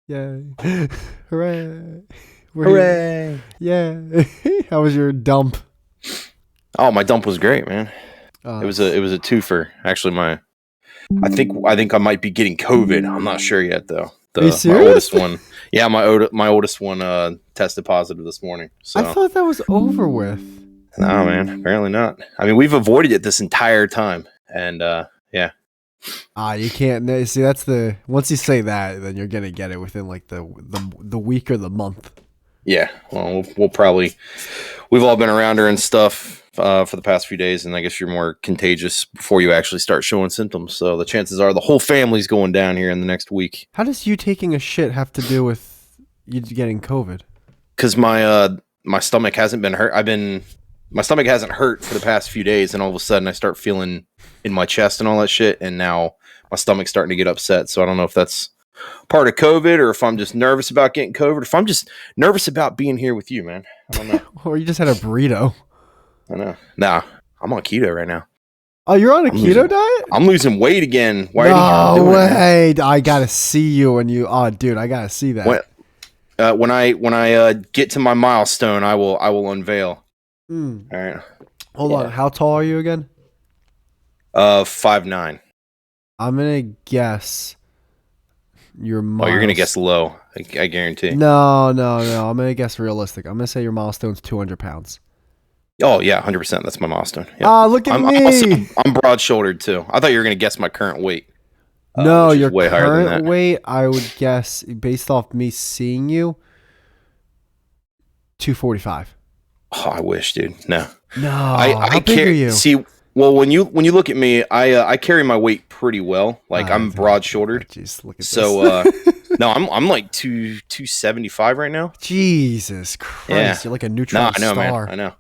Yay. Hooray. We're Hooray! here. Yeah. How was your dump? Oh, my dump was great, man. It was a twofer. Actually, I think I might be getting COVID. I'm not sure yet though. Are you My serious? oldest one, yeah, my oldest one tested positive this morning. So I thought that was over with. no, man, apparently not. I mean, we've avoided it this entire time, and yeah. You can't see. That's the once you say that, then you're gonna get it within like the week or the month. Yeah, well, we've all been around her and stuff for the past few days, and I guess you're more contagious before you actually start showing symptoms. So the chances are the whole family's going down here in the next week. How does you taking a shit have to do with you getting COVID? Because my stomach hasn't been hurt. My stomach hasn't hurt for the past few days, and all of a sudden I start feeling in my chest and all that shit, and now my stomach's starting to get upset. So I don't know if that's part of COVID, or if I'm just nervous about getting COVID, or if I'm just nervous about being here with you, man. I don't know. Or you just had a burrito. I know. Nah, I'm on keto right now. Oh, you're on a keto diet? I'm losing weight again. Why no are you doing way. I gotta see you when you. Oh, dude, I gotta see that. When I get to my milestone, I will unveil. All right. Hold on. How tall are you again? 5'9". I'm gonna guess your Oh, you're gonna guess low. I guarantee. No. I'm gonna guess realistic. I'm gonna say your milestone's 200 pounds. Oh yeah, 100%. That's my milestone. Yep. Oh, look at me. I'm broad-shouldered too. I thought you were gonna guess my current weight. No, your way higher than current that. weight, I would guess, based off me seeing you, 245. Oh, I wish, dude. No. How big are you? See, well, when you look at me, I carry my weight pretty well. Like I'm broad-shouldered. Jeez, look at so, no, I'm like 275 right now. Jesus Christ, Yeah. you're like a neutron I know, star. man. I know.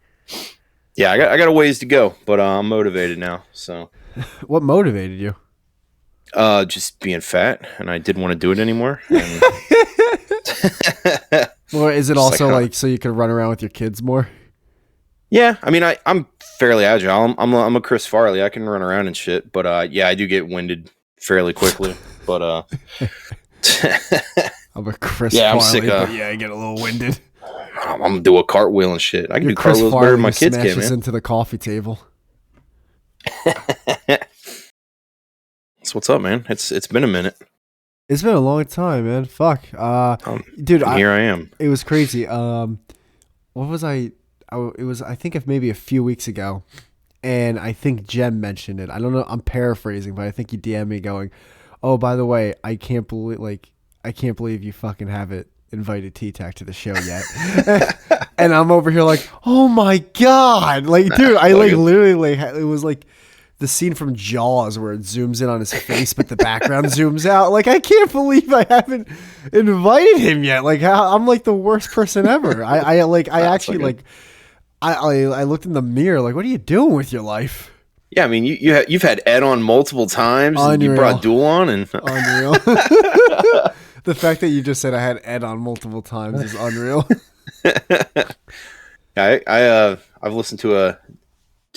Yeah, I got a ways to go, but I'm motivated now. So, what motivated you? just being fat, and I didn't want to do it anymore. And Or is it also like so you can run around with your kids more? Yeah, I mean, I'm fairly agile. I'm a Chris Farley. I can run around and shit, but yeah, I do get winded fairly quickly. But I'm a Chris Yeah, I'm Farley, sick of- but yeah, I get a little winded. I'm gonna do a cartwheel and shit. I can You're do Chris cartwheels Farley better than my who kids can, smashes man. into the coffee table. So what's up, man? It's been a minute. It's been a long time, man. Fuck. Dude, Here I am. It was crazy. What was I? It was, I think, if maybe a few weeks ago, and I think Jen mentioned it. I don't know. I'm paraphrasing, but I think he DM'd me going, "Oh, by the way, I can't believe you fucking haven't invited Teatac to the show yet." And I'm over here like, "Oh my god!" Like, dude, I like literally like it was like the scene from Jaws where it zooms in on his face, but the background zooms out. Like, I can't believe I haven't invited him yet. Like, I'm like the worst person ever. I looked in the mirror. Like, what are you doing with your life? Yeah, I mean, you've had Ed on multiple times. And you Unreal. brought Duel on, and Unreal. The fact that you just said I had Ed on multiple times is unreal. I've listened to a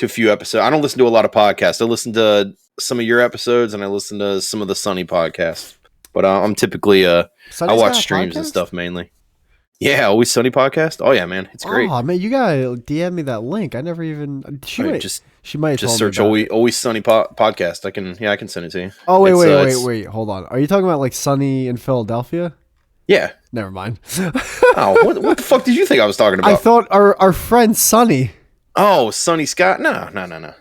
few episodes. I don't listen to a lot of podcasts. I listen to some of your episodes, and I listen to some of the Sunny podcasts. But I'm typically I watch streams and stuff mainly. Yeah, Always Sunny podcast. Oh yeah, man, it's great. Oh man, you gotta DM me that link. I never even. She might just search Always Sunny podcast. I can send it to you. Oh wait, hold on. Are you talking about like Sunny in Philadelphia? Yeah. Never mind. Oh, what the fuck did you think I was talking about? I thought our friend Sunny. Oh, Sunny Scott? No.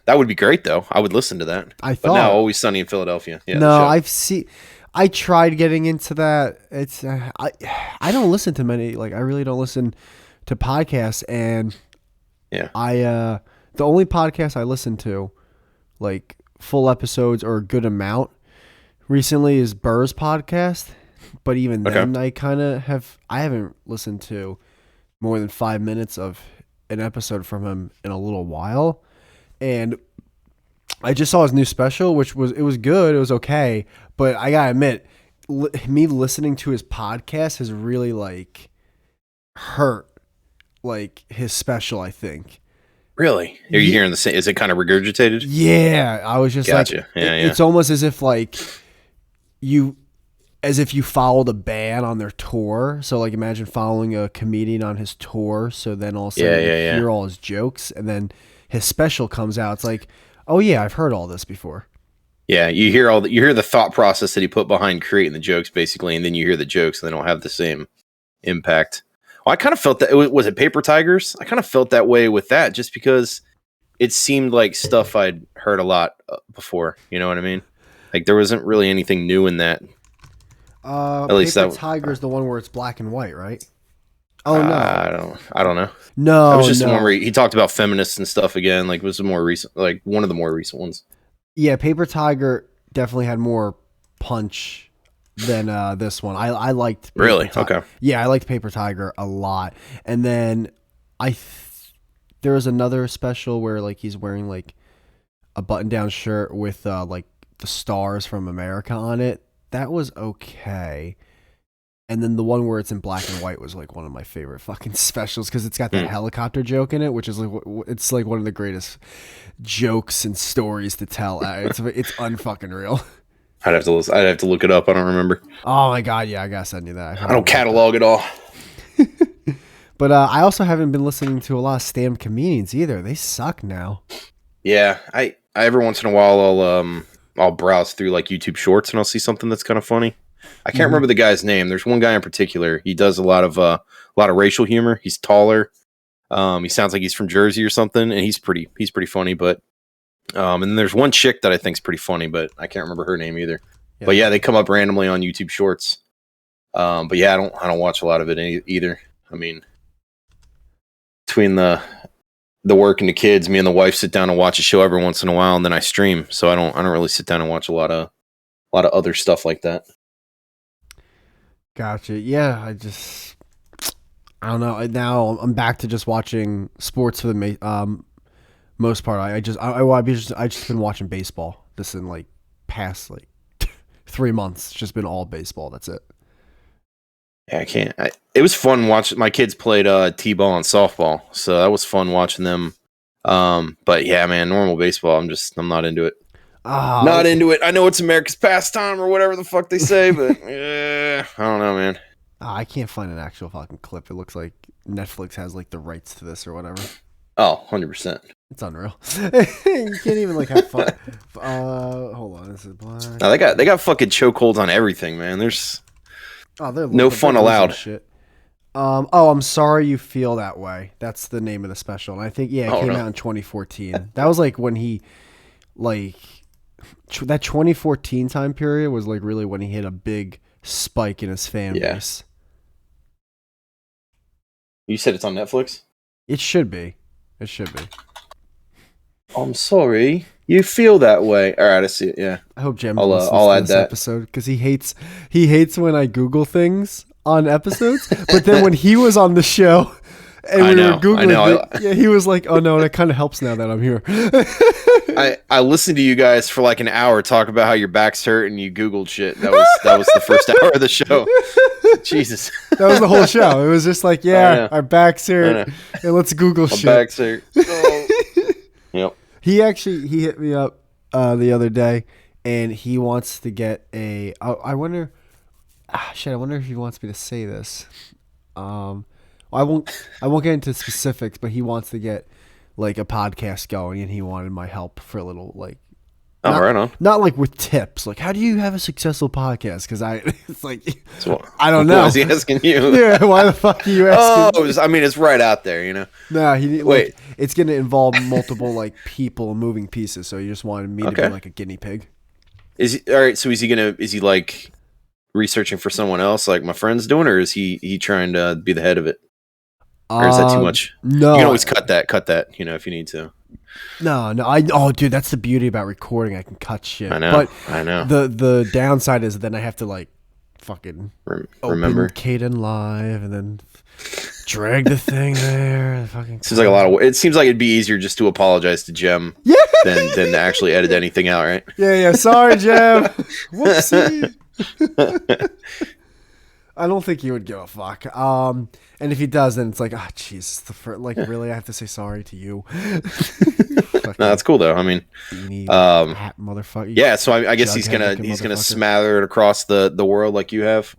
That would be great though. I would listen to that. But now Always Sunny in Philadelphia. Yeah. No, I tried getting into that. It's I don't listen to many. Like, I really don't listen to podcasts, and yeah, the only podcast I listen to, like full episodes or a good amount, recently is Burr's podcast. But even then, I haven't listened to more than 5 minutes of an episode from him in a little while, and I just saw his new special, which was good. It was okay, but I gotta admit, me listening to his podcast has really like hurt like his special. I think. Really? Are you hearing the same? Is it kind of regurgitated? Yeah, I was just gotcha. Like, yeah. It's almost as if like you as if you followed a band on their tour. So like imagine following a comedian on his tour. So then all of a sudden you hear all his jokes, and then his special comes out. It's like, oh yeah, I've heard all this before. Yeah, you hear the thought process that he put behind creating the jokes, basically, and then you hear the jokes, and they don't have the same impact. Well, I kind of felt that. Was it Paper Tigers? I kind of felt that way with that, just because it seemed like stuff I'd heard a lot before. You know what I mean? Like there wasn't really anything new in that. At least Paper Tiger is the one where it's black and white, right? Oh no, I don't know. No, it was just the one where he talked about feminists and stuff again. Like it was more recent, like one of the more recent ones. Yeah, Paper Tiger definitely had more punch than this one. I liked Really? Okay. Yeah, I liked Paper Tiger a lot. And then there was another special where like he's wearing like a button-down shirt with like the stars from America on it. That was okay. And then the one where it's in black and white was like one of my favorite fucking specials because it's got that helicopter joke in it, which is like it's like one of the greatest jokes and stories to tell. It's unfucking real. I'd have to look it up. I don't remember. Oh my god, yeah, I gotta send you that. I don't catalog it all. But I also haven't been listening to a lot of stand-up comedians either. They suck now. Yeah, I every once in a while I'll browse through like YouTube Shorts and I'll see something that's kind of funny. I can't remember the guy's name. There's one guy in particular. He does a lot of racial humor. He's taller. He sounds like he's from Jersey or something, and he's pretty funny. But and then there's one chick that I think's pretty funny, but I can't remember her name either. Yeah. But yeah, they come up randomly on YouTube Shorts. But yeah, I don't watch a lot of it either. I mean, between the work and the kids, me and the wife sit down and watch a show every once in a while, and then I stream. So I don't really sit down and watch a lot of other stuff like that. Gotcha. Yeah, I don't know. Now I'm back to just watching sports for the most part. I've just been watching baseball. This in like past like 3 months. It's just been all baseball. That's it. Yeah, I can't. It was fun watching. My kids played t-ball and softball, so that was fun watching them. But yeah, man, normal baseball. I'm not into it. Not into it. I know it's America's pastime or whatever the fuck they say, but I don't know, man. I can't find an actual fucking clip. It looks like Netflix has like the rights to this or whatever. Oh, 100%. It's unreal. You can't even like have fun. Hold on. This is black. No, they got fucking chokeholds on everything, man. There's no fun allowed. Shit. I'm sorry you feel that way. That's the name of the special. And I think, it came out in 2014. That was like when he like... that 2014 time period was like really when he hit a big spike in his fan base. You said it's on Netflix? It should be. I'm sorry you feel that way. All right, I see it. Yeah. I hope Jim I'll add that episode because he hates when I Google things on episodes. But then when he was on the show and we were Googling he was like, "Oh no, that kind of helps now that I'm here." I listened to you guys for like an hour talk about how your back's hurt and you Googled shit. That was the first hour of the show. Jesus. That was the whole show. It was just like, our back's hurt and let's Google shit. My back's hurt. Oh. Yep. He hit me up the other day and he wants to get a I wonder if he wants me to say this. I won't get into specifics, but he wants to get like a podcast going, and he wanted my help for a little like. Right on. Not like with tips, like how do you have a successful podcast? Because it's like I don't know. Why is he asking you? Yeah, why the fuck are you asking? It's right out there, you know. No, it's going to involve multiple like people and moving pieces, so he just wanted me to be like a guinea pig. Is he all right? So is he like researching for someone else, like my friend's doing, or is he trying to be the head of it? Or is that too much? No. You can always cut that, you know, if you need to. No. Dude, that's the beauty about recording. I can cut shit. I know. But I know. The downside is then I have to like fucking remember open Caden Live and then drag the thing there. Seems like a lot of. It seems like it'd be easier just to apologize to Jem than to actually edit anything out, right? Yeah. Sorry, Jem. Whoopsie. I don't think he would give a fuck. And if he does, then it's like, oh, jeez, like, really, I have to say sorry to you. No, that's cool though. I mean, beanie hat motherfucker. yeah. So I guess he's gonna smather it across the world like you have.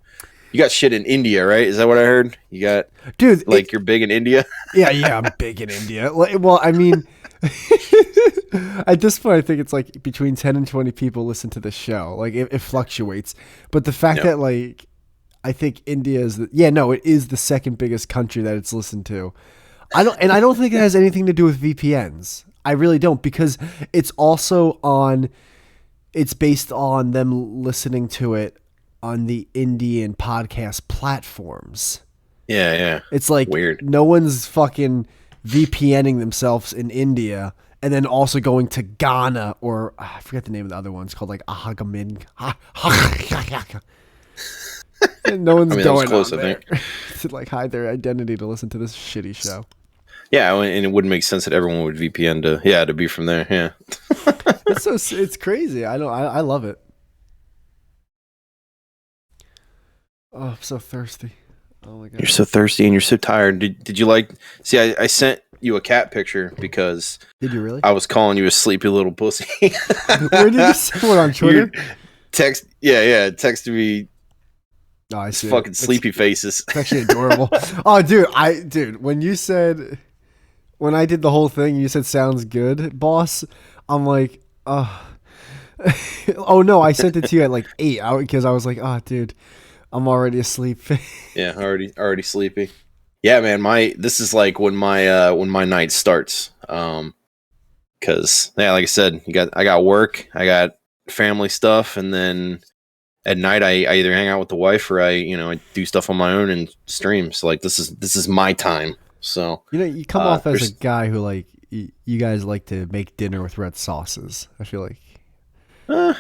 You got shit in India, right? Is that what I heard? You got, dude, like you're big in India. Yeah, I'm big in India. Well, I mean, at this point, I think it's like between 10 and 20 people listen to the show. Like it fluctuates, but the fact that like I think India is it is the second biggest country that it's listened to. I don't think it has anything to do with VPNs. I really don't, because it's based on them listening to it on the Indian podcast platforms. Yeah. It's like weird. No one's fucking VPNing themselves in India and then also going to Ghana or I forget the name of the other ones called like Ahagamin. No one's going close, on there to like hide their identity to listen to this shitty show. Yeah, and it wouldn't make sense that everyone would VPN to be from there. Yeah, it's crazy. I love it. Oh, I'm so thirsty. Oh my god, you're so thirsty and you're so tired. Did you like? See, I sent you a cat picture because did you really? I was calling you a sleepy little pussy. Where did you send it on Twitter? Texted me. Oh, I see. Fucking sleepy faces. It's actually adorable. Oh, dude, when I did the whole thing, you said sounds good, boss. I'm like, oh no, I sent it to you at like 8 because I was like, oh, dude, I'm already asleep. Yeah, already sleepy. Yeah, man, this is like when my night starts. Cause yeah, like I said, I got work, I got family stuff, and then at night I either hang out with the wife or I do stuff on my own and stream. So like this is my time. So you come off as a guy who like you guys like to make dinner with red sauces. I feel like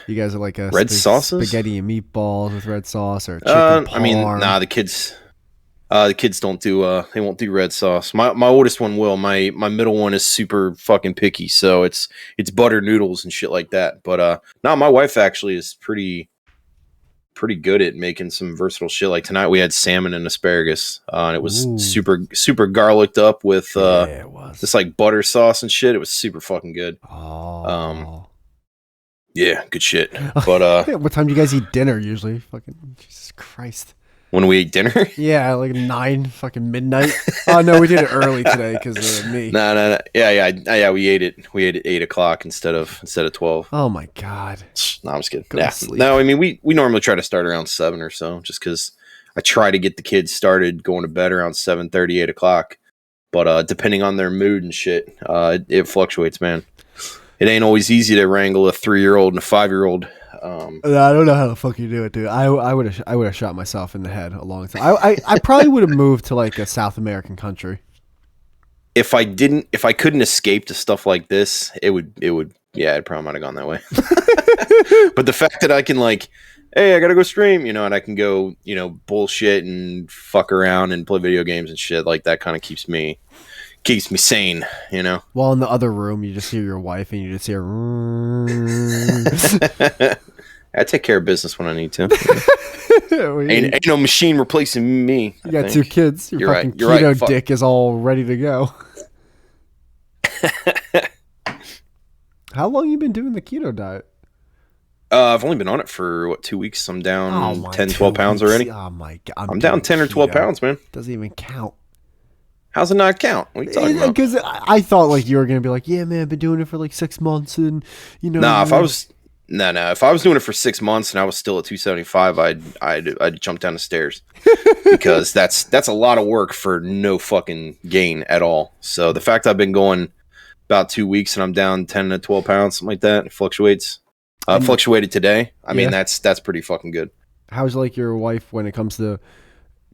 you guys are like a red sauces, spaghetti and meatballs with red sauce or chicken parm. I mean, nah, the kids don't do they won't do red sauce. My oldest one will. My middle one is super fucking picky, so it's butter noodles and shit like that. But no, my wife actually is pretty good at making some versatile shit. Like tonight we had salmon and asparagus, and it was super garlicked up with it was. this like butter sauce and shit. It was super fucking good. Yeah, good shit. But what time do you guys eat dinner usually? Fucking Jesus Christ. When we eat dinner? Yeah, like 9 fucking midnight. Oh no, we did it early today because of me. No. Yeah. We ate at 8 o'clock instead of 12. Oh my god. No, I'm just kidding. Yeah. No, I mean we normally try to start around 7 or so, just because I try to get the kids started going to bed around 7:30, 8 o'clock. But depending on their mood and shit, it fluctuates, man. It ain't always easy to wrangle a 3-year-old and a 5-year-old. I don't know how the fuck you do it, dude. I would have shot myself in the head a long time. I probably would have moved to like a South American country. If I couldn't escape to stuff like this, it would it probably might have gone that way. But the fact that I can like, hey, I gotta go stream, and I can go, bullshit and fuck around and play video games and shit, like that kind of keeps me sane, While in the other room, you just hear your wife and you just hear. I take care of business when I need to. Ain't no machine replacing me. You got 2 kids. Your fucking keto dick is all ready to go. How long you been doing the keto diet? I've only been on it for 2 weeks. I'm down 10, 12 pounds already. Oh my god! I'm down 10 or 12 pounds, man. Doesn't even count. How's it not count? What are you talking about? Because I thought like you were gonna be like, yeah, man, I've been doing it for like 6 months, and Nah, if I was doing it for 6 months and I was still at 275, I'd jump down the stairs because that's a lot of work for no fucking gain at all. So the fact I've been going about 2 weeks and I'm down 10 to 12 pounds, something like that, it fluctuates. Fluctuated today. I mean, that's pretty fucking good. How's like your wife when it comes to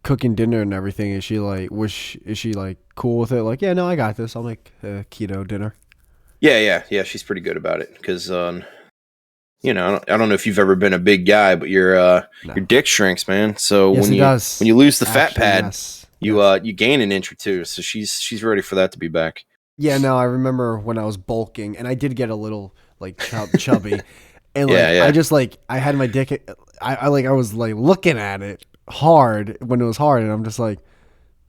cooking dinner and everything? Is she like cool with it? Like, yeah, no, I got this. I'll make a keto dinner. Yeah. She's pretty good about it because, I don't know if you've ever been a big guy, but your dick shrinks, man. So when you lose the fat pad, you gain an inch or two. So she's ready for that to be back. Yeah, no, I remember when I was bulking and I did get a little like chubby, and like I just like I had my dick, I was like looking at it. hard when it was hard, and I'm just like,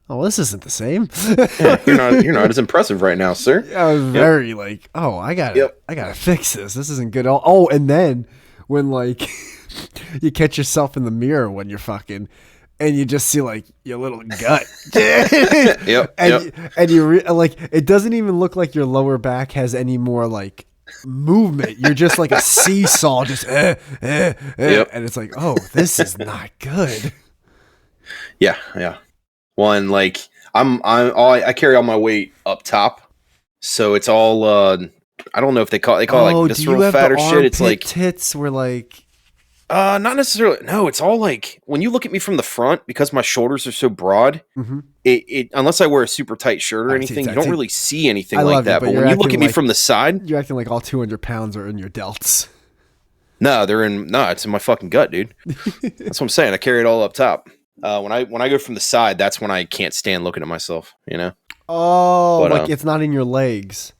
oh, this isn't the same. Yeah, you're not as impressive right now, sir. I was Yep. very like, oh, I gotta fix this. This isn't good. Oh, and then when like you catch yourself in the mirror when you're fucking, and you just see like your little gut. Yep. And you like, it doesn't even look like your lower back has any more like movement. You're just like a seesaw, just and it's like, oh, this is not good. Yeah. One, like I carry all my weight up top, so it's all I don't know if they call it like visceral fat or shit. It's like tits were like not necessarily. No, it's all like when you look at me from the front, because my shoulders are so broad. mm-hmm. It unless I wear a super tight shirt or anything, you don't really see anything like that. But when you look at me from the side, you're acting like all 200 pounds are in your delts. No, it's in my fucking gut, dude. That's what I'm saying. I carry it all up top. When I go from the side, that's when I can't stand looking at myself, you know? Oh, but, like it's not in your legs.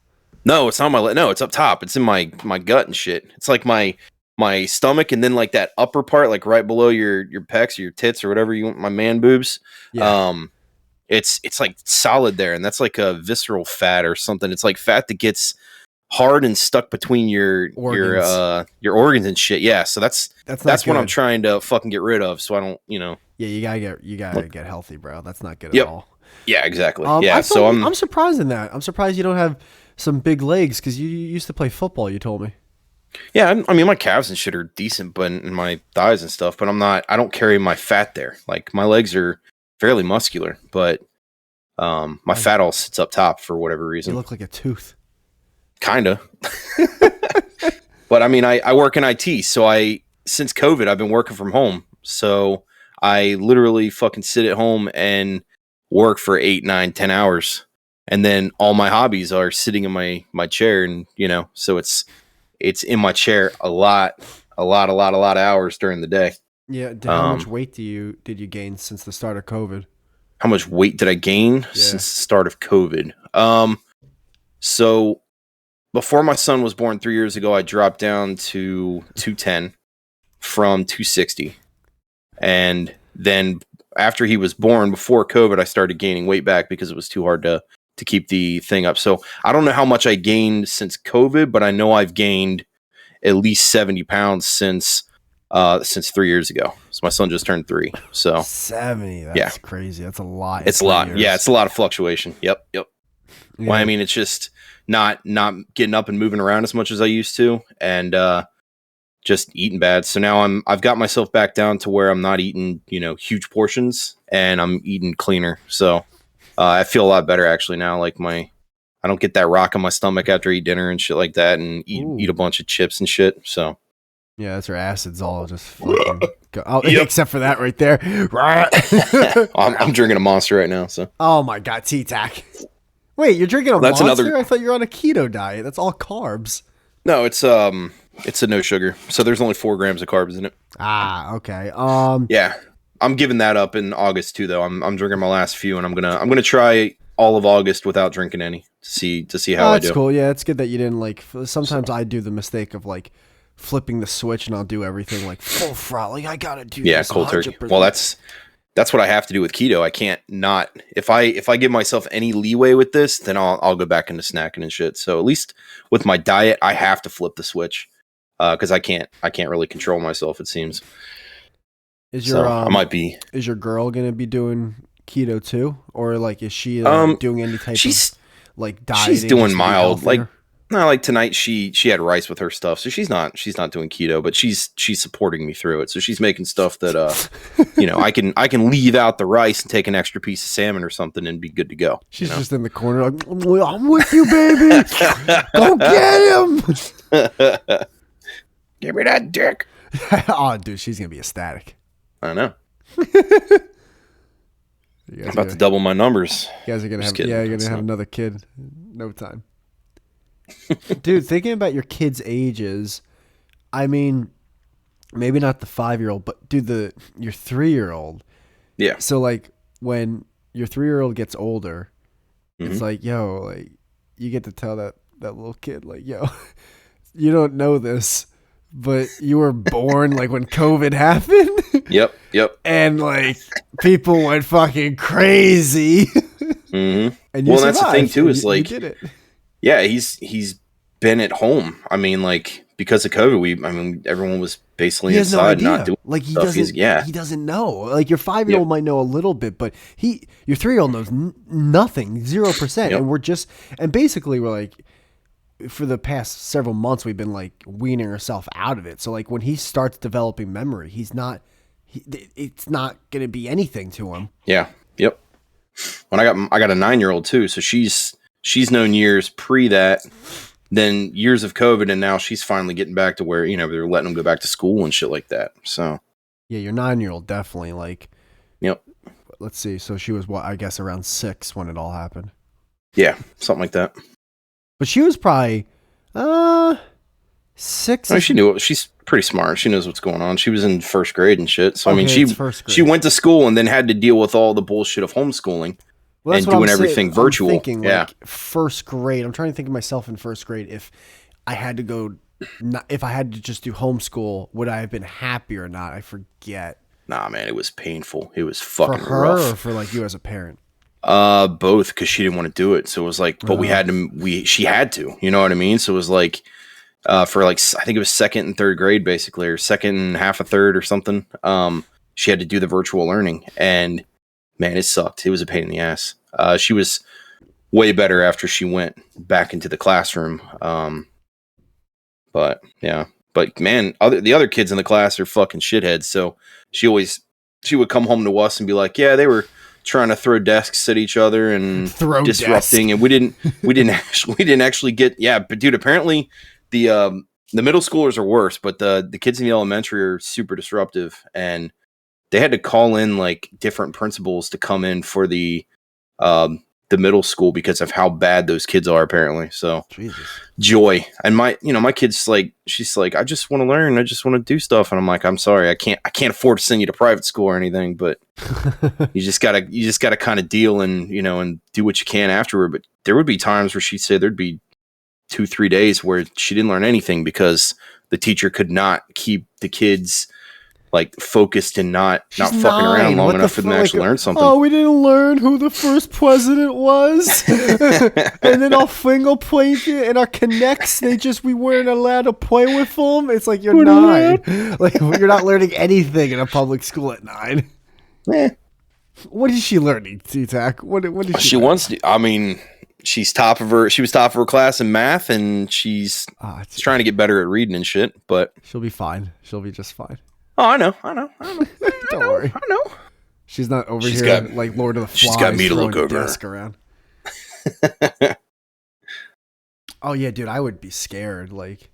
No, it's not my leg. No, it's up top. It's in my gut and shit. It's like my stomach, and then like that upper part, like right below your pecs or your tits or whatever you want, my man boobs. Yeah. It's like solid there, and that's like a visceral fat or something. It's like fat that gets hard and stuck between your organs and shit. Yeah, so that's what I'm trying to fucking get rid of, so I don't, you know. Yeah, you gotta get healthy, bro. That's not good at all. Yeah, exactly. So I'm surprised in that. I'm surprised you don't have some big legs, because you used to play football. You told me. Yeah, I mean my calves and shit are decent, but in my thighs and stuff. But I don't carry my fat there. Like my legs are fairly muscular, but my fat all sits up top for whatever reason. You look like a tooth. Kinda. But I mean, I work in IT, so since COVID I've been working from home. So I literally fucking sit at home and work for 8, 9, 10 hours. And then all my hobbies are sitting in my chair, and you know, so it's in my chair a lot of hours during the day. Yeah. How much weight did you gain since the start of COVID? How much weight did I gain since the start of COVID? So before my son was born 3 years ago, I dropped down to 210 from 260. And then after he was born, before COVID, I started gaining weight back because it was too hard to keep the thing up. So I don't know how much I gained since COVID, but I know I've gained at least 70 pounds since 3 years ago. So my son just turned 3. So 70, that's crazy. That's a lot. It's a lot. Years. Yeah, it's a lot of fluctuation. Yep. Yeah. Well, I mean, it's just not getting up and moving around as much as I used to, and just eating bad. So now I've got myself back down to where I'm not eating, you know, huge portions, and I'm eating cleaner. So I feel a lot better actually now. Like I don't get that rock in my stomach after I eat dinner and shit like that, and eat a bunch of chips and shit. So yeah, that's your acids all just fucking go. Oh, except for that right there. I'm drinking a Monster right now. So oh my god, Teatac. Wait, you're drinking a Monster? I thought you were on a keto diet. That's all carbs. No, it's a no sugar. So there's only 4 grams of carbs in it. Ah, okay. Yeah, I'm giving that up in August too, though. I'm drinking my last few, and I'm gonna try all of August without drinking any to see how I do. That's cool. Yeah, it's good that you didn't like. Sometimes I do the mistake of like flipping the switch, and I'll do everything like full throttle. Like I gotta do this cold 100%. Turkey. Well, that's what I have to do with keto. I can't not if I give myself any leeway with this, then I'll go back into snacking and shit. So at least with my diet, I have to flip the switch because I can't really control myself. It seems. Is your girl gonna be doing keto too, or like is she doing any type of like dieting? She's doing mild. Like tonight she had rice with her stuff, so she's not doing keto, but she's supporting me through it. So she's making stuff that you know, I can leave out the rice and take an extra piece of salmon or something and be good to go. She's just in the corner like, I'm with you, baby. Go get him. Give me that dick. Oh, dude, she's gonna be ecstatic. I know. I'm about to double my numbers. You guys are gonna you're gonna have another kid in no time. Dude, thinking about your kids' ages, I mean, maybe not the 5-year-old, but dude, your 3-year-old. Yeah. So like when your 3-year-old gets older, it's like, yo, like you get to tell that little kid, like, yo, you don't know this, but you were born like when COVID happened. Yep. And like people went fucking crazy. Mm-hmm. And you Well, and that's the thing survived. too. And Is you like, did it. yeah, he's been at home. I mean, like because of COVID, everyone was basically He has no inside, not idea. doing Like stuff. he doesn't know. Like your 5-year-old Yep, might know a little bit, but your 3-year-old knows nothing, 0%. yep, And basically we're like, for the past several months, we've been like weaning ourselves out of it. So like when he starts developing memory, it's not going to be anything to him. yeah, yep. When I got a 9-year-old too, so she's known years pre that, then years of COVID, and now she's finally getting back to where they're letting them go back to school and shit like that. So Yeah, your 9-year-old definitely like. yep, Let's see. So she was I guess around 6 when it all happened. yeah, something like that. But she was probably 6. She knew. She's pretty smart. She knows what's going on. She was in first grade and shit. So It's first grade. she went to school and then had to deal with all the bullshit of homeschooling and doing everything virtual. I'm thinking yeah, like first grade. I'm trying to think of myself in first grade. If I had to just do homeschool, would I have been happy or not? I forget. nah, man, it was painful. It was For fucking her rough. or for like you as a parent? Both, because she didn't want to do it. So it was like, but she had to, you know what I mean? So it was like, for like, I think it was second and third grade, basically, or second and half a third or something. She had to do the virtual learning, and man, it sucked. It was a pain in the ass. She was way better after she went back into the classroom. But yeah, but man, the other kids in the class are fucking shitheads. So she would come home to us and be like, yeah, they were trying to throw desks at each other and disrupting, and we didn't actually get, yeah, but dude, apparently the middle schoolers are worse, but the kids in the elementary are super disruptive, and they had to call in like different principals to come in for the middle school because of how bad those kids are, apparently. So Jesus. Joy, and my kid's like, she's like, I just want to learn, I just want to do stuff, and I'm like, I'm sorry, I can't afford to send you to private school or anything, but you just gotta kind of deal and and do what you can afterward. But there would be times where she'd say there'd be 2-3 days where she didn't learn anything because the teacher could not keep the kids like focused and not fucking around long enough for them to actually learn something. Oh, we didn't learn who the first president was, and then our finger pointed and our connects. We weren't allowed to play with them. It's like you're 9, like you're not learning anything in a public school at 9. What is she learning, Teatac? What is she wants to? I mean, she was top of her class in math, and she's trying to get better at reading and shit. But she'll be fine. She'll be just fine. Oh, I know. Don't worry. I know. She's not over here like Lord of the Flies. She's got me to look over. Desk around. Oh yeah, dude, I would be scared. Like,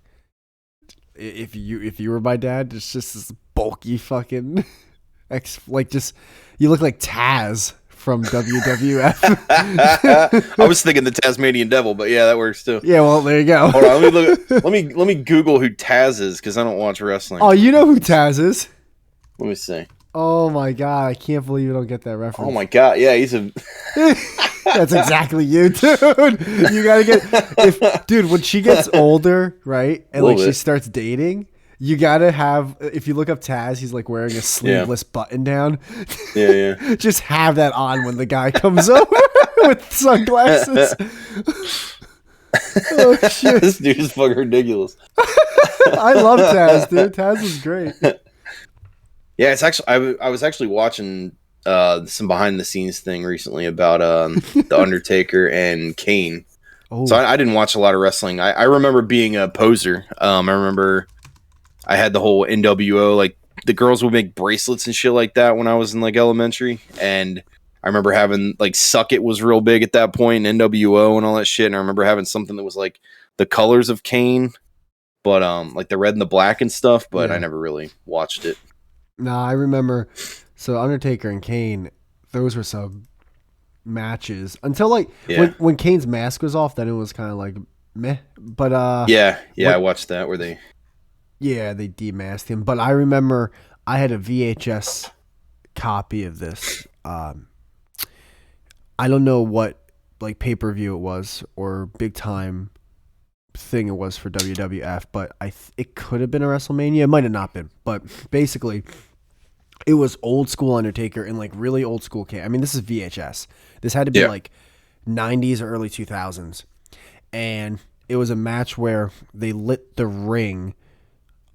if you were my dad, it's just this bulky fucking you look like Taz from WWF. I was thinking the Tasmanian Devil, but yeah, that works too. Yeah, well, there you go. Hold on, let me Google who Taz is because I don't watch wrestling. Oh, you know who Taz is? Let me see. Oh my god, I can't believe you don't get that reference. Oh my god, yeah, he's a. That's exactly you, dude. You gotta dude, when she gets older, right, and like she starts dating. You gotta have, if you look up Taz, he's like wearing a sleeveless button down. Yeah. Just have that on when the guy comes over with sunglasses. Oh shit! This dude is fucking ridiculous. I love Taz, dude. Taz is great. Yeah, it's actually I was actually watching some behind the scenes thing recently about the Undertaker and Kane. Oh. So I didn't watch a lot of wrestling. I remember being a poser. I remember. I had the whole NWO, like the girls would make bracelets and shit like that when I was in like elementary. And I remember having like Suck It was real big at that point, NWO and all that shit. And I remember having something that was like the colors of Kane, but like the red and the black and stuff. But I never really watched it. No, I remember. So Undertaker and Kane, those were some matches until like when Kane's mask was off. Then it was kind of like meh. But I watched that where they. Yeah, they demasked him. But I remember I had a VHS copy of this. I don't know what like pay-per-view it was or big time thing it was for WWF, but it could have been a WrestleMania. It might have not been. But basically, It was old school Undertaker and like really old school Kane. I mean, this is VHS. This had to be Yeah. like 90s or early 2000s. And it was a match where they lit the ring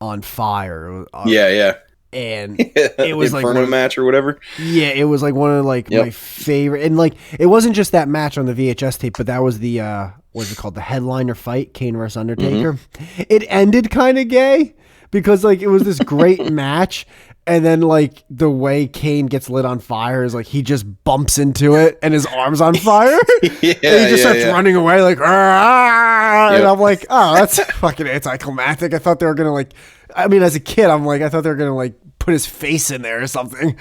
on fire. Yeah, yeah. And The it was like Inferno match or whatever. yeah, it was like one of like Yep. my favorite. And like it wasn't just that match on the VHS tape, but that was the what's it called? The headliner fight, Kane versus Undertaker. It ended kind of gay because like it was this great match. And then, like, the way Kane gets lit on fire is, like, he just bumps into it and his arm's on fire. Yeah, And he just starts running away, like, "Ah!" And Yep. I'm like, oh, that's fucking anticlimactic. I thought they were going to, like, I mean, as a kid, I'm like, I thought they were going to, like, put his face in there or something.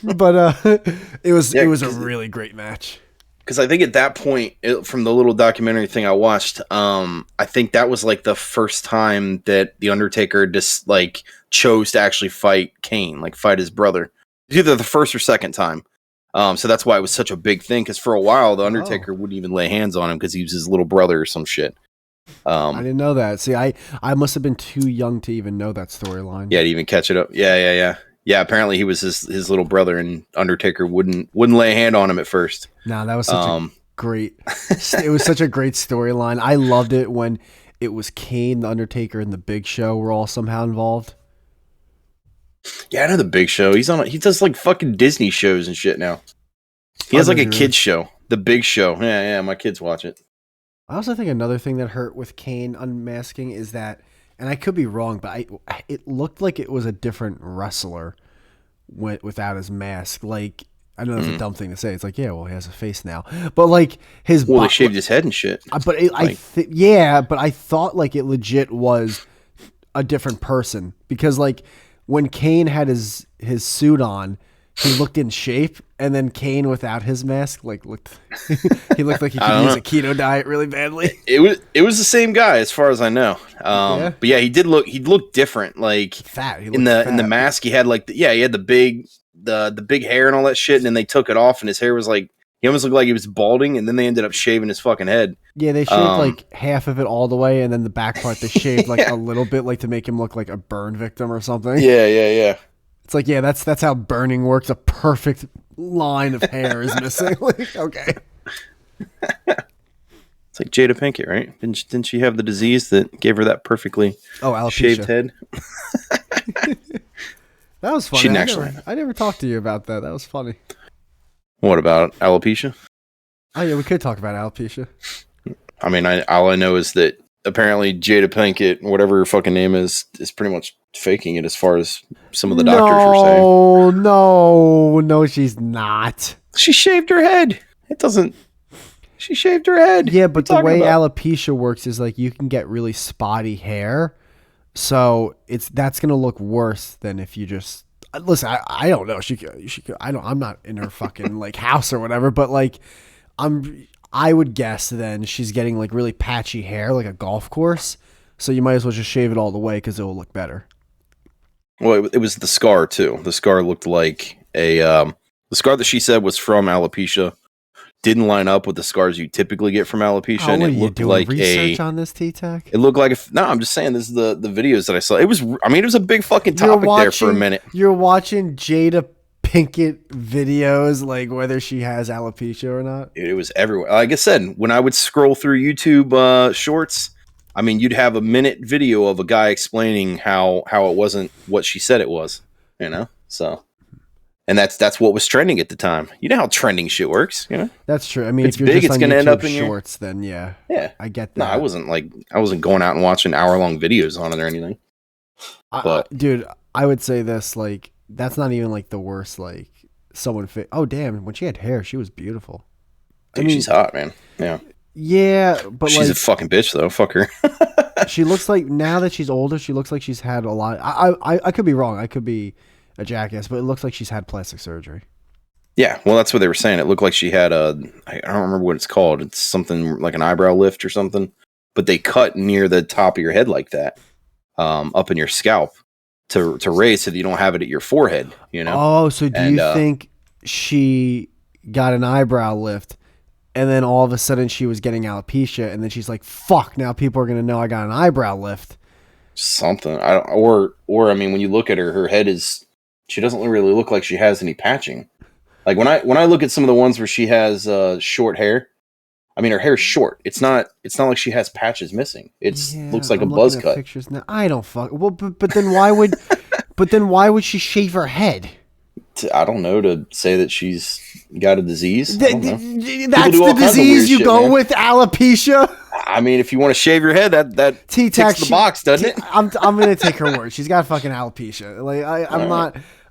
But it was a really great match. Because I think at that point, from the little documentary thing I watched, I think that was like the first time that the Undertaker just like chose to actually fight Kane, like fight his brother. It's either the first or second time. So that's why it was such a big thing. Because for a while, the Undertaker wouldn't even lay hands on him because he was his little brother or some shit. I didn't know that. See, I must have been too young to even know that storyline. Yeah, to even catch it up. Yeah. Yeah, apparently he was his little brother, and Undertaker wouldn't lay a hand on him at first. No, that was such a great. It was such a great storyline. I loved it when it was Kane, the Undertaker, and the Big Show were all somehow involved. Yeah, I know the Big Show. He does like fucking Disney shows and shit now. He has like a kids show, the Big Show. Yeah, my kids watch it. I also think another thing that hurt with Kane unmasking is that, and I could be wrong, but it looked like it was a different wrestler without his mask. Like, I know that's a dumb thing to say. It's like, yeah, well, he has a face now, but like his they shaved his head and shit. But but I thought like it legit was a different person because like when Kane had his suit on, he looked in shape, and then Kane without his mask looked he looked like he could use a keto diet really badly. It was the same guy as far as I know. But yeah, he looked different. Like Fat. In the mask, he had like he had the big hair and all that shit, and then they took it off, and his hair was like he almost looked like he was balding, and then they ended up shaving his fucking head. Yeah, they shaved like half of it all the way, and then the back part they shaved like a little bit, like to make him look like a burn victim or something. Yeah. It's like, yeah, that's how burning works. A perfect line of hair is missing. Like, okay. It's like Jada Pinkett, right? Didn't she have the disease that gave her that perfectly alopecia. Shaved head? That was funny. She didn't actually. I never talked to you about that. That was funny. What about alopecia? Oh, yeah, we could talk about alopecia. I mean, all I know is that apparently Jada Pinkett, whatever her fucking name is pretty much faking it as far as some of the doctors were saying. No, she's not. She shaved her head. She shaved her head. Yeah, but the way alopecia works is like you can get really spotty hair. So that's going to look worse than if you just listen. I don't know. She could, I'm not in her fucking like house or whatever, but like I would guess then she's getting like really patchy hair, like a golf course. So you might as well just shave it all the way because it will look better. Well, it was the scar too. The scar looked like the scar that she said was from alopecia. Didn't line up with the scars you typically get from alopecia, and it looked like research on this Teatac. It looked like I'm just saying this is the videos that I saw. It was a big fucking topic there for a minute. You're watching Jada Pinkett videos, like whether she has alopecia or not. It was everywhere. Like I said, when I would scroll through YouTube shorts, I mean, you'd have a minute video of a guy explaining how it wasn't what she said it was, so. And that's what was trending at the time. You know how trending shit works, That's true. I mean, it's if you're big, just it's on going to end up in shorts, then yeah, I get that. No, I wasn't going out and watching hour-long videos on it or anything. Dude, I would say this, like, that's not even like the worst. Like, someone fit. Oh damn! When she had hair, she was beautiful. Dude, she's hot, man. Yeah. Yeah, but she's a fucking bitch though. Fuck her. She looks like, now that she's older, she looks like she's had a lot. I could be wrong. I could be a jackass, but it looks like she's had plastic surgery. Yeah, well, that's what they were saying. It looked like she had I don't remember what it's called. It's something like an eyebrow lift or something. But they cut near the top of your head like that, up in your scalp to raise so that you don't have it at your forehead. Oh, so do you think she got an eyebrow lift, and then all of a sudden she was getting alopecia, and then she's like, "Fuck! Now people are gonna know I got an eyebrow lift." Something. Or I mean, when you look at her head is she doesn't really look like she has any patching. Like when I look at some of the ones where she has short hair, I mean her hair's short. It's not like she has patches missing. It's looks like I'm a buzz looking at cut. pictures now. I don't fuck. Well, but then why would she shave her head? I don't know, to say that she's got a disease. I don't know. That's the disease you go with, alopecia. I mean, if you want to shave your head, that Teatac, ticks the box, doesn't it? I'm gonna take her word. She's got fucking alopecia. Like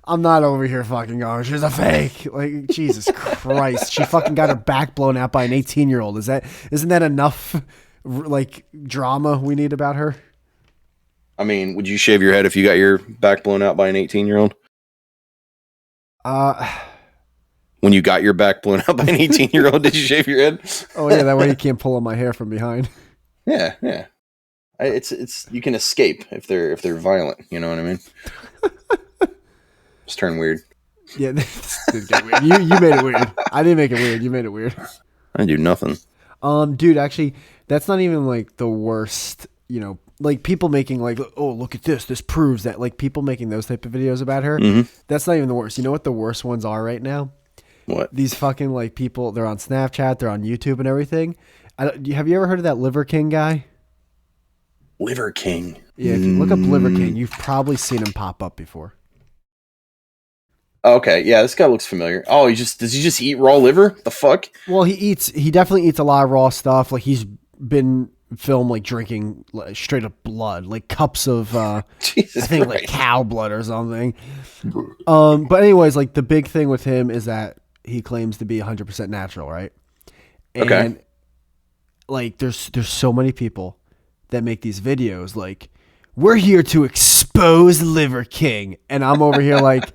I'm not over here fucking going, she's a fake. Like, Jesus Christ. She fucking got her back blown out by an 18-year-old. Isn't that enough like drama we need about her? I mean, would you shave your head if you got your back blown out by an 18-year-old? When you got your back blown out by an 18-year-old, did you shave your head? Oh yeah, that way you can't pull on my hair from behind. Yeah. It's you can escape if they're violent. You know what I mean? Just turn weird. Yeah, this did get weird. You made it weird. I didn't make it weird. You made it weird. I didn't do nothing. Dude, actually, that's not even like the worst. You know, like people making like, oh, look at this. This proves that. Like people making those type of videos about her. Mm-hmm. That's not even the worst. You know what the worst ones are right now? What? These fucking like people. They're on Snapchat. They're on YouTube and everything. Have you ever heard of that Liver King guy? Liver King. Yeah, if you look up Liver King, you've probably seen him pop up before. Okay, yeah, this guy looks familiar. Oh, does he just eat raw liver? The fuck? Well, he definitely eats a lot of raw stuff. Like he's been filmed like drinking like, straight up blood, like cups of Jesus I think Christ. like cow blood or something. But anyways, like the big thing with him is that he claims to be 100% natural, right? And Okay. like there's so many people that make these videos like, we're here to expose Liver King, and I'm over here like,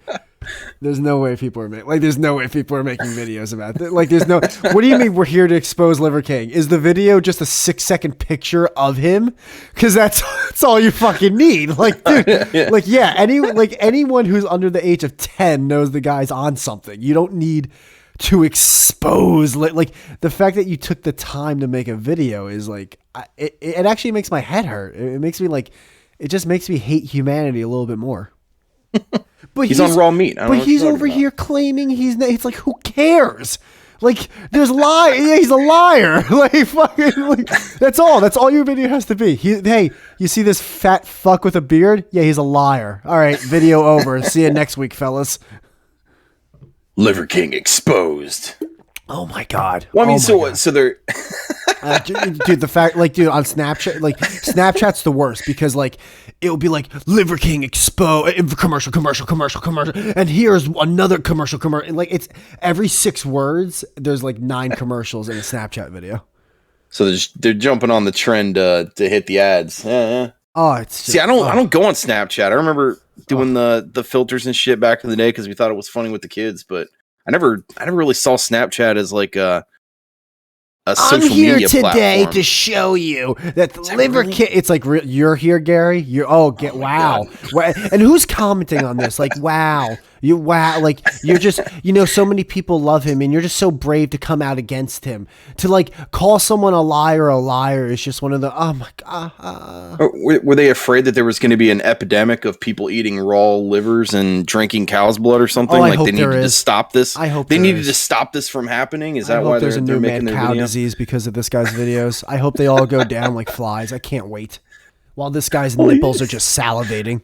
there's no way people are making videos about that. Like, there's no. What do you mean we're here to expose Liver King? Is the video just a 6-second picture of him? Because that's all you fucking need. Like, dude, Yeah. like yeah, anyone who's under the age of 10 knows the guy's on something. You don't need to expose like the fact that you took the time to make a video is like it actually makes my head hurt. It makes me like, it just makes me hate humanity a little bit more. But he's on raw meat. But he's over here claiming it's like, who cares? Like, there's lie. Yeah, he's a liar. Like, fucking, like, that's all your video has to be. Hey, you see this fat fuck with a beard? Yeah, he's a liar. All right, video over. See you next week, fellas. Liver King exposed. Oh my god. Well, I mean, God. so they're dude, the fact, like, dude, on Snapchat, like, Snapchat's the worst because, like, it will be like Liver King commercial, and here's another commercial, and like it's every 6 words. There's like 9 commercials in a Snapchat video. So they're jumping on the trend to hit the ads. Yeah. Oh, it's just, see, I don't go on Snapchat. I remember doing the filters and shit back in the day because we thought it was funny with the kids, but I never really saw Snapchat as like a social media I'm here today platform. to show you that the Liver King. It's like, you're here, Gary. Wow. And who's commenting on this? Like, wow. Like, you're just, so many people love him, and you're just so brave to come out against him. To like call someone a liar is just one of the, oh my god. Were they afraid that there was going to be an epidemic of people eating raw livers and drinking cow's blood or something? Oh, I like hope they needed there to is. stop this. I hope they there needed is. to stop this from happening. Is I that hope why there's they're a new making mad their cow video? disease because of this guy's videos? I hope they all go down like flies. I can't wait. While this guy's nipples are just salivating.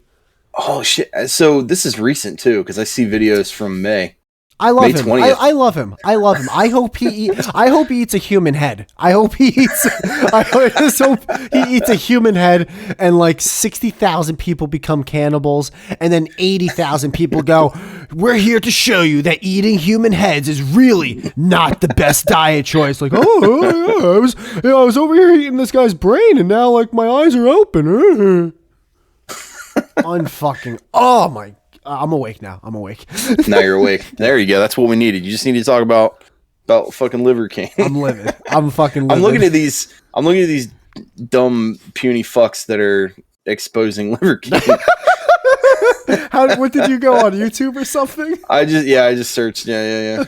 Oh shit! So this is recent too, because I see videos from May. I love May him. 20th. I love him. I hope he eats a human head. I just hope he eats a human head, and like 60,000 people become cannibals, and then 80,000 people go, we're here to show you that eating human heads is really not the best diet choice. Like, I was over here eating this guy's brain, and now like my eyes are open. Unfucking. Oh my. I'm awake now. Now you're awake. There you go. That's what we needed. You just need to talk about fucking Liver King. I'm livid. I'm fucking livid. I'm looking at these dumb puny fucks that are exposing Liver King. What did you go on YouTube or something? I just searched. Yeah.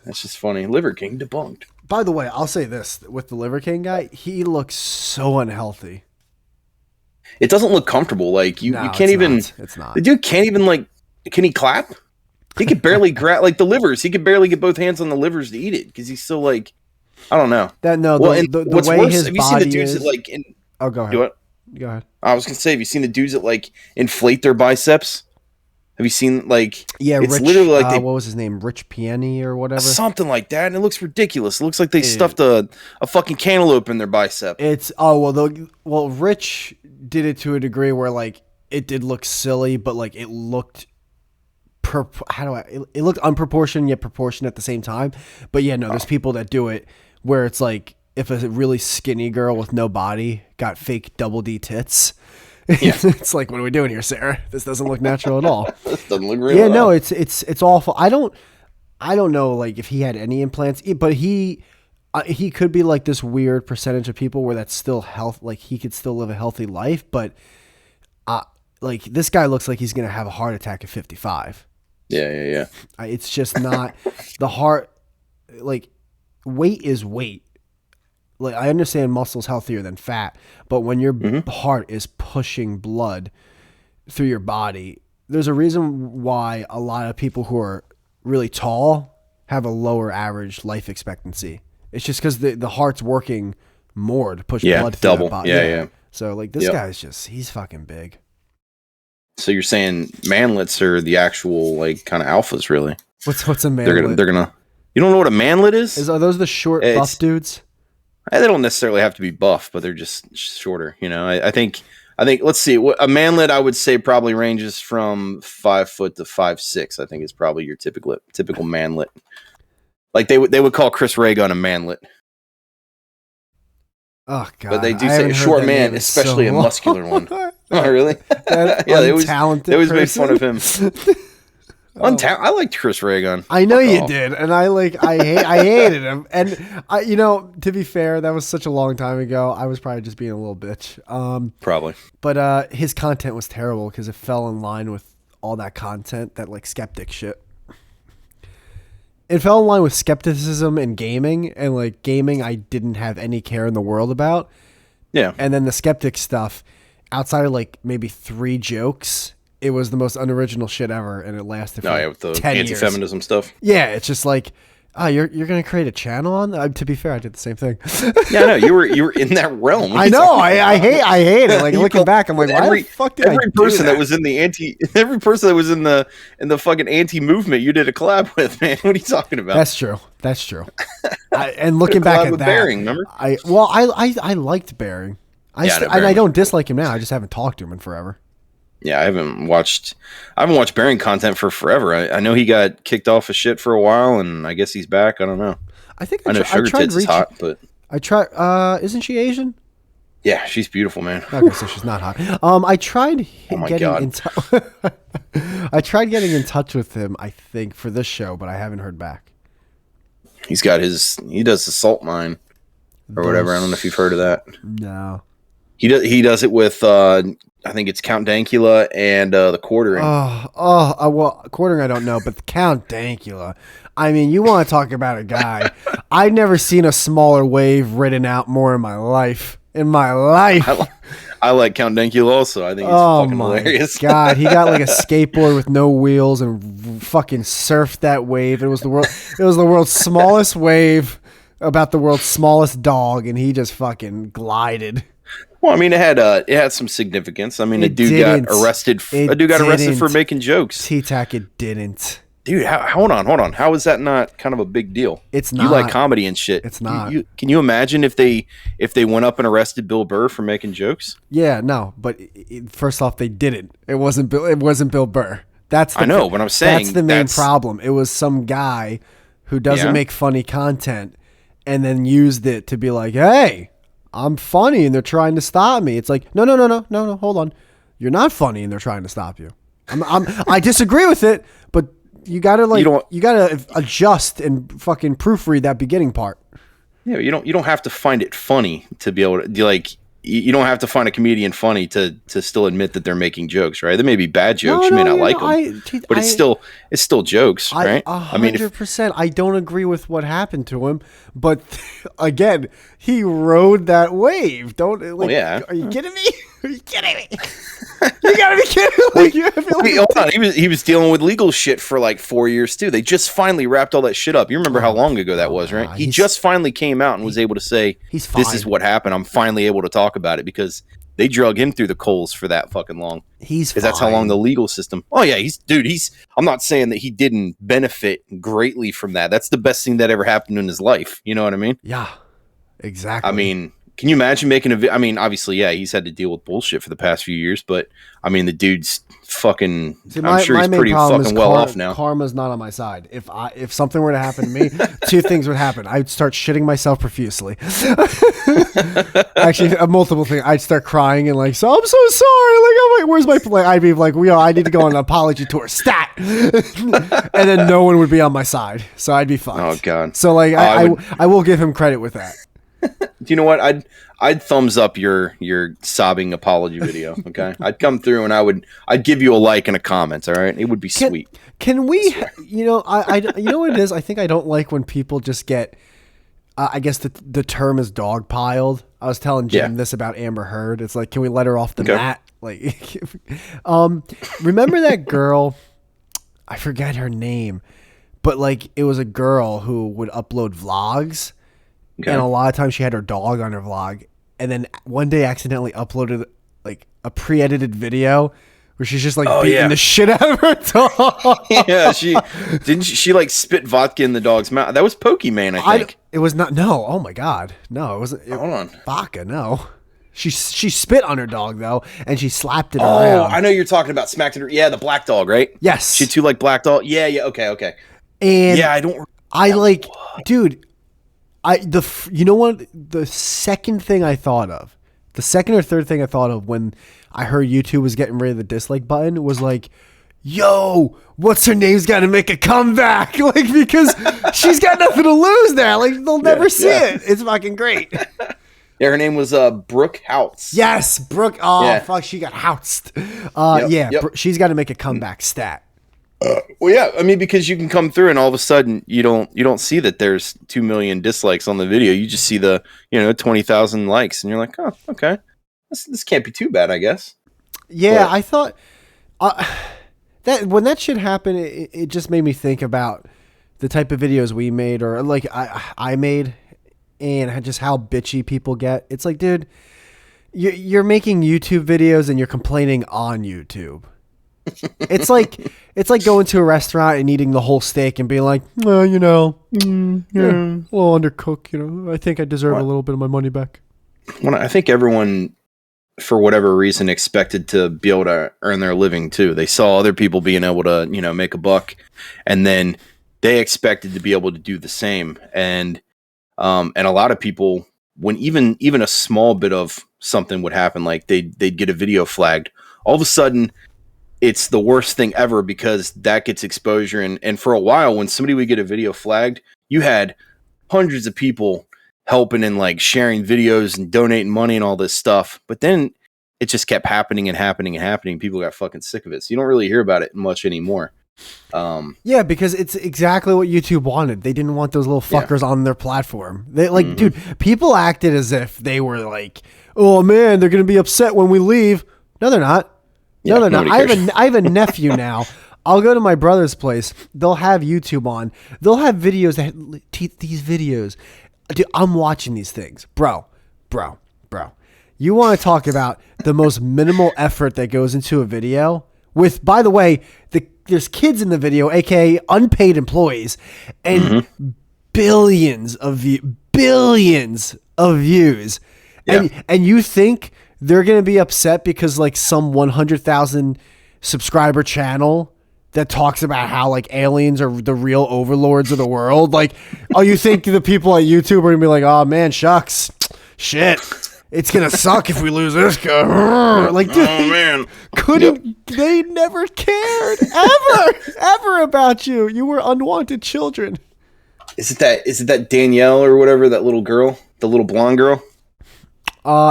That's just funny. Liver King debunked. By the way, I'll say this with the Liver King guy, he looks so unhealthy. It doesn't look comfortable. Like you can't even. It's not. The dude can't even like Can he clap? He could barely grab like the livers. He could barely get both hands on the livers to eat it because he's still like, I don't know. That no, Well, and the what's way worse, his have you seen the body dudes is. that like? Oh, go ahead. Do it. Go ahead. I was gonna say, have you seen the dudes that like inflate their biceps? Have you seen like? Yeah, it's Rich. literally like they, what was his name? Rich Piani or whatever. something like that, and it looks ridiculous. It looks like they stuffed a fucking cantaloupe in their bicep. It's Rich did it to a degree where like it did look silly, but like it looked. It looked unproportioned yet proportioned at the same time. But yeah, no, there's people that do it where it's like if a really skinny girl with no body got fake double D tits. Yeah. It's like, what are we doing here, Sarah? This doesn't look natural at all. This doesn't look real. Yeah, no, it's awful. I don't know like if he had any implants, but he could be like this weird percentage of people where that's still health, like he could still live a healthy life, but like this guy looks like he's gonna have a heart attack at 55. Yeah. It's just not the heart. Like weight is weight. Like I understand muscle's healthier than fat, but when your heart is pushing blood through your body, there's a reason why a lot of people who are really tall have a lower average life expectancy. It's just because the heart's working more to push blood through double. that body. Yeah. So like this guy's he's fucking big. So you're saying manlets are the actual like kind of alphas, really? What's a manlet? They're gonna. You don't know what a manlet is? Are those the short buff dudes? They don't necessarily have to be buff, but they're just shorter. You know, I think. Let's see. A manlet, I would say, probably ranges from 5 foot to 5'6". I think is probably your typical manlet. Like they would call Chris Ray-Gun a manlet. Oh god! But they do say a short man, especially a muscular one. Oh really? Yeah, they always made fun of him. I liked Chris Ray-Gun. I know you did, and I hated him. And to be fair, that was such a long time ago. I was probably just being a little bitch. Probably. But his content was terrible because it fell in line with all that content, that like skeptic shit. It fell in line with skepticism and gaming, and like gaming, I didn't have any care in the world about. Yeah. And then the skeptic stuff, outside of like maybe 3 jokes, it was the most unoriginal shit ever, and it lasted for with the 10 anti-feminism stuff. Yeah, it's just like, you're gonna create a channel on? To be fair, I did the same thing. Yeah, no, you were in that realm. I know. I hate it. Like looking back, I'm like, why the fuck did every person that was in the every person that was in the fucking anti movement, you did a collab with, man. What are you talking about? That's true. And looking back at that, Bearing, remember? I liked Bearing. And I don't dislike him now. I just haven't talked to him in forever. Yeah, I haven't watched Bearing content for forever. I know he got kicked off of shit for a while, and I guess he's back. I don't know. I know Sugar Tits is hot, but I tried. Isn't she Asian? Yeah, she's beautiful, man. Okay, so she's not hot. I tried I tried getting in touch with him, I think, for this show, but I haven't heard back. He does the salt mine or whatever. I don't know if you've heard of that. No. He does it with I think it's Count Dankula and the Quartering. Well, Quartering I don't know, but Count Dankula. I mean, you want to talk about a guy. I've never seen a smaller wave ridden out more in my life. I like Count Dankula also. I think he's fucking hilarious. God, he got like a skateboard with no wheels and fucking surfed that wave. It was the world's smallest wave about the world's smallest dog, and he just fucking glided. Well, I mean, it had some significance. I mean, a dude got arrested for making jokes. Teatac, it didn't. Dude, hold on. How is that not kind of a big deal? It's not. You like comedy and shit. It's not. Can you imagine if they went up and arrested Bill Burr for making jokes? Yeah, no. But first off, they didn't. It wasn't Bill Burr. But I'm saying that's the main problem. It was some guy who doesn't make funny content and then used it to be like, hey, I'm funny and they're trying to stop me. It's like, no, hold on. You're not funny and they're trying to stop you. I disagree with it, but you gotta adjust and fucking proofread that beginning part. Yeah, you don't have to find it funny to be able to do like. You don't have to find a comedian funny to still admit that they're making jokes, right? They may be bad jokes. You may not like them, but it's still jokes, right? 100%. I don't agree with what happened to him, but again, he rode that wave. Are you kidding me? Are you kidding me? You gotta be kidding! Like, Hold on. He was dealing with legal shit for like 4 years too. They just finally wrapped all that shit up. You remember how long ago that was, right? He just finally came out and was able to say, "This is what happened." I'm finally able to talk about it because they drug him through the coals for that fucking long. He's because that's how long the legal system. Oh yeah, he's. I'm not saying that he didn't benefit greatly from that. That's the best thing that ever happened in his life. You know what I mean? Yeah, exactly. I mean, can you imagine making a? I mean, obviously, yeah, he's had to deal with bullshit for the past few years, but I mean, the dude's fucking. I'm sure he's pretty fucking well off now. Karma's not on my side. If something were to happen to me, two things would happen. I'd start shitting myself profusely. Actually, multiple things. I'd start crying and like, so I'm so sorry. Like, oh wait, where's my? Like, I'd be like, I need to go on an apology tour. Stat. And then no one would be on my side, so I'd be fucked. Oh god. So like, I will give him credit with that. Do you know what? I'd thumbs up your sobbing apology video. Okay, I'd come through and I'd give you a like and a comment. All right, it would be sweet. Can we? You know, you know what it is. I think I don't like when people just get. I guess the term is dogpiled. I was telling Jim this about Amber Heard. It's like, can we let her off the mat? Like, remember that girl? I forget her name, but like it was a girl who would upload vlogs. Okay. And a lot of times she had her dog on her vlog, and then one day accidentally uploaded like a pre-edited video where she's just like beating the shit out of her dog. Yeah, she like spit vodka in the dog's mouth. That was Pokemon, I think. It was not. No, oh my god, no, it wasn't. Hold on, vodka. No, she spit on her dog though, and she slapped it around. Oh, I know you're talking about smacked it. Yeah, the black dog, right? Yes, she too like black dog. Yeah, okay. And yeah, I don't. I like, dude. You know what? The second thing I thought of, the second or third thing I thought of when I heard YouTube was getting rid of the dislike button was like, yo, what's her name's got to make a comeback? Like, because she's got nothing to lose now. Like, they'll never see it. It's fucking great. Yeah, her name was Brooke Houts. Yes, Brooke. Oh, fuck, she got housed. She's got to make a comeback stat. Well, yeah, I mean, because you can come through and all of a sudden you don't see that there's 2 million dislikes on the video. You just see the 20,000 likes, and you're like, oh, okay, this can't be too bad, I guess. Yeah, but I thought that when that shit happened, it just made me think about the type of videos we made, or like I made, and just how bitchy people get. It's like, dude, you're making YouTube videos and you're complaining on YouTube. It's like going to a restaurant and eating the whole steak and being like, well, a little undercooked. I think I deserve a little bit of my money back. Well, I think everyone, for whatever reason, expected to be able to earn their living too. They saw other people being able to, make a buck, and then they expected to be able to do the same. And a lot of people, when even a small bit of something would happen, like they'd get a video flagged, all of a sudden, it's the worst thing ever because that gets exposure. And for a while, when somebody would get a video flagged, you had hundreds of people helping and like sharing videos and donating money and all this stuff. But then it just kept happening and happening and happening. People got fucking sick of it. So you don't really hear about it much anymore. Yeah, because it's exactly what YouTube wanted. They didn't want those little fuckers on their platform. They dude, people acted as if they were like, oh man, they're going to be upset when we leave. No, they're not. No, they're not. I have a nephew now. I'll go to my brother's place. They'll have YouTube on. They'll have videos these videos. Dude, I'm watching these things. Bro. You want to talk about the most minimal effort that goes into a video with, by the way, there's kids in the video, aka unpaid employees, and billions of views. Yeah. And you think they're going to be upset because like some 100,000 subscriber channel that talks about how like aliens are the real overlords of the world. Like, oh, you think the people at YouTube are going to be like, oh man, shucks, shit. It's going to suck if we lose this guy. Like, dude, they never cared ever about you. You were unwanted children. Is it that Danielle or whatever, that little girl, the little blonde girl?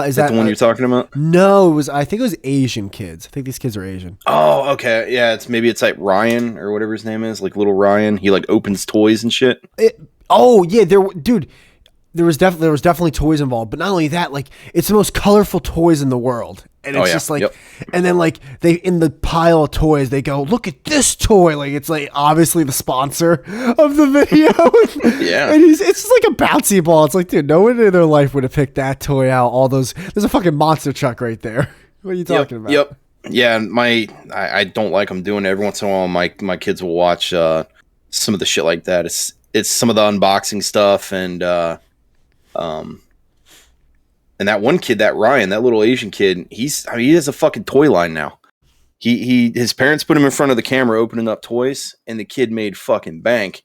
Is that the one you're talking about? No, I think it was Asian kids. I think these kids are Asian. Oh, okay. Yeah, it's like Ryan or whatever his name is, like little Ryan. He like opens toys and shit. There was definitely toys involved, but not only that, like it's the most colorful toys in the world. And Oh, it's yeah. just like, Yep. and then like they in the pile of toys, they go, look at this toy. Like it's like obviously the sponsor of the video. Yeah. And it's just like a bouncy ball. It's like, dude, no one in their life would have picked that toy out. All those, there's a fucking monster truck right there. What are you talking about? Yep. Yeah, and I don't like them doing it. Every once in a while, my kids will watch some of the shit like that. It's some of the unboxing stuff, and that one kid, that Ryan, that little Asian kid, he has a fucking toy line now. His parents put him in front of the camera opening up toys, and the kid made fucking bank.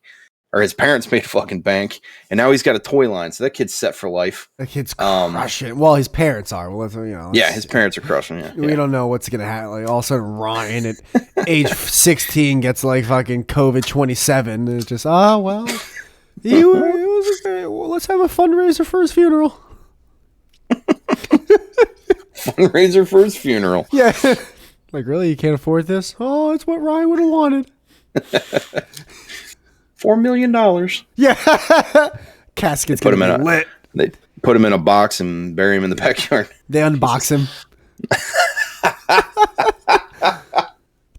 Or his parents made fucking bank, and now he's got a toy line. So that kid's set for life. That kid's crushing. Well, his parents are. Well, yeah, his parents are crushing. Yeah, we don't know what's gonna happen. Like all of a sudden, Ryan at age 16 gets like fucking COVID 27. It's just it was okay. Well, let's have a fundraiser for his funeral. Fundraiser for his funeral. Yeah, like really, you can't afford this? Oh, it's what Ryan would have wanted. $4 million. Yeah. Casket's going to be lit. They put him in a box and bury him in the backyard. They unbox him.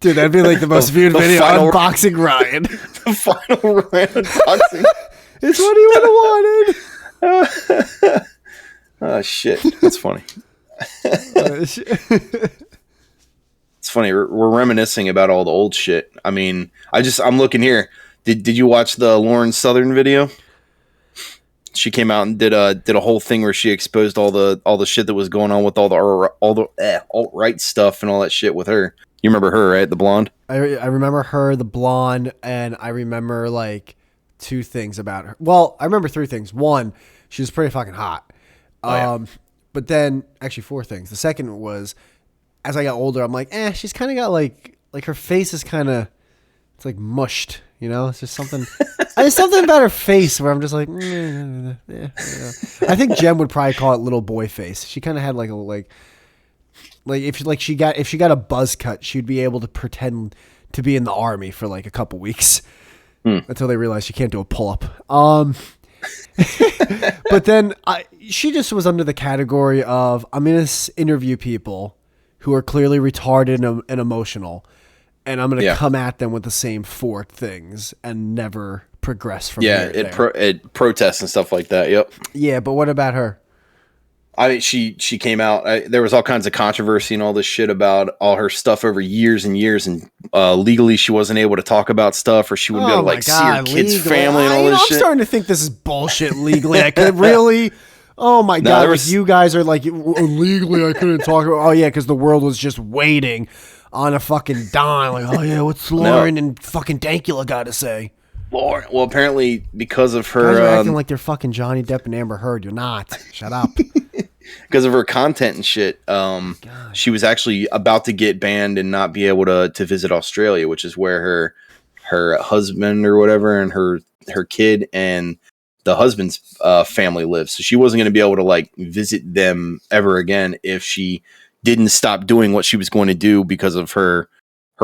Dude, that'd be like the most viewed video. Unboxing Ryan. The final Ryan unboxing. It's what he would have wanted. Oh, shit. That's funny. It's funny. We're reminiscing about all the old shit. I mean, I'm looking here. Did you watch the Lauren Southern video? She came out and did a whole thing where she exposed all the shit that was going on with all the alt-right stuff and all that shit with her. You remember her, right? The blonde? I remember her, the blonde, and I remember like two things about her. Well, I remember three things. One, she was pretty fucking hot. Yeah. But then actually four things. The second was as I got older, I'm like, she's kind of got like her face is kind of, it's like mushed. You know, it's just something. There's something about her face where I'm just like, yeah. I think Jem would probably call it little boy face. She kind of had like a if she got a buzz cut, she'd be able to pretend to be in the army for like a couple weeks until they realize she can't do a pull up. But then she just was under the category of I'm gonna interview people who are clearly retarded and emotional. And I'm going to come at them with the same four things and never progress from there. It protests and stuff like that. Yep. Yeah, but what about her? I mean, she came out. There was all kinds of controversy and all this shit about all her stuff over years and years, and legally she wasn't able to talk about stuff, or she wouldn't be able to like see her kids' family and all this shit. I'm starting to think this is bullshit. Legally, I could really. Oh my god! You guys are like legally, I couldn't talk about. Oh yeah, because the world was just waiting on a fucking dime. Like, oh yeah, what's Lauren and fucking Dankula got to say? Lauren. Well, apparently because of her, guys are acting like they're fucking Johnny Depp and Amber Heard. You're not. Shut up. Because of her content and shit, she was actually about to get banned and not be able to visit Australia, which is where her husband or whatever and her kid and the husband's family lives. So she wasn't going to be able to like visit them ever again if she didn't stop doing what she was going to do because of her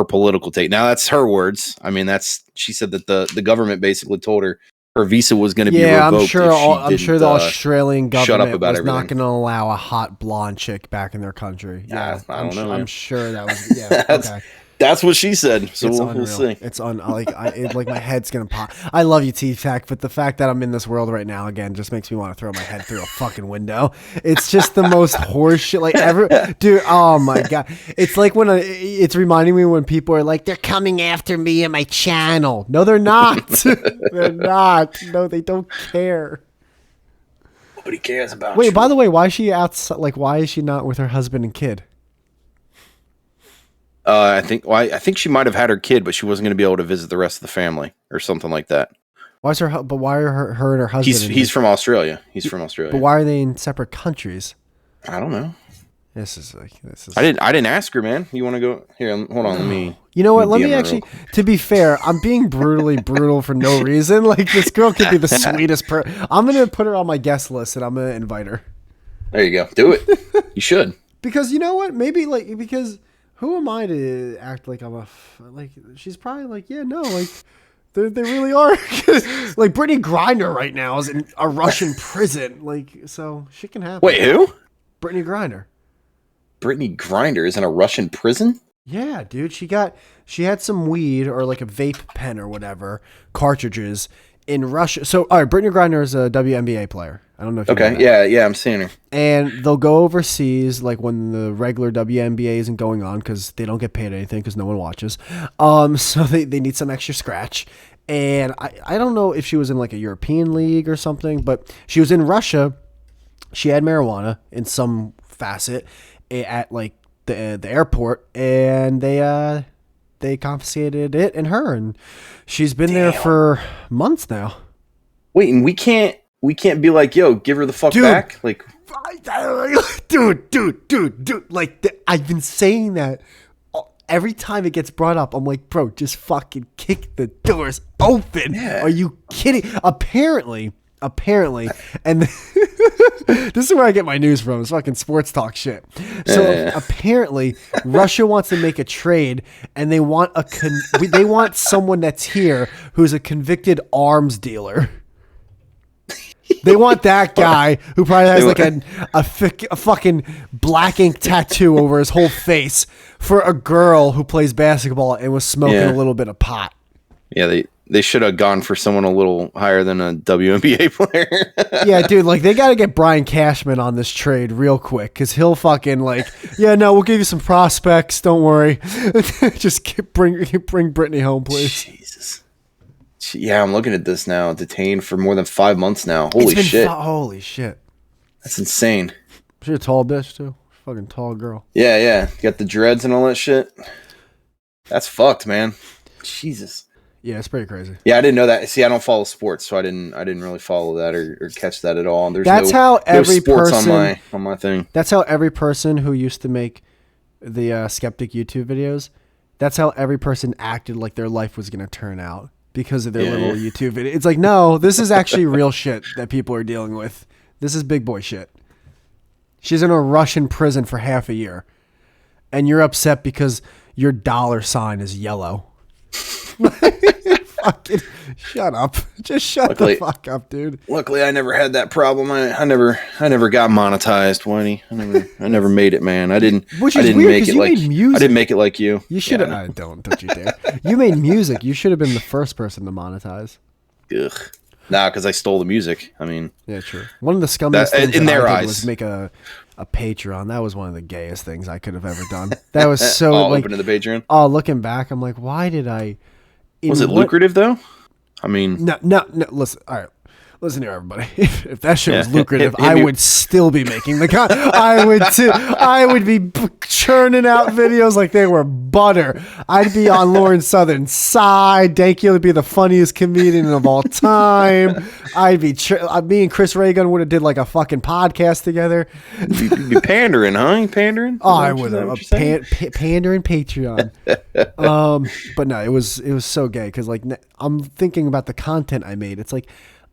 political take. Now that's her words. I mean, she said that the government basically told her visa was going to be revoked. I'm sure the Australian government was everything. not going to allow a hot blonde chick back in their country. Yeah, I don't know. I'm sure that was okay. That's what she said. So we'll see. It's like my head's gonna pop. I love you, Teatac, but the fact that I'm in this world right now again just makes me want to throw my head through a fucking window. It's just the most horse shit like ever, dude. Oh my god, it's like it's reminding me when people are like, they're coming after me and my channel. No, they're not. They're not. No, they don't care. Nobody cares about. Wait, by the way, why is she outside? Like, why is she not with her husband and kid? I think she might have had her kid, but she wasn't going to be able to visit the rest of the family or something like that. Why are her and her husband? He's from Australia. He's from Australia. But why are they in separate countries? I don't know. This is. I didn't ask her, man. You want to go here? Hold on. Let me. You know what? Let me actually. To be fair, I'm being brutally brutal for no reason. Like this girl could be the sweetest person. I'm gonna put her on my guest list and I'm gonna invite her. There you go. Do it. You should. Because you know what? Maybe because. Who am I to act like I'm she's probably like, yeah, no, like, they really are. Like, Brittany Griner right now is in a Russian prison. Like, so shit can happen. Wait, who? Brittany Griner. Brittany Griner is in a Russian prison? Yeah, dude. She had some weed or like a vape pen or whatever, cartridges in Russia. So, all right, Brittany Griner is a WNBA player. I don't know if you know Okay, that. yeah, I'm seeing her. And they'll go overseas like when the regular WNBA isn't going on because they don't get paid anything because no one watches. So they need some extra scratch. And I don't know if she was in like a European league or something, but she was in Russia. She had marijuana in some facet at like the airport, and they confiscated it and her, and she's been there for months now. Wait, and we can't be like, yo, give her the fuck back? Like, dude. Like, I've been saying that every time it gets brought up. I'm like, bro, just fucking kick the doors open. Yeah. Are you kidding? Apparently, and this is where I get my news from. It's fucking sports talk shit. So apparently, Russia wants to make a trade, and they want they want someone that's here who's a convicted arms dealer. They want that guy who probably has like a fucking black ink tattoo over his whole face for a girl who plays basketball and was smoking a little bit of pot. Yeah, they should have gone for someone a little higher than a WNBA player. Yeah, dude, like they got to get Brian Cashman on this trade real quick because he'll fucking like, yeah, no, we'll give you some prospects. Don't worry. Just bring Brittany home, please. Jesus. Yeah, I'm looking at this now. Detained for more than 5 months now. Holy shit. Holy shit. That's insane. She's a tall bitch, too. Fucking tall girl. Yeah. Got the dreads and all that shit. That's fucked, man. Jesus. Yeah, it's pretty crazy. Yeah, I didn't know that. See, I don't follow sports, so I didn't really follow that or catch that at all. That's how every person on my thing. That's how every person who used to make the Skeptic YouTube videos, that's how every person acted like their life was going to turn out. Because of their little YouTube video. It's like, no, this is actually real shit that people are dealing with. This is big boy shit. She's in a Russian prison for half a year. And you're upset because your $sign is yellow. Fucking shut up. Just shut the fuck up, dude. Luckily, I never had that problem. I never got monetized, Whitey. I never made it, man. I didn't make it like you. You should have. Yeah. Don't you dare. You made music. You should have been the first person to monetize. Ugh. Nah, because I stole the music. I mean, yeah, true. One of the scummiest things in their eyes was make a Patreon. That was one of the gayest things I could have ever done. That was so open to the Patreon. Oh, looking back, I'm like, why did I? Was it lucrative though? I mean, no. Listen, all right. Listen here, everybody. If that shit was lucrative, I would still be making the I would too. I would be churning out videos like they were butter. I'd be on Lauren Southern's side. Dankey would be the funniest comedian of all time. I'd be me and Chris Reagan would have did like a fucking podcast together. You'd be pandering, huh? You pandering? Oh, I would have pandering Patreon. But no, it was so gay because like I'm thinking about the content I made. It's like,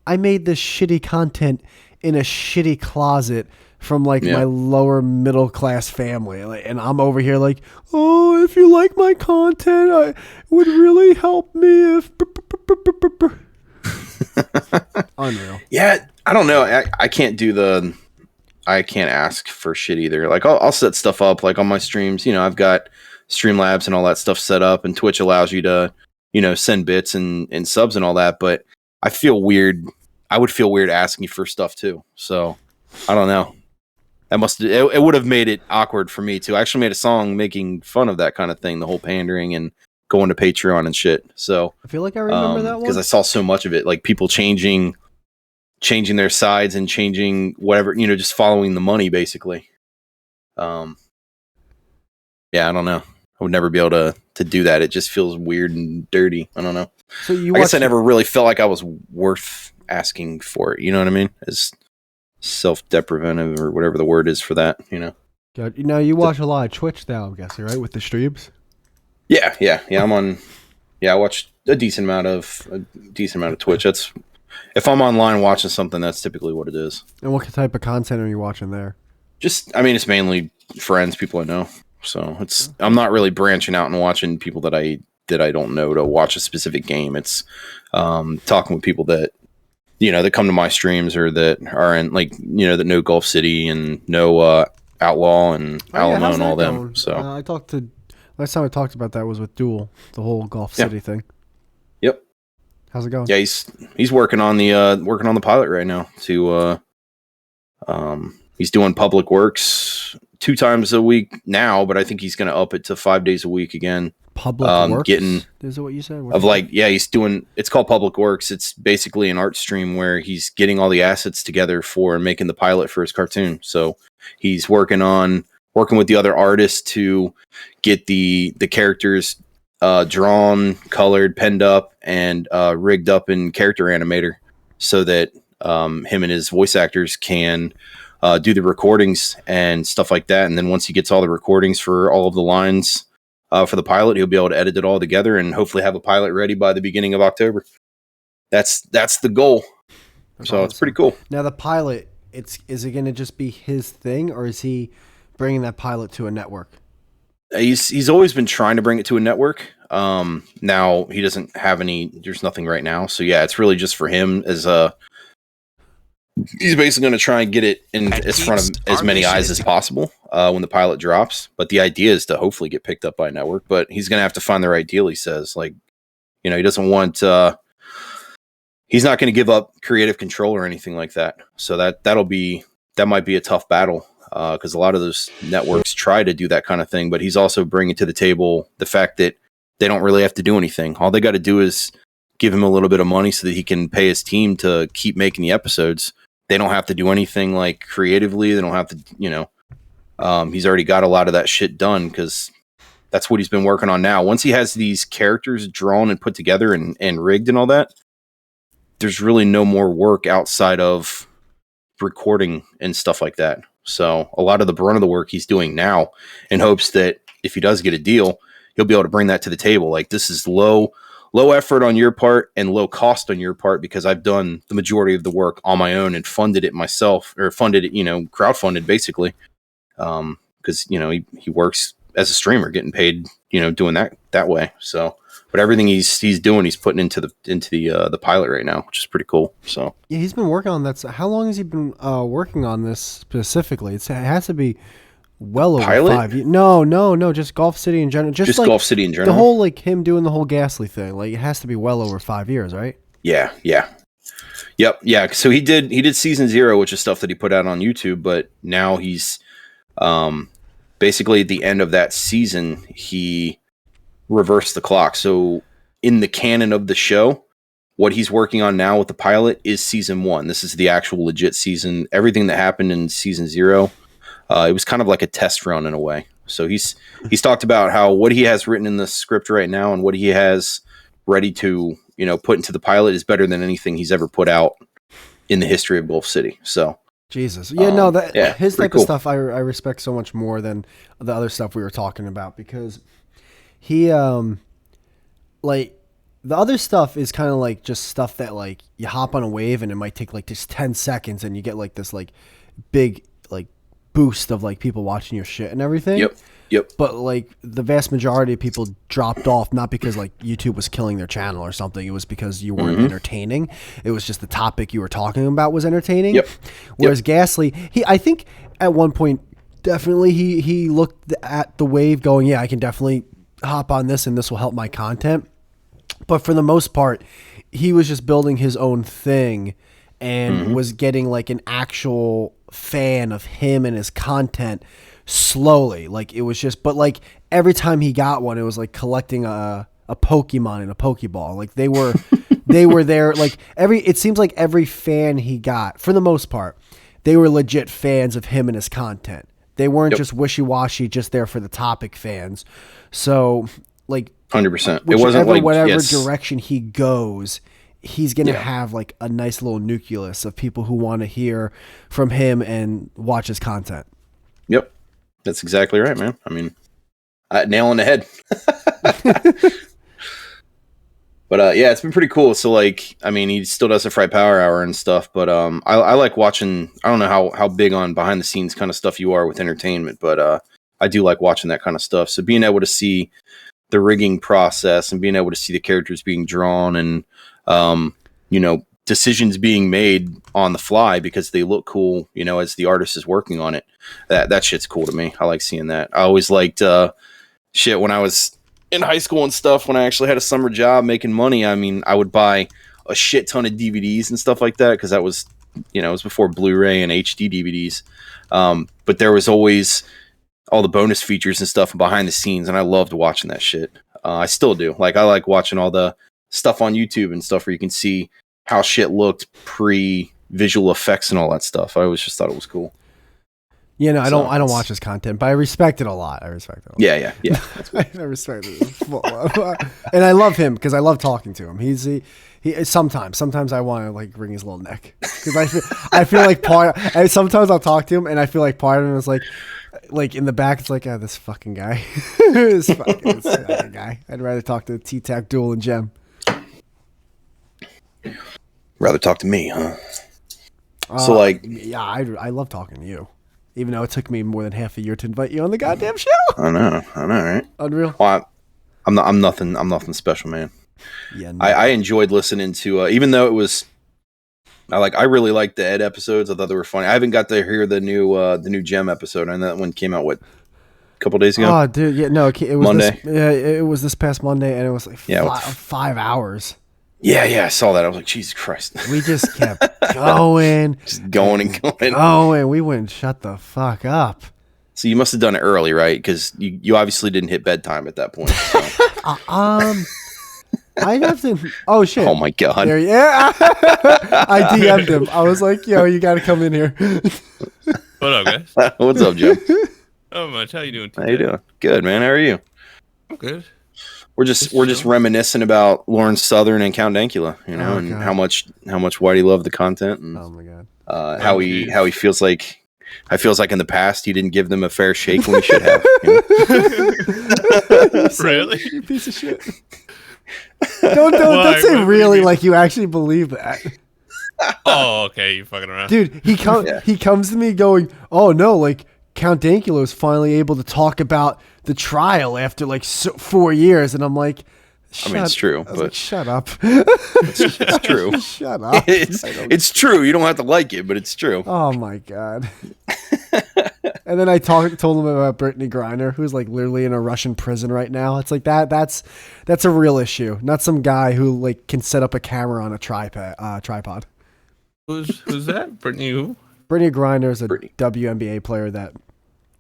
I made this shitty content in a shitty closet from like my lower middle class family. And I'm over here like, oh, if you like my content, it would really help me if... Unreal. Yeah, I don't know. I can't I can't ask for shit either. Like I'll set stuff up like on my streams. You know, I've got Streamlabs and all that stuff set up, and Twitch allows you to, send bits and subs and all that. But I feel weird. I would feel weird asking you for stuff too. So I don't know. It would have made it awkward for me too. I actually made a song making fun of that kind of thing, the whole pandering and going to Patreon and shit. So I feel like I remember that one because I saw so much of it, like people changing their sides and changing whatever, just following the money basically. Yeah, I don't know. I would never be able to do that. It just feels weird and dirty. I don't know. So I guess I never really felt like I was worth asking for it. You know what I mean? As self-deprecative or whatever the word is for that. God, you watch a lot of Twitch now, I'm guessing, right? With the streams. Yeah. I'm on. Yeah, I watch a decent amount of Twitch. That's if I'm online watching something, that's typically what it is. And what type of content are you watching there? It's mainly friends, people I know. So I'm not really branching out and watching people that I don't know to watch a specific game. It's talking with people that that come to my streams or that are in that know Gulf City and know Outlaw and Alamo how's and all that them. going? So Last time I talked about that was with Duel, the whole Golf City thing. Yep. How's it going? Yeah, he's working on the pilot right now. He's doing public works 2 times a week now, but I think he's going to up it to 5 days a week again. Public works. Is that what you said? He's doing. It's called public works. It's basically an art stream where he's getting all the assets together for making the pilot for his cartoon. So he's working with the other artists to get the characters drawn, colored, penned up, and rigged up in Character Animator, so that him and his voice actors can do the recordings and stuff like that. And then once he gets all the recordings for all of the lines for the pilot, he'll be able to edit it all together and hopefully have a pilot ready by the beginning of October. That's the goal. That's so awesome. It's pretty cool. Now the pilot, is it going to just be his thing, or is he bringing that pilot to a network? He's always been trying to bring it to a network. Now he doesn't have there's nothing right now. So yeah, it's really just for him he's basically going to try and get it in front of as many eyes as possible when the pilot drops. But the idea is to hopefully get picked up by a network. But he's going to have to find the right deal. He says, he doesn't want. He's not going to give up creative control or anything like that. So that might be a tough battle because a lot of those networks try to do that kind of thing. But he's also bringing to the table the fact that they don't really have to do anything. All they got to do is give him a little bit of money so that he can pay his team to keep making the episodes. They don't have to do anything creatively. They don't have to, he's already got a lot of that shit done because that's what he's been working on now. Once he has these characters drawn and put together and rigged and all that, there's really no more work outside of recording and stuff like that. So a lot of the brunt of the work he's doing now in hopes that if he does get a deal, he'll be able to bring that to the table. This is low effort on your part and low cost on your part because I've done the majority of the work on my own and funded it myself, or funded it, crowdfunded basically. Because, he works as a streamer getting paid, doing that way. So, but everything he's doing, he's putting into the pilot right now, which is pretty cool. So yeah, he's been working on that. So how long has he been working on this specifically? It has to be well over pilot? 5 years. No, just Golf City in general. Just Golf City in general. The whole him doing the whole Ghastly thing. It has to be well over 5 years, right? Yeah. Yep. Yeah. So he did season 0, which is stuff that he put out on YouTube, but now he's basically at the end of that season, he reversed the clock. So in the canon of the show, what he's working on now with the pilot is season 1. This is the actual legit season. Everything that happened in season 0, it was kind of like a test run in a way. So he's talked about how what he has written in the script right now and what he has ready to, put into the pilot is better than anything he's ever put out in the history of Gulf City. So Jesus. Yeah, his type cool. of stuff I respect so much more than the other stuff we were talking about, because he the other stuff is kind of just stuff that you hop on a wave and it might take just 10 seconds and you get this big boost of people watching your shit and everything. Yep. But the vast majority of people dropped off, not because YouTube was killing their channel or something. It was because you weren't entertaining. It was just the topic you were talking about was entertaining. Yep. Whereas Ghastly, I think at one point definitely he looked at the wave going, yeah, I can definitely hop on this and this will help my content. But for the most part, he was just building his own thing and was getting an actual fan of him and his content slowly. It was just, but every time he got one, it was collecting a Pokemon in a Pokeball. They were there. It seems like every fan he got, for the most part, they were legit fans of him and his content. They weren't just wishy-washy, just there for the topic fans. So 100%. It wasn't whatever direction he goes, he's going to have a nice little nucleus of people who want to hear from him and watch his content. Yep. That's exactly right, man. I mean, nail on the head. But yeah, it's been pretty cool. So he still does a Fright Power Hour and stuff, but I like watching. I don't know how big on behind the scenes kind of stuff you are with entertainment, but I do like watching that kind of stuff. So being able to see the rigging process and being able to see the characters being drawn and decisions being made on the fly because they look cool, as the artist is working on it. That shit's cool to me. I like seeing that. I always liked shit when I was in high school and stuff, when I actually had a summer job making money. I mean, I would buy a shit ton of DVDs and stuff like that because that was, it was before Blu-ray and HD DVDs. But there was always all the bonus features and stuff behind the scenes, and I loved watching that shit. I still do. Like, I like watching all the stuff on YouTube and stuff where you can see how shit looked pre-visual effects and all that stuff. I always just thought it was cool. Yeah, no, I don't watch his content, but I respect it a lot. Yeah. I respect it. And I love him because I love talking to him. He sometimes I want to like wring his little neck because I feel like sometimes I'll talk to him and I feel like part of him is like in the back it's like, this fucking guy. this fucking guy. I'd rather talk to Teatac, Duel, and Gem. Rather talk to me, huh? Yeah, I love talking to you. Even though it took me more than half a year to invite you on the goddamn show. I know, right? Unreal. Well, I'm nothing special, man. Yeah, no. I enjoyed listening to, even though it was, I really liked the Ed episodes. I thought they were funny. I haven't got to hear the new Gem episode, and that one came out a couple days ago. Oh, dude, yeah, no, it was Monday. It was this past Monday, and it was like 5 hours. Yeah, I saw that. I was like, Jesus Christ. We just kept going. Just going and going. We wouldn't shut the fuck up. So you must have done it early, right? Because you obviously didn't hit bedtime at that point. So. I'd have to. Oh shit! Oh my god! Yeah, I DM'd him. I was like, "Yo, you got to come in here." What up, guys? What's up, Joe? Oh much. How you doing today? How you doing? Good, man. How are you? I'm good. We're just reminiscing about Lawrence Southern and Count Dankula, and God. how much Whitey loved the content, and Oh my god! how he feels like. I feels like in the past he didn't give them a fair shake when he should have. Really? You piece of shit. Don't say really like you actually believe that. Oh, okay. You fucking around, dude. He comes to me going, "Oh no, like Count Dankula is finally able to talk about the trial after like 4 years," and I'm like, it's true, but like, shut up. It's true. Shut up. It's true. You don't have to like it, but it's true. Oh my god. And then I told him about Brittany Griner, who's like literally in a Russian prison right now. It's like that's a real issue, not some guy who like can set up a camera on a tripod. Who's that? Brittany who? Brittany Griner is a WNBA player that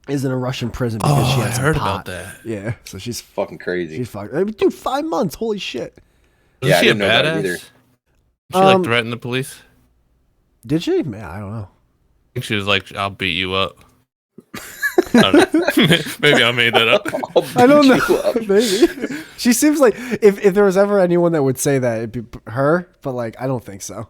is in a Russian prison because she has heard pot. about that. Yeah, so she's fucking crazy. She's fucking, dude, 5 months. Holy shit. Was she a badass? Did she like threaten the police? Did she? Man, I don't know. I think she was like, "I'll beat you up." I don't know. Maybe I made that up. I don't know. Maybe. She seems like if there was ever anyone that would say that, it'd be her. But like, I don't think so.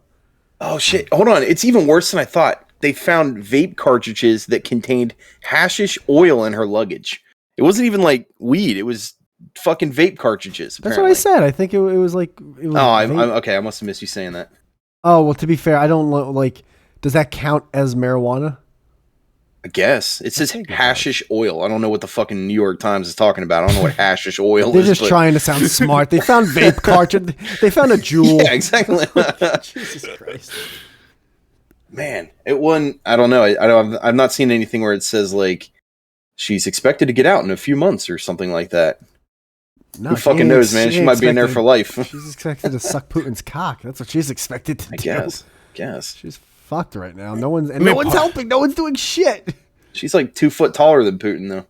Oh shit! Hold on, it's even worse than I thought. They found vape cartridges that contained hashish oil in her luggage. It wasn't even like weed; it was fucking vape cartridges. That's what I said. I think it was like. It was I'm okay. I must have missed you saying that. Oh well, to be fair, I don't like. Does that count as marijuana? I guess it says hashish oil. I don't know what the fucking New York Times is talking about. I don't know what hashish oil They're is. They're just trying to sound smart. They found vape cartridge. They found a jewel. Yeah, exactly. Jesus Christ. Man, it won. I don't know. I've not seen anything where it says like she's expected to get out in a few months or something like that. No, who fucking knows, man? She might be in there for life. She's expected to suck Putin's cock. That's what she's expected to do. I guess. She's fucked right now. No one's helping. No one's doing shit. She's like 2 foot taller than Putin, though.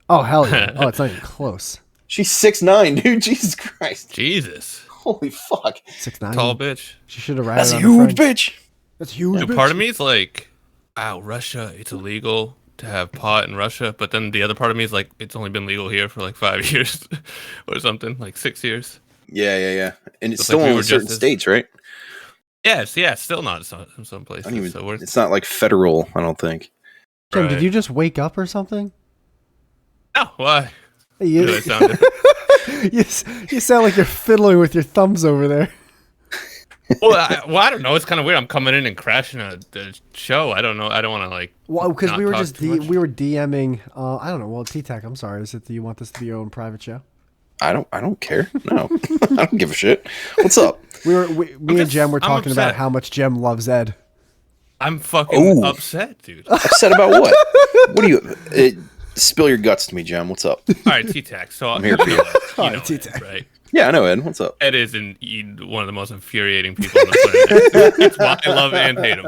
Oh hell yeah! Oh, it's not even close. She's 6'9", dude. Jesus Christ. Jesus. Holy fuck. 6'9". Tall bitch. She should have ratted. That's a huge bitch. That's huge. Dude, part of me is like, wow, Russia, it's illegal to have pot in Russia, but then the other part of me is like, it's only been legal here for like 5 years or something, like 6 years. Yeah. And it's So still like only certain states, right? Yes, still not in some places. It's not like federal, I don't think. Jim, Right. did you just wake up or something? Oh, why? You, Did I sound different? you sound like you're fiddling with your thumbs over there. Well, I don't know. It's kind of weird. I'm coming in and crashing the show. I don't know. I don't want to like. Well, because not we were talk just too much. we were DMing. I don't know. Well, Teatac, I'm sorry. Do you want this to be your own private show? I don't care. No, I don't give a shit. What's up? Me and Jem were talking about upset. how much Jem loves Ed. I'm fucking upset, dude. All Upset about what? What do you? Spill your guts to me, Jem. What's up? right, Teatac. So I'm here for you. All right, Ed, Teatac. right? Yeah, I know, Ed. What's up? Ed is one of the most infuriating people on the planet. It's why I love and hate him.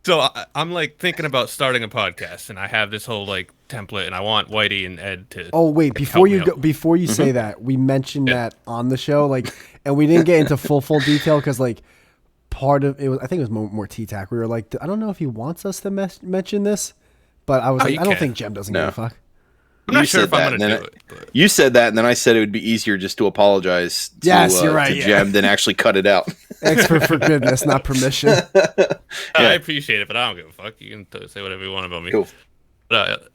So I'm like thinking about starting a podcast, and I have this whole like template, and I want Whitey and Ed to. Oh wait, like, before help me out. before you say that, we mentioned that on the show, like, and we didn't get into full detail because like part of it was, I think it was more Teatac. We were like, I don't know if he wants us to mention this, but I was like, you I don't can. think Jem doesn't give a fuck. I'm not You sure said if I'm that, gonna and do then it. But... You said that, and then I said it would be easier just to apologize to, Yes, you're right, to yeah. Jem than actually cut it out. Ask for forgiveness, not permission. I appreciate it, but I don't give a fuck. You can say whatever you want about me. Cool. But,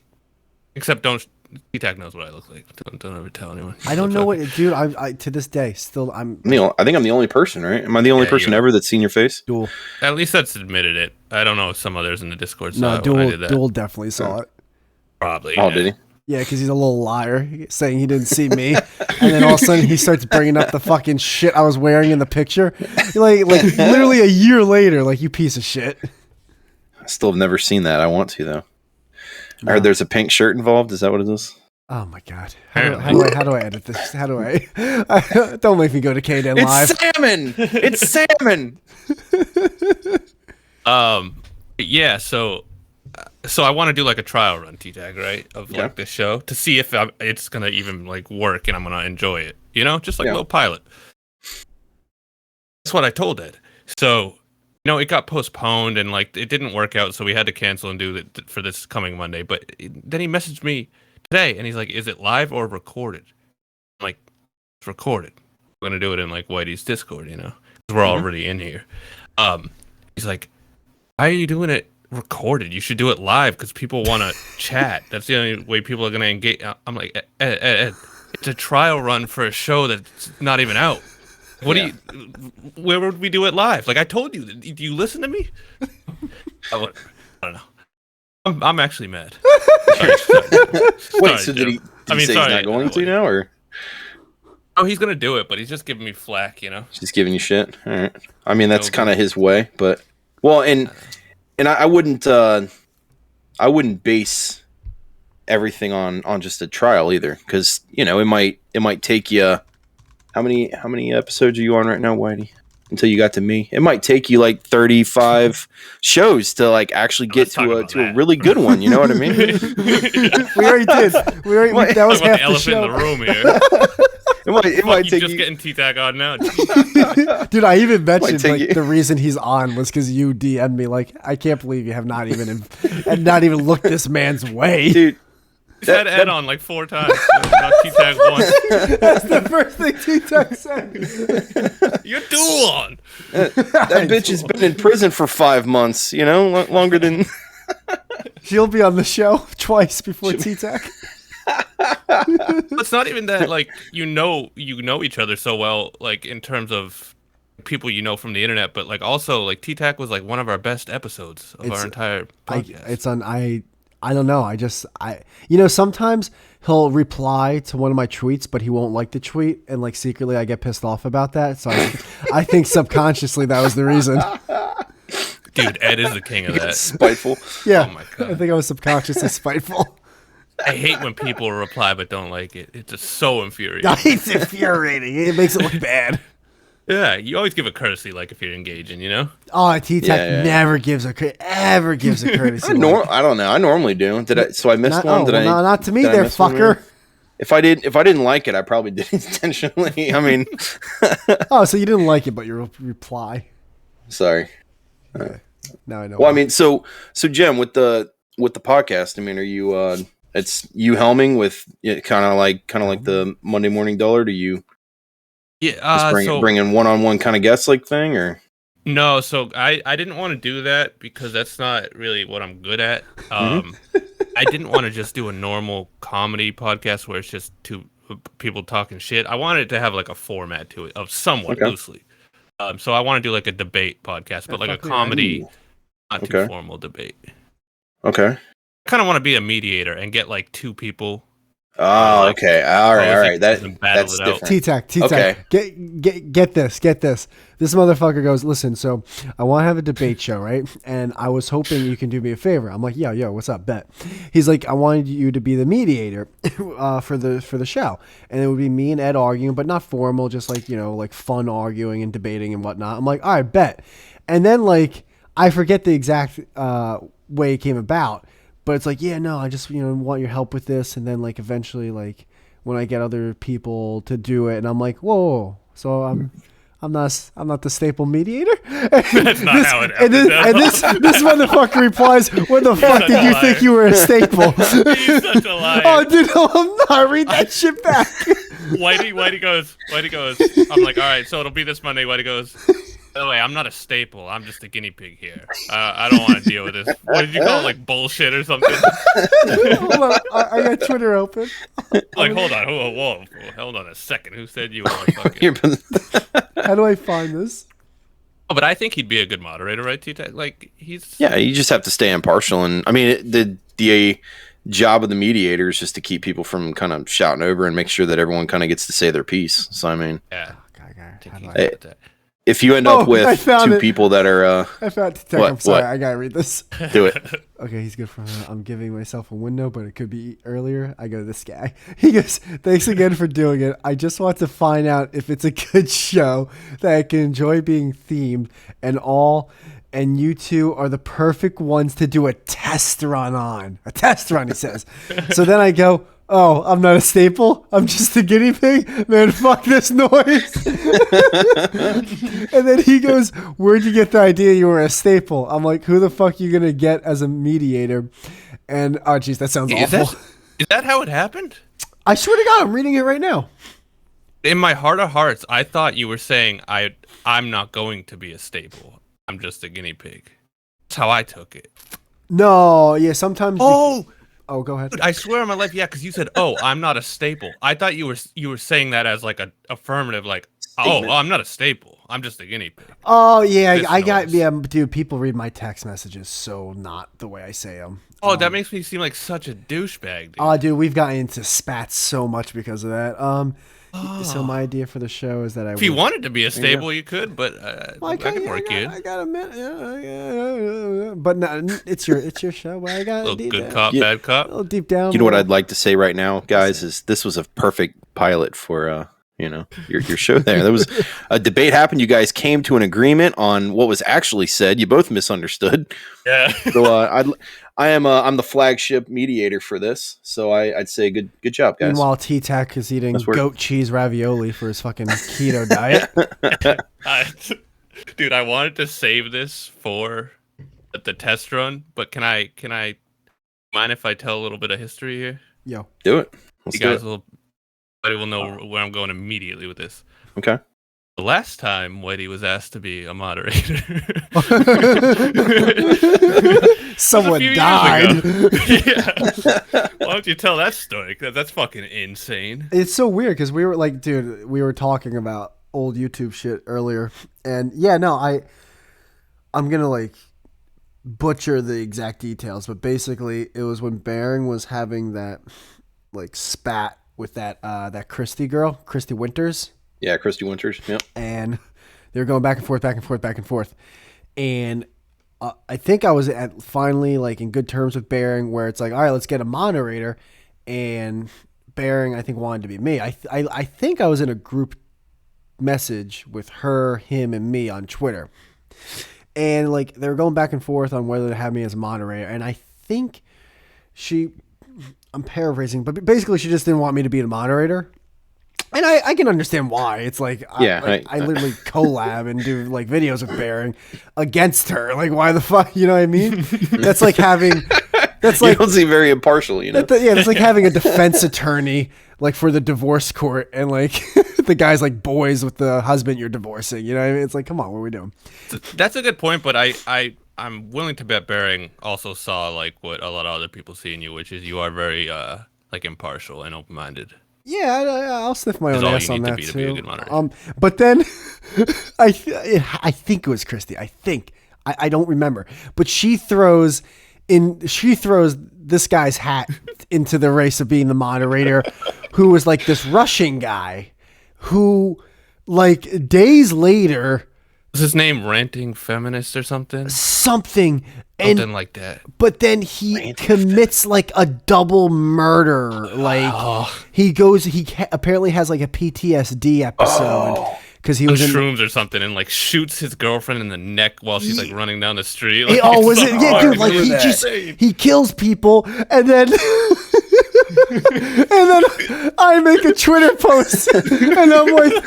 except don't. Teatac knows what I look like. Don't ever tell anyone. I don't know what, dude. I to this day still I think I'm the only person, right? Am I the only person ever that's seen your face? Dual. At least that's admitted it. I don't know if some others in the Discord saw No, it when I did that. Dual definitely saw it. Probably. Oh, yeah. did he? Yeah, because he's a little liar, saying he didn't see me, and then all of a sudden he starts bringing up the fucking shit I was wearing in the picture, like literally a year later. Like, you piece of shit. I still have never seen that. I want to though. I heard there's a pink shirt involved. Is that what it is? Oh my god! How do I edit this? How do I? Don't make me go to KDN Live. It's salmon. It's salmon. Yeah. So I want to do like a trial run, Teatac, right, of like this show to see if it's gonna even like work and I'm gonna enjoy it. You know, just like a little pilot. That's what I told Ed. So, it got postponed and like it didn't work out, so we had to cancel and do it for this coming Monday. But then he messaged me today and he's like, "Is it live or recorded?" I'm like, "It's recorded. We're gonna do it in like Whitey's Discord, because we're already in here." He's like, "Why are you doing it recorded? You should do it live because people want to chat. That's the only way people are gonna engage." I'm like, Ed, it's a trial run for a show that's not even out. What do you? Where would we do it live? Like I told you, do you listen to me? I don't know. I'm actually mad. Wait, so did he say he's not going to now, or? Oh, he's gonna do it, but he's just giving me flack, Just giving you shit. All right. I mean, that's kind of his way, but and I wouldn't base everything on just a trial either, because it might take you. How many episodes are you on right now, Whitey? Until you got to me, it might take you like 35 shows to like actually get to a really good one. You know what I mean? We already did. That was half the elephant in the room here. It might take just you. getting Teatac on now. Dude, I even mentioned take like you- the reason he's on was because you DM'd me like, I can't believe you have not even looked this man's way. Dude, He's had Ed on like 4 times. Not Teatac once. That's the first thing Teatac said. You're dual on. that bitch has been in prison for 5 months. Longer than. She'll be on the show twice before Teatac. It's not even that like you know each other so well, like in terms of people from the internet, but like also like Teatac was like one of our best episodes of our entire podcast. I don't know. Sometimes he'll reply to one of my tweets, but he won't like the tweet, and like secretly I get pissed off about that. So I think subconsciously that was the reason. Dude, Ed is the king of that. Spiteful. Yeah. Oh my God. I think I was subconsciously spiteful. I hate when people reply but don't like it. It's just so infuriating. It's infuriating. It makes it look bad. Yeah, you always give a courtesy, like if you're engaging, Oh, Teatac never gives a courtesy. I don't know. I normally do. Did I? So I missed one. Did I? No, not to me, did I there, miss one, fucker. maybe? If I didn't like it, I probably did intentionally. I mean, Oh, so you didn't like it, but your reply. sorry. Now I know. Well, I mean, so Jem, with the podcast, I mean, are you it's you helming with kind of like the Monday Morning Dullard? Are you Yeah, just bringing one-on-one kind of guest like thing, or? No, so I didn't want to do that because that's not really what I'm good at. I didn't want to just do a normal comedy podcast where it's just 2 people talking shit. I wanted to have like a format to it of somewhat loosely. So I want to do like a debate podcast, but like a comedy, not too formal debate. Okay. I kind of want to be a mediator and get like 2 people Oh, like, okay. All right. and battle That's it out. different. Teatac. Okay. Get this. This motherfucker goes, listen, so I want to have a debate show, right? And I was hoping you can do me a favor. I'm like, yo, what's up, bet? He's like, I wanted you to be the mediator for the show. And it would be me and Ed arguing, but not formal, just like, like fun arguing and debating and whatnot. I'm like, all right, bet. And then like, I forget the exact way it came about. But it's like, yeah, no, I just, want your help with this. And then like eventually like when I get other people to do it and I'm like, whoa. So I'm not the staple mediator. That's not how it happened. And this motherfucker replies, when the fuck did you think you were a staple? He's such a liar. Oh, dude, no, I'm not. Read that shit back. Whitey goes. I'm like, all right, so it'll be this Monday. Whitey goes, by the way, I'm not a staple. I'm just a guinea pig here. I don't want to deal with this. What did you call it? Like bullshit or something? Hold on. I got Twitter open. Like, hold on. Whoa. Hold on a second. Who said you were fucking... How do I find this? Oh, but I think he'd be a good moderator, right, Teatac? Like, he's... Yeah, you just have to stay impartial. And I mean, the job of the mediator is just to keep people from kind of shouting over and make sure that everyone kind of gets to say their piece. So, I mean... Yeah. If you end up with two people that are... I found Teatac. I'm sorry. I got to read this. Do it. Okay, he's good for I'm giving myself a window, but it could be earlier. I go, this guy. He goes, thanks again for doing it. I just want to find out if it's a good show that I can enjoy being themed and you two are the perfect ones to do a test run on. A test run, he says. So then I go, oh, I'm not a staple. I'm just a guinea pig. Man, fuck this noise. And then he goes, where'd you get the idea you were a staple? I'm like, who the fuck are you going to get as a mediator? And, oh, geez, that sounds awful. Is that how it happened? I swear to God, I'm reading it right now. In my heart of hearts, I thought you were saying, I'm not going to be a staple. I'm just a guinea pig. That's how I took it. No, yeah, sometimes... Oh, go ahead. Dude, I swear on my life, yeah, because you said, "Oh, I'm not a staple." I thought you were saying that as like a affirmative, like, "Oh, well, I'm not a staple. I'm just a guinea pig." Oh yeah, I got dude. People read my text messages so not the way I say them. Oh, that makes me seem like such a douchebag, dude. Oh, dude, we've gotten into spats so much because of that. So my idea for the show is that if you wanted to be a staple, you could, but I can work you. I got a minute, but no, it's your show. But I got a little good cop, bad cop. A little deep down. You know what I'd like to say right now, guys, is this was a perfect pilot for your show there. There was a debate happened. You guys came to an agreement on what was actually said. You both misunderstood. Yeah. So I'm the flagship mediator for this. So I'd say good job, guys. Meanwhile, Teatac is eating goat cheese ravioli for his fucking keto diet. Dude, I wanted to save this for the test run, but can I mind if I tell a little bit of history here? Yo, do it. Everybody will know where I'm going immediately with this. Okay. The last time Whitey was asked to be a moderator, someone died. Yeah. Why don't you tell that story? Because that's fucking insane. It's so weird because we were like, dude, we were talking about old YouTube shit earlier, and yeah, no, I'm gonna like butcher the exact details, but basically, it was when Baring was having that like spat with that Christy girl, Christy Winters. Yeah, Christy Winters. Yep. And they were going back and forth. And I think I was finally like in good terms with Baring, where it's like, all right, let's get a moderator. And Baring, I think, wanted to be me. I think I was in a group message with her, him, and me on Twitter. And like they were going back and forth on whether to have me as a moderator. And I think I'm paraphrasing, but basically she just didn't want me to be the moderator. And I can understand why. It's like, I literally collab and do like videos of Baring against her. Like, why the fuck? You know what I mean? That's like having, that's like, you don't seem very impartial, you know? It's like having a defense attorney like for the divorce court and like the guy's like boys with the husband you're divorcing. You know what I mean? It's like, come on, what are we doing? That's a good point, but I'm willing to bet Baring also saw like what a lot of other people see in you, which is you are very like impartial and open-minded. Yeah, I'll sniff my own ass on that too. Be a good moderator. But then I think it was Christy. I don't remember, but she throws this guy's hat into the race of being the moderator, who was like this Russian guy who, like, days later, Was his name Ranting Feminist or something? something, Something and like that. but then he commits like a double murder. Like he apparently has like a PTSD episode because he On was in. shrooms or something, and like shoots his girlfriend in the neck while she's like running down the street. Like, Oh, was it? Yeah, dude. Like he kills people, and then I make a Twitter post, and I'm like,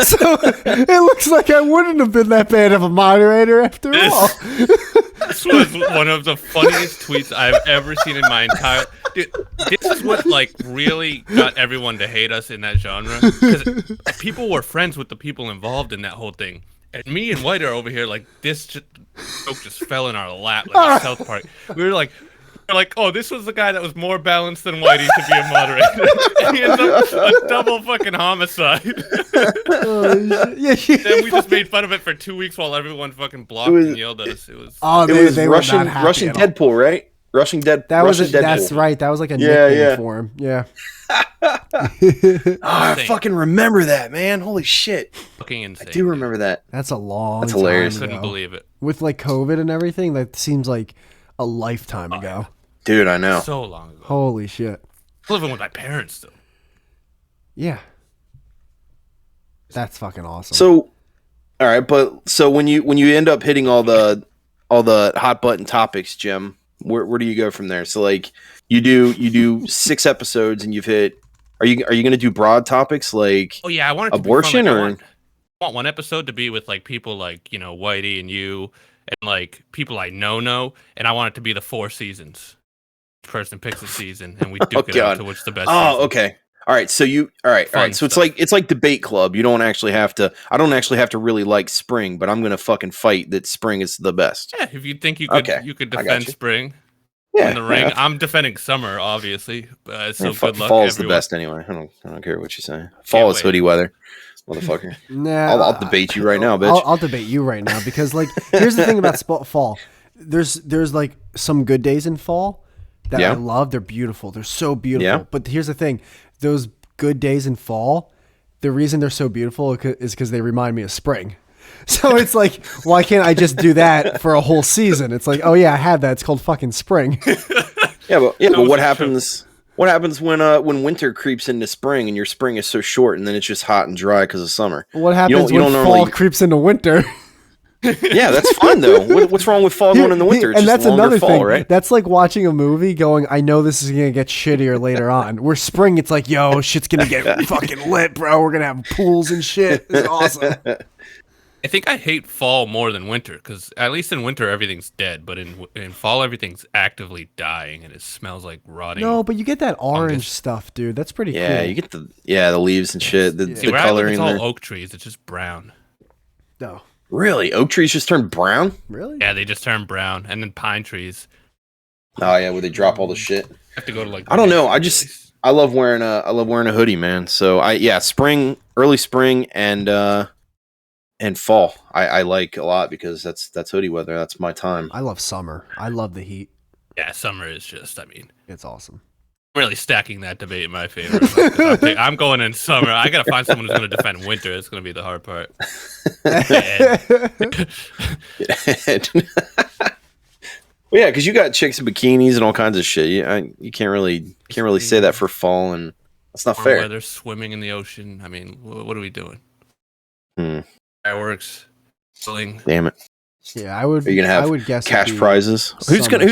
so it looks like I wouldn't have been that bad of a moderator after all. This was one of the funniest tweets I've ever seen in my entire. Dude, this is what like really got everyone to hate us in that genre, because people were friends with the people involved in that whole thing, and me and White are over here like this joke just fell in our lap like a South Park. We were like, oh, this was the guy that was more balanced than Whitey to be a moderator. And he ends up a double fucking homicide. Then we just made fun of it for 2 weeks while everyone fucking blocked and yelled at us. It was They Russian were not happy Russian at all. Deadpool, right? Russian Deadpool. That's right. That was like a nickname for him. Yeah. I fucking remember that, man. Holy shit. fucking insane. I do remember that. That's a long. That's hilarious. Time Couldn't ago. believe it. With like COVID and everything, that seems like a lifetime ago. Dude, I know. So long ago. Holy shit. I'm living with my parents still. Yeah. That's fucking awesome. So, all right, but so when you end up hitting all the hot button topics, Jim, where do you go from there? So like you do 6 episodes and you've hit. Are you going to do broad topics like Oh yeah, I want it to abortion be fun. or? I want one episode to be with like people like Whitey and you and like people I know, and I want it to be the 4 seasons. Each person picks a season and we duke it out to which the best. Oh, season. okay. All right, so all right. So it's like debate club. You don't actually have to. I don't actually have to really like spring, but I'm gonna fucking fight that spring is the best. Yeah, if you think you could, you could defend spring. Yeah, in the ring. I'm defending summer, obviously. So good luck. Fall's everyone. the best anyway. I don't care what you say. Fall is hoodie weather, motherfucker. Nah, I'll debate you right now, bitch. I'll debate you right now because like here's the thing about fall. There's like some good days in fall that I love. They're beautiful. They're so beautiful. Yeah. But here's the thing. Those good days in fall, the reason they're so beautiful is because they remind me of spring. So it's like, why can't I just do that for a whole season? It's like, oh yeah, I had that. It's called fucking spring. but what happens? What happens when winter creeps into spring and your spring is so short and then it's just hot and dry because of summer? What happens when fall creeps into winter? Yeah, that's fine though. What's wrong with fall going in the winter? It's and just that's another fall, thing. Right? That's like watching a movie going, I know this is going to get shittier later on. Where spring, it's like, yo, shit's going to get fucking lit, bro. We're going to have pools and shit. It's awesome. I think I hate fall more than winter because at least in winter everything's dead, but in fall everything's actively dying and it smells like rotting. No, but you get that orange stuff, dude. That's pretty cool. Yeah, you get the leaves and shit. The See, where coloring. It's all oak trees. It's just brown. No. Really? Oak trees just turn brown? Really? Yeah, they just turn brown, and then pine trees. Oh yeah, where they drop all the shit. Have to go to like. I don't know. I love wearing a hoodie, man. So spring, early spring, and fall. I like a lot because that's hoodie weather. That's my time. I love summer. I love the heat. Yeah, summer is just. I mean, it's awesome. I'm really stacking that debate in my favor. I'm going in summer. I gotta find someone who's gonna defend winter. It's gonna be the hard part. Well, yeah, because you got chicks in bikinis and all kinds of shit. You can't really say that for fall, and that's not fair. Weather, swimming in the ocean. I mean, what are we doing? Fireworks. Damn it. Yeah, I would. Are you gonna have I would guess cash prizes? Who's gonna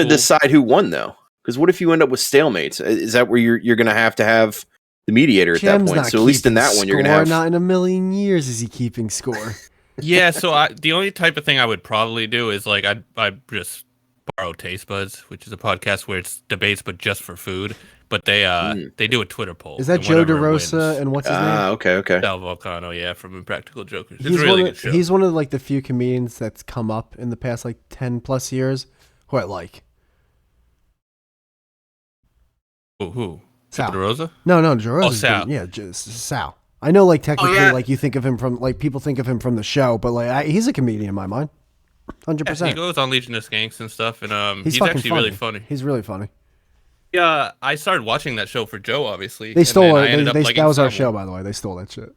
decide who won though? Because what if you end up with stalemates? Is that where you're gonna have the mediator at that point? So at least in that one, you're gonna have. Not in a million years is he keeping score. Yeah, so the only type of thing I would probably do is like I'd just borrow Taste Buds, which is a podcast where it's debates but just for food. But they do a Twitter poll. Is that Joe DeRosa and what's his name? Okay. Sal Volcano, yeah, from Impractical Jokers. It's a really good show. He's one of like the few comedians that's come up in the past like 10 plus years who I like. Who? Sal. DeRosa? No, DeRosa. Oh, Sal. Yeah, just Sal. I know, like technically, like you think of him from like people think of him from the show, but like he's a comedian in my mind. 100%. He goes on Legion of Skanks and stuff, and He's he's fucking actually funny. really funny. He's really funny. Yeah, I started watching that show for Joe, obviously. They stole it. That That was our show, by the way. They stole that shit.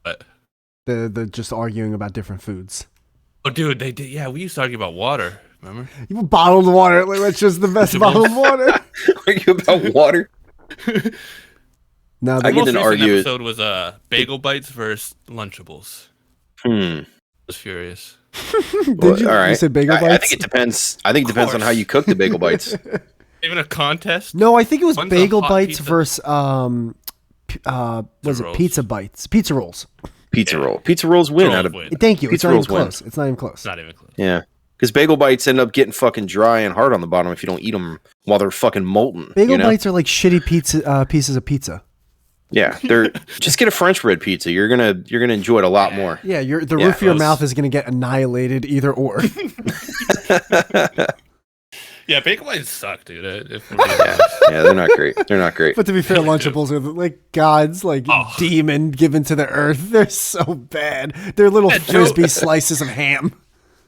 But the just arguing about different foods. oh, dude, they did. Yeah, we used to argue about water. Remember? You bottled water. Like, that's just the best bottled water. Argue about water. No, The get most an recent argue- episode was Bagel Bites versus Lunchables. I was furious. Did you? All right. You said bagel bites? I think it depends. I think it depends on how you cook the bagel bites. Even a contest? No, I think it was One's a bagel hot bites pizza. versus was it rolls. pizza bites? Pizza rolls. Pizza roll. Pizza rolls win Rolls out of win. Thank you. It's Pizza not even rolls win. close. It's not even close. It's not even close. Yeah. Because bagel bites end up getting fucking dry and hard on the bottom if you don't eat them while they're fucking molten. Bagel you know? bites are like shitty pizza pieces of pizza. Yeah, they're just get a French bread pizza. You're gonna enjoy it a lot more. Yeah, the roof of your those- mouth is gonna get annihilated either or. Yeah, Bagel Bites suck, dude. Yeah, they're not great. They're not great. But to be fair, Lunchables are like God's Oh. demon given to the earth. They're so bad. They're little Yeah, Joe- frisbee slices of ham.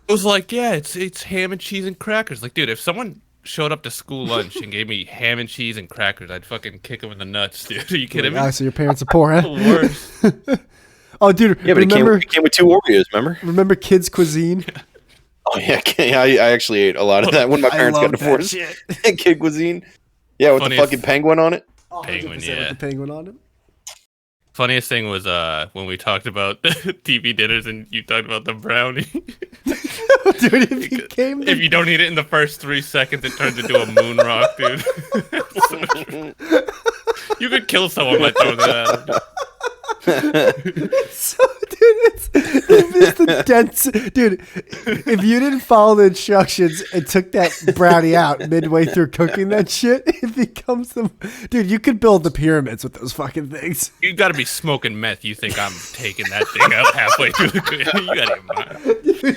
It was like, yeah, it's ham and cheese and crackers. Like, dude, if someone showed up to school lunch and gave me ham and cheese and crackers, I'd fucking kick them in the nuts, dude. Are you kidding Ah, me? so your parents are poor, huh? The worst. Oh, dude, Yeah, but remember it came with 2 Oreos. Remember? kids' cuisine? Oh yeah, I actually ate a lot of that when my parents got love that divorced. shit. Kid cuisine. Yeah, with Funniest- the fucking penguin on it. Penguin, 100% yeah. with the penguin on it. Funniest thing was when we talked about TV dinners and you talked about the brownie. Dude, if you came to If you don't eat it in the first 3 seconds, it turns into a moon rock, dude. So true. You could kill someone by throwing that at them. So, dude, it's the dense. Dude, if you didn't follow the instructions and took that brownie out midway through cooking that shit, it becomes the. Dude, you could build the pyramids with those fucking things. You gotta be smoking meth. You think I'm taking that thing out halfway through the cooking. You gotta be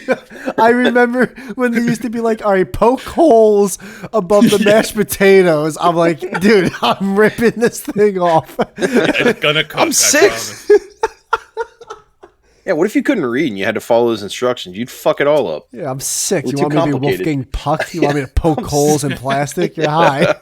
mad. I remember when they used to be like, all right, poke holes above the mashed potatoes. I'm like, dude, I'm ripping this thing off. It's gonna cook. I'm I sick. promise. Yeah, what if you couldn't read and you had to follow those instructions? You'd fuck it all up. Yeah, I'm sick. It's You too want me to be complicated. Wolfgang Puck? You want me to poke holes in plastic? You're high.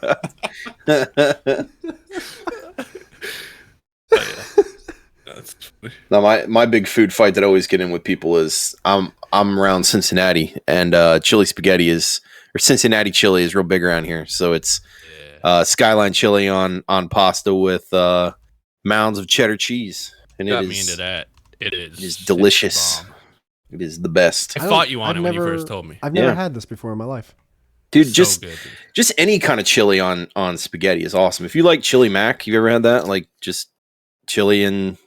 That's funny. Now, my big food fight that I always get in with people is I'm around Cincinnati, and chili spaghetti or Cincinnati chili is real big around here. So it's Skyline chili on pasta with mounds of cheddar cheese, and Got it me into is that. It is. it is delicious. Bomb. It is the best, I fought you on it when you first told me. I've never Yeah. had this before in my life. dude. So Just good, dude. just any kind of chili on spaghetti is awesome. If you like chili mac, you ever had that? Like just chili and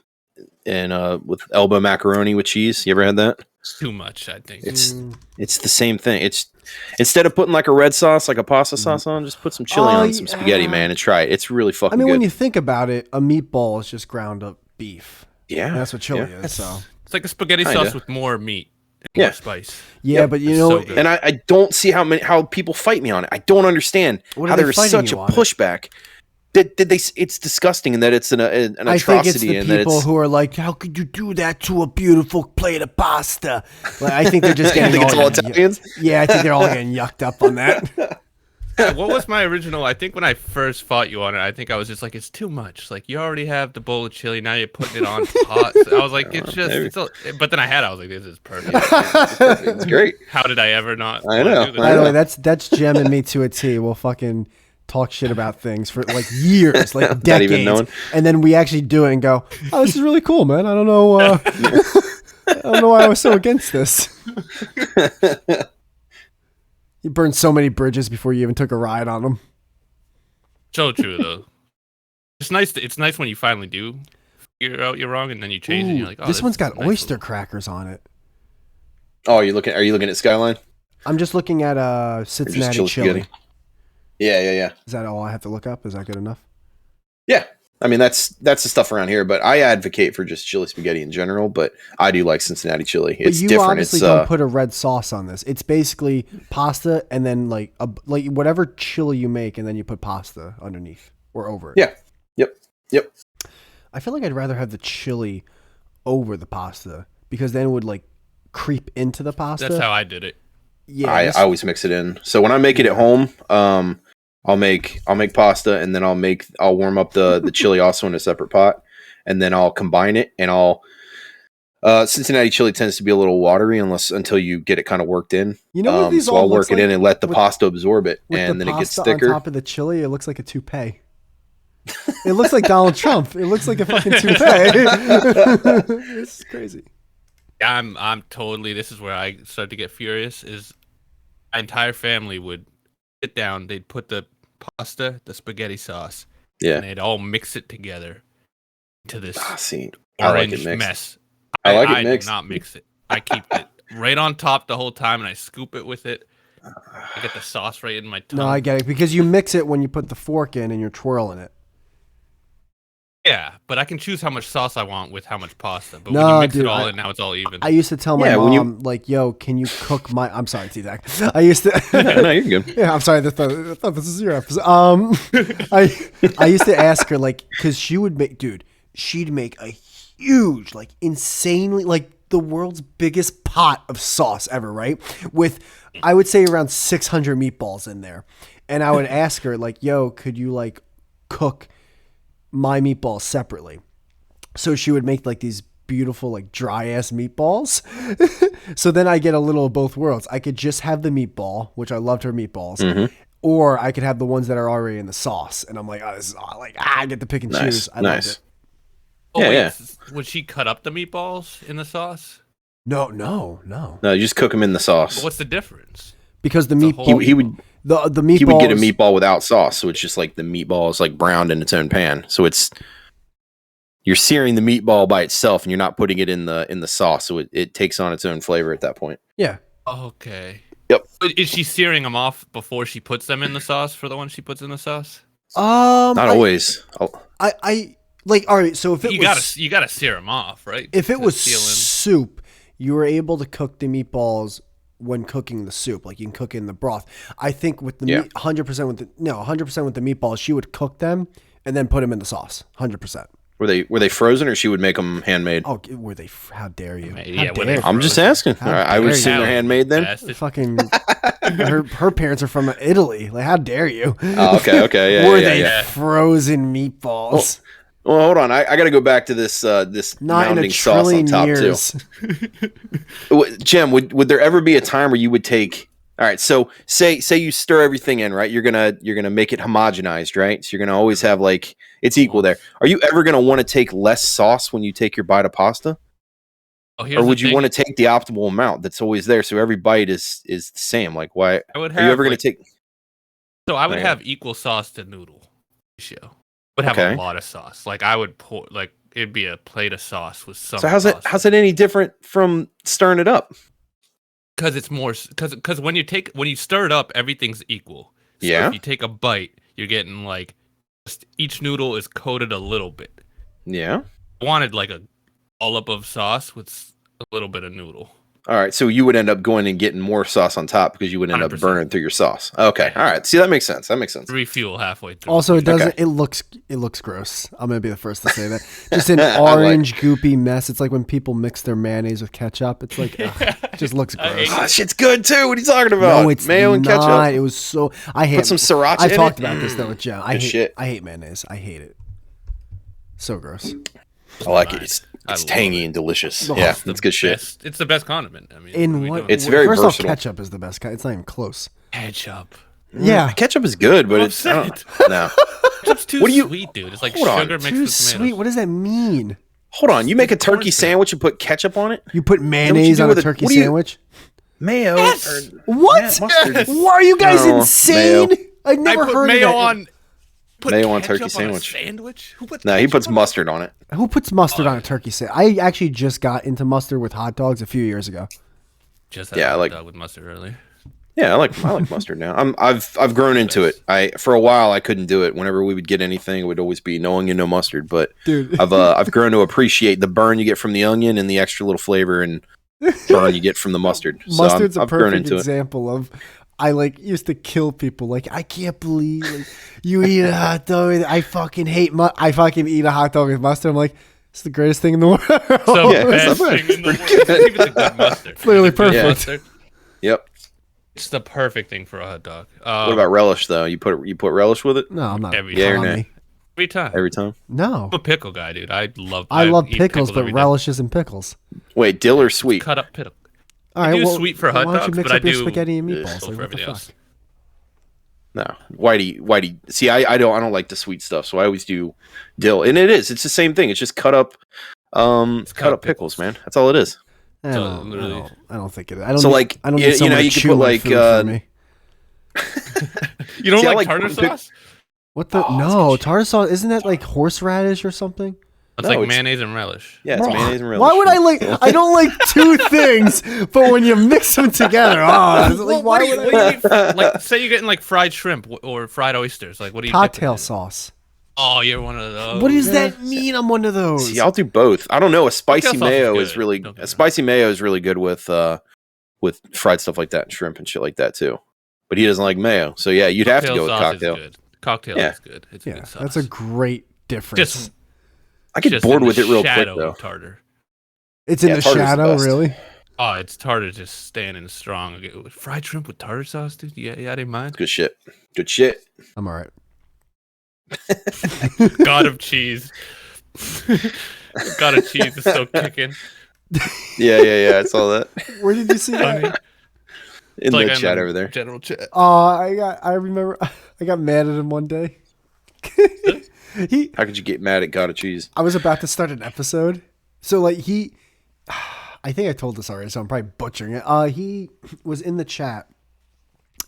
with elbow macaroni with cheese. You ever had that? It's too much, I think. It's the same thing. It's instead of putting like a red sauce, like a pasta sauce on, just put some chili Oh, on some spaghetti, yeah. man, and try it. It's really fucking I mean, good. when you think about it, a meatball is just ground up beef. yeah, And that's what chili yeah. is. So It's like a spaghetti Kinda. sauce with more meat and Yeah. more spice. yeah, Yep. but you It's know, so good. And I don't see how people fight me on it. I don't understand What are how they there's fighting such a you on it? pushback. Did they? It's disgusting, and that it's an I think it's atrocity, the and that people it's. who are like, "How could you do that to a beautiful plate of pasta?" Like, I think they're just I getting think it's all getting- Italians. Yeah, I think they're all getting yucked up on that. What was my original? I think when I first fought you on it, I think I was just like, it's too much. Like, you already have the bowl of chili, now you're putting it on hot. I was like, it's just, maybe. it's a, but then I was like, this is perfect. It's great. How did I ever not? I wanna know. do this? By the way, that's Jem and me to a T. We'll fucking talk shit about things for like years, like Not decades, even knowing. and then we actually do it and go, "Oh, this is really cool, man. I don't know, I don't know why I was so against this." You burned so many bridges before you even took a ride on them. So true though. It's nice. It's nice when you finally do figure out you're wrong, and then you change, and you're like, oh, this one's is got nice oyster little- crackers on it. Oh, are you looking at Skyline? I'm just looking at Cincinnati chili. spaghetti? Yeah. Is that all I have to look up? Is that good enough? Yeah. I mean, that's the stuff around here, but I advocate for just chili spaghetti in general, but I do like Cincinnati chili. It's But you different. obviously It's don't put a red sauce on this. It's basically pasta and then like whatever chili you make, and then you put pasta underneath or over it. yeah. Yep. I feel like I'd rather have the chili over the pasta because then it would like creep into the pasta. That's how I did it. Yeah, I always mix it in. So when I make it at home, I'll make pasta, and then I'll warm up the chili also in a separate pot, and then I'll combine it, and Cincinnati chili tends to be a little watery until you get it kind of worked in. You know what these so all I'll work looks it in like? and let the With- pasta absorb it, With and the then it gets pasta thicker. on top of the chili, it looks like a toupee. It looks like Donald Trump. It looks like a fucking toupee. This is crazy. I'm totally. This is where I start to get furious. Is my entire family would sit down. They'd put the pasta, the spaghetti sauce, Yeah. and they'd all mix it together into this See, I like orange it mixed. mess. I like it I mixed. do not mix it. I keep it right on top the whole time, and I scoop it with it. I get the sauce right in my tongue. No, I get it because you mix it when you put the fork in and you're twirling it. Yeah, but I can choose how much sauce I want with how much pasta. But No, when you mix dude, it all in, now it's all even. I used to tell my Yeah, mom, when you- like, yo, can you cook my... I'm sorry, Teatac. I used to... No, you're good. Yeah, I'm sorry. I thought this was your episode. I used to ask her, like, because she would make... Dude, she'd make a huge, like, insanely... Like, the world's biggest pot of sauce ever, right? With, I would say, around 600 meatballs in there. And I would ask her, like, yo, could you, like, cook my meatballs separately? So she would make like these beautiful like dry ass meatballs. So then I get a little of both worlds. I could just have the meatball, which I loved her meatballs, or I could have the ones that are already in the sauce. And I'm like, oh, this is like I get to pick and choose. I loved it. Oh, Yeah, wait, yeah. Would she cut up the meatballs in the sauce? No. No, you just cook them in the sauce. But what's the difference? Because the The meatball, whole- He would the meatballs, he would get a meatball without sauce, so it's just like the meatball is like browned in its own pan. So you're searing the meatball by itself, and you're not putting it in the sauce, so it takes on its own flavor at that point. Yeah. Okay. Yep. But is she searing them off before she puts them in the sauce for the ones she puts in the sauce? Not always. I like. All right. So if it You gotta sear them off, right? if it To was seal in. soup, you were able to cook the meatballs when cooking the soup. Like you can cook it in the broth. I think with the meat, 100% with the 100% with the meatballs, she would cook them and then put them in the sauce. 100%. Were they frozen, or she would make them handmade? Oh, were they? How dare you? Yeah, How were dare they- you? I'm just asking. How I would dare assume you. they're handmade then. Bastard. Fucking her parents are from Italy. Like, how dare you? Oh, okay, yeah, Were yeah, they yeah. frozen meatballs? Well, hold on. I got to go back to this Not in a mounting sauce on trillion top years. too. Jim, would there ever be a time where you would take? All right, so say you stir everything in, right? You're gonna make it homogenized, right? So you're gonna always have like it's equal there. Are you ever gonna want to take less sauce when you take your bite of pasta, Oh, here's or the would you thing. want to take the optimal amount that's always there, so every bite is the same? Like, why I would are you have, ever gonna like- take? So I would Okay. have equal sauce to noodle ratio. Would have Okay. a lot of sauce. Like I would pour like it'd be a plate of sauce with some. So how's it any different from stirring it up? Because it's more because when you stir it up, everything's equal. So Yeah. if you take a bite, you're getting like just each noodle is coated a little bit. Yeah. I wanted like a dollop of sauce with a little bit of noodle. All right, so you would end up going and getting more sauce on top because you would end up 100%. burning through your sauce. Okay, all right. See, that makes sense. Refuel halfway through. Also, it doesn't. Okay. It looks gross. I'm gonna be the first to say that. Just an I orange goopy mess. It's like when people mix their mayonnaise with ketchup. It's like ugh, it just looks I gross. hate Oh, that shit's good too. What are you talking about? No, it's mayo and not. ketchup. It was so. I hate. Put some sriracha I in talked it. about this though with Jen. I Good hate. shit. I hate mayonnaise. I hate it. So gross. I like it. It's I love tangy it. and delicious. Oh, yeah, it's that's good shit. It's the best condiment. I mean, In we what? don't- It's very first versatile. off, ketchup is the best kind. It's not even close. ketchup? Yeah. Ketchup is good, but I'm it's I don't- upset. no. Ketchup's too What do you- sweet, dude. It's like Hold on. sugar mixed Too with sweet. tomatoes. What does that mean? Hold on. You make a turkey corn syrup. sandwich and put ketchup on it? You put what you mayonnaise do on a with it. turkey What do you- sandwich? Mayo. Yes! or- What? mustard. Why are you guys No, insane? mayo. I've never I put heard mayo of that. on. Put Mayo on ketchup turkey a sandwich. sandwich? Who puts No, he ketchup puts on a- mustard on it. Who puts mustard on a turkey sandwich? I actually just got into mustard with hot dogs a few years ago. Just had Yeah, I a hot like- dog with mustard earlier. Yeah, I like mustard now. I've grown into it. For a while I couldn't do it. Whenever we would get anything, it would always be no onion, no mustard. But Dude. I've grown to appreciate the burn you get from the onion and the extra little flavor and burn you get from the mustard. So Mustard's I've a grown perfect into it. example of I used to kill people. Like, I can't believe you eat a hot dog. I fucking hate I fucking eat a hot dog with mustard. I'm like, It's the greatest thing in the world. So Yeah, best it's not bad. thing in the world. Pretty good. It's even the good mustard. It's literally The good perfect. mustard, Yep. it's the perfect thing for a hot dog. What about relish though? You put relish with it No, I'm not. Every Yeah or telling nay? me. every time? every time? No. I'm a pickle guy, dude. I love eat pickles, but every day. relishes and pickles. Wait, dill or sweet? Cut up pickle. All I right, do well, sweet for then hot why don't dogs, you mix but up I your do spaghetti and pickle meatballs? Like, for what the everything fuck? else. No, Whitey. See, I don't like the sweet stuff, so I always do dill, and it's the same thing. It's just cut up pickles, man. That's all it is. I So, don't, literally- I don't think it. I don't. So, need, like, I don't you need someone know, to you could chew put, my like, food for me. You don't See, I like like tartar putting sauce? What the? Oh, no, that's tartar sauce. Isn't that like horseradish or something? It's No, like it's- mayonnaise and relish. Yeah, it's Bro, mayonnaise and relish. Why would I like? I don't like two things, but when you mix them together, it's like, what why do you, would what I? do you eat? Like, say you're getting like fried shrimp or fried oysters. Like, what do you? dip it Cocktail in? sauce. Oh, you're one of those. What does that mean? I'm one of those. See, I'll do both. I don't know. A spicy Cocktail sauce is mayo good. is really Don't get me a spicy mayo is really good with fried stuff like that and shrimp and shit like that too. But he doesn't like mayo, so yeah, you'd have to go with sauce cocktail. Is good. Cocktail Yeah. is good. It's a Yeah, good sauce. that's a great difference. Just I get just bored in with the it real quick shadow though. of tartar. It's in Yeah, the tartar's the shadow, best. really. Oh, it's tartar just standing strong. Fried shrimp with tartar sauce, dude. Yeah, I didn't mind. Good shit. Good shit. I'm all right. God of cheese. God of cheese is still kicking. Yeah. I saw that Where did you see that? Funny. in Like the in chat the over there. General chat. I remember I got mad at him one day. How could you get mad at God of Cheese? I was about to start an episode. So like I think I told this already, so I'm probably butchering it. He was in the chat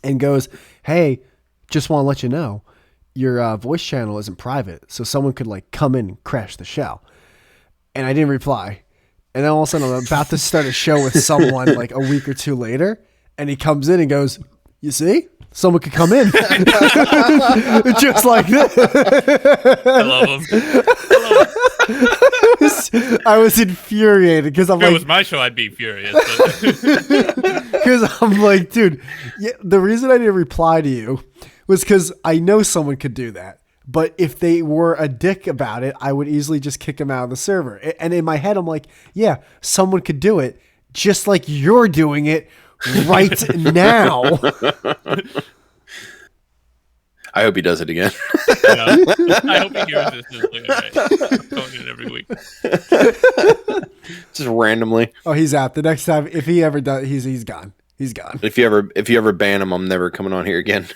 and goes, "Hey, just want to let you know, your voice channel isn't private, so someone could like come in and crash the show." And I didn't reply. And then all of a sudden I'm about to start a show with someone like a week or two later, and he comes in and goes, "You see? Someone could come in." Just like this. I love him. I was infuriated because I'm If it like, was my show, I'd be furious. But because I'm like, dude, yeah, the reason I didn't reply to you was because I know someone could do that. But if they were a dick about it, I would easily just kick them out of the server. And in my head, I'm like, yeah, someone could do it just like you're doing it right now. I hope he does it again. I hope he hears this. Just like, all right, I'm calling it every week. Just randomly. Oh, he's out. The next time, if he ever does, he's gone. He's gone. If you ever ban him, I'm never coming on here again.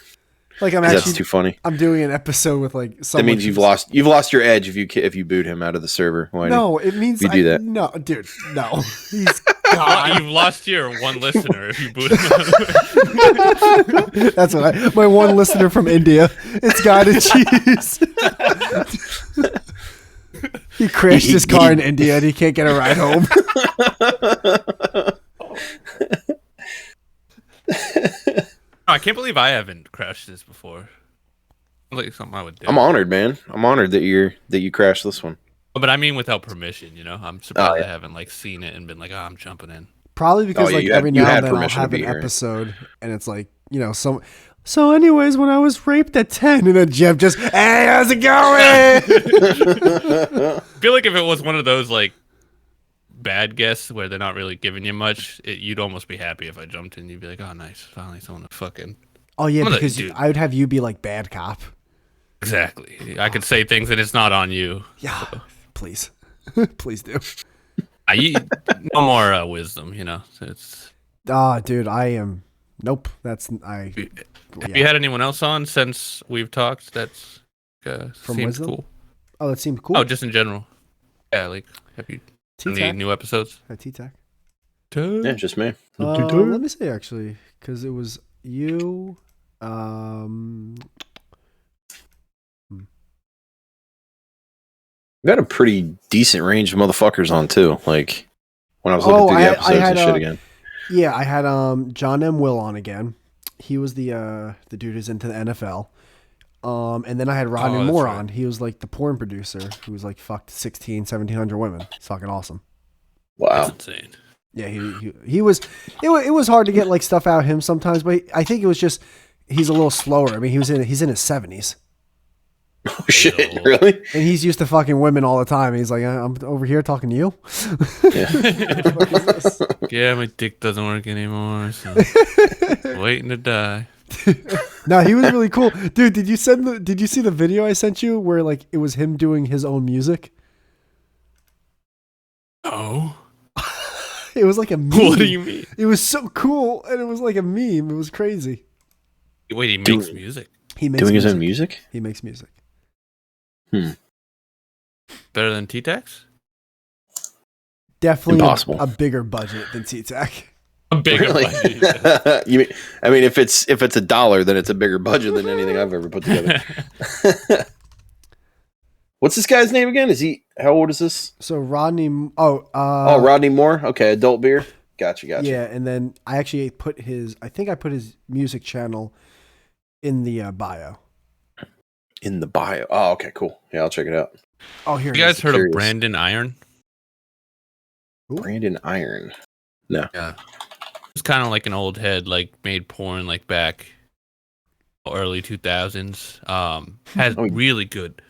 Like I'm 'Cause actually, that's too funny. I'm doing an episode with like That someone. means you've lost your edge if you boot him out of the server. Why No, it means you do that? No, dude, no. He's Well, gone. you've lost your one listener if you boot him out. That's what my one listener from India. It's guided cheese. He crashed his car in India and he can't get a ride home. I can't believe I haven't crashed this before. Like something I would do. I'm honored, man. I'm honored that you crashed this one. But I mean, without permission, you know. I'm surprised yeah. I haven't like seen it and been like, "Oh, I'm jumping in." Probably because yeah, like you had- every you now had and then I'll permission to have be an here. episode and it's like, you know, so anyways, when I was raped at 10 and then Jeff just, "Hey, how's it going?" I feel like if it was one of those like bad guests where they're not really giving you much, you'd almost be happy if I jumped in. You'd be like, "Oh, nice, finally someone to fucking." Oh yeah, I'm gonna- because dude. I would have you be like bad cop. Exactly. I could say things and it's not on you. Yeah, please. Please do. No more wisdom, you know. It's. Dude, I am. Nope. That's I. Have you had anyone else on since we've talked? That's From seemed Wisdom? cool. Oh, that seemed cool. Oh, just in general. Yeah, like have you any Teatac. new episodes? Teatac. Yeah, just me. Let me see actually, because it was you. We got a pretty decent range of motherfuckers on too. Like when I was looking through the episodes and shit again. Yeah, I had John M. Will on again. He was the dude who's into the NFL. And then I had Rodney Moore on. He was like the porn producer who was like fucked 1,700 women. It's fucking awesome. Wow. That's insane. Yeah, he was. It was hard to get like stuff out of him sometimes, but I think it was just he's a little slower. I mean, he's in his 70s. Oh shit! Really? And he's used to fucking women all the time. He's like, I'm over here talking to you. Yeah, my dick doesn't work anymore. So waiting to die. No, he was really cool, dude. Did you see the video I sent you where like it was him doing his own music? Oh, It was like a meme. what do you mean? It was so cool, and it was like a meme. It was crazy. Wait, he makes music. He makes Doing his own music? He makes music. Better than Teatac's? Definitely Impossible. a bigger budget than Teatac. A bigger Really? budget. I mean, if it's $1, then it's a bigger budget than anything I've ever put together. What's this guy's name again? How old is this? So Rodney. Rodney Moore. Okay, adult beer. Gotcha. Yeah, and then I actually I think I put his music channel in the bio. In the bio. Oh, okay, cool. Yeah, I'll check it out. Oh, here. You it guys is. heard Curious. of Brandon Iron? Brandon Iron. No. Yeah. It's kind of like an old head, like made porn like back early 2000s. Has really good.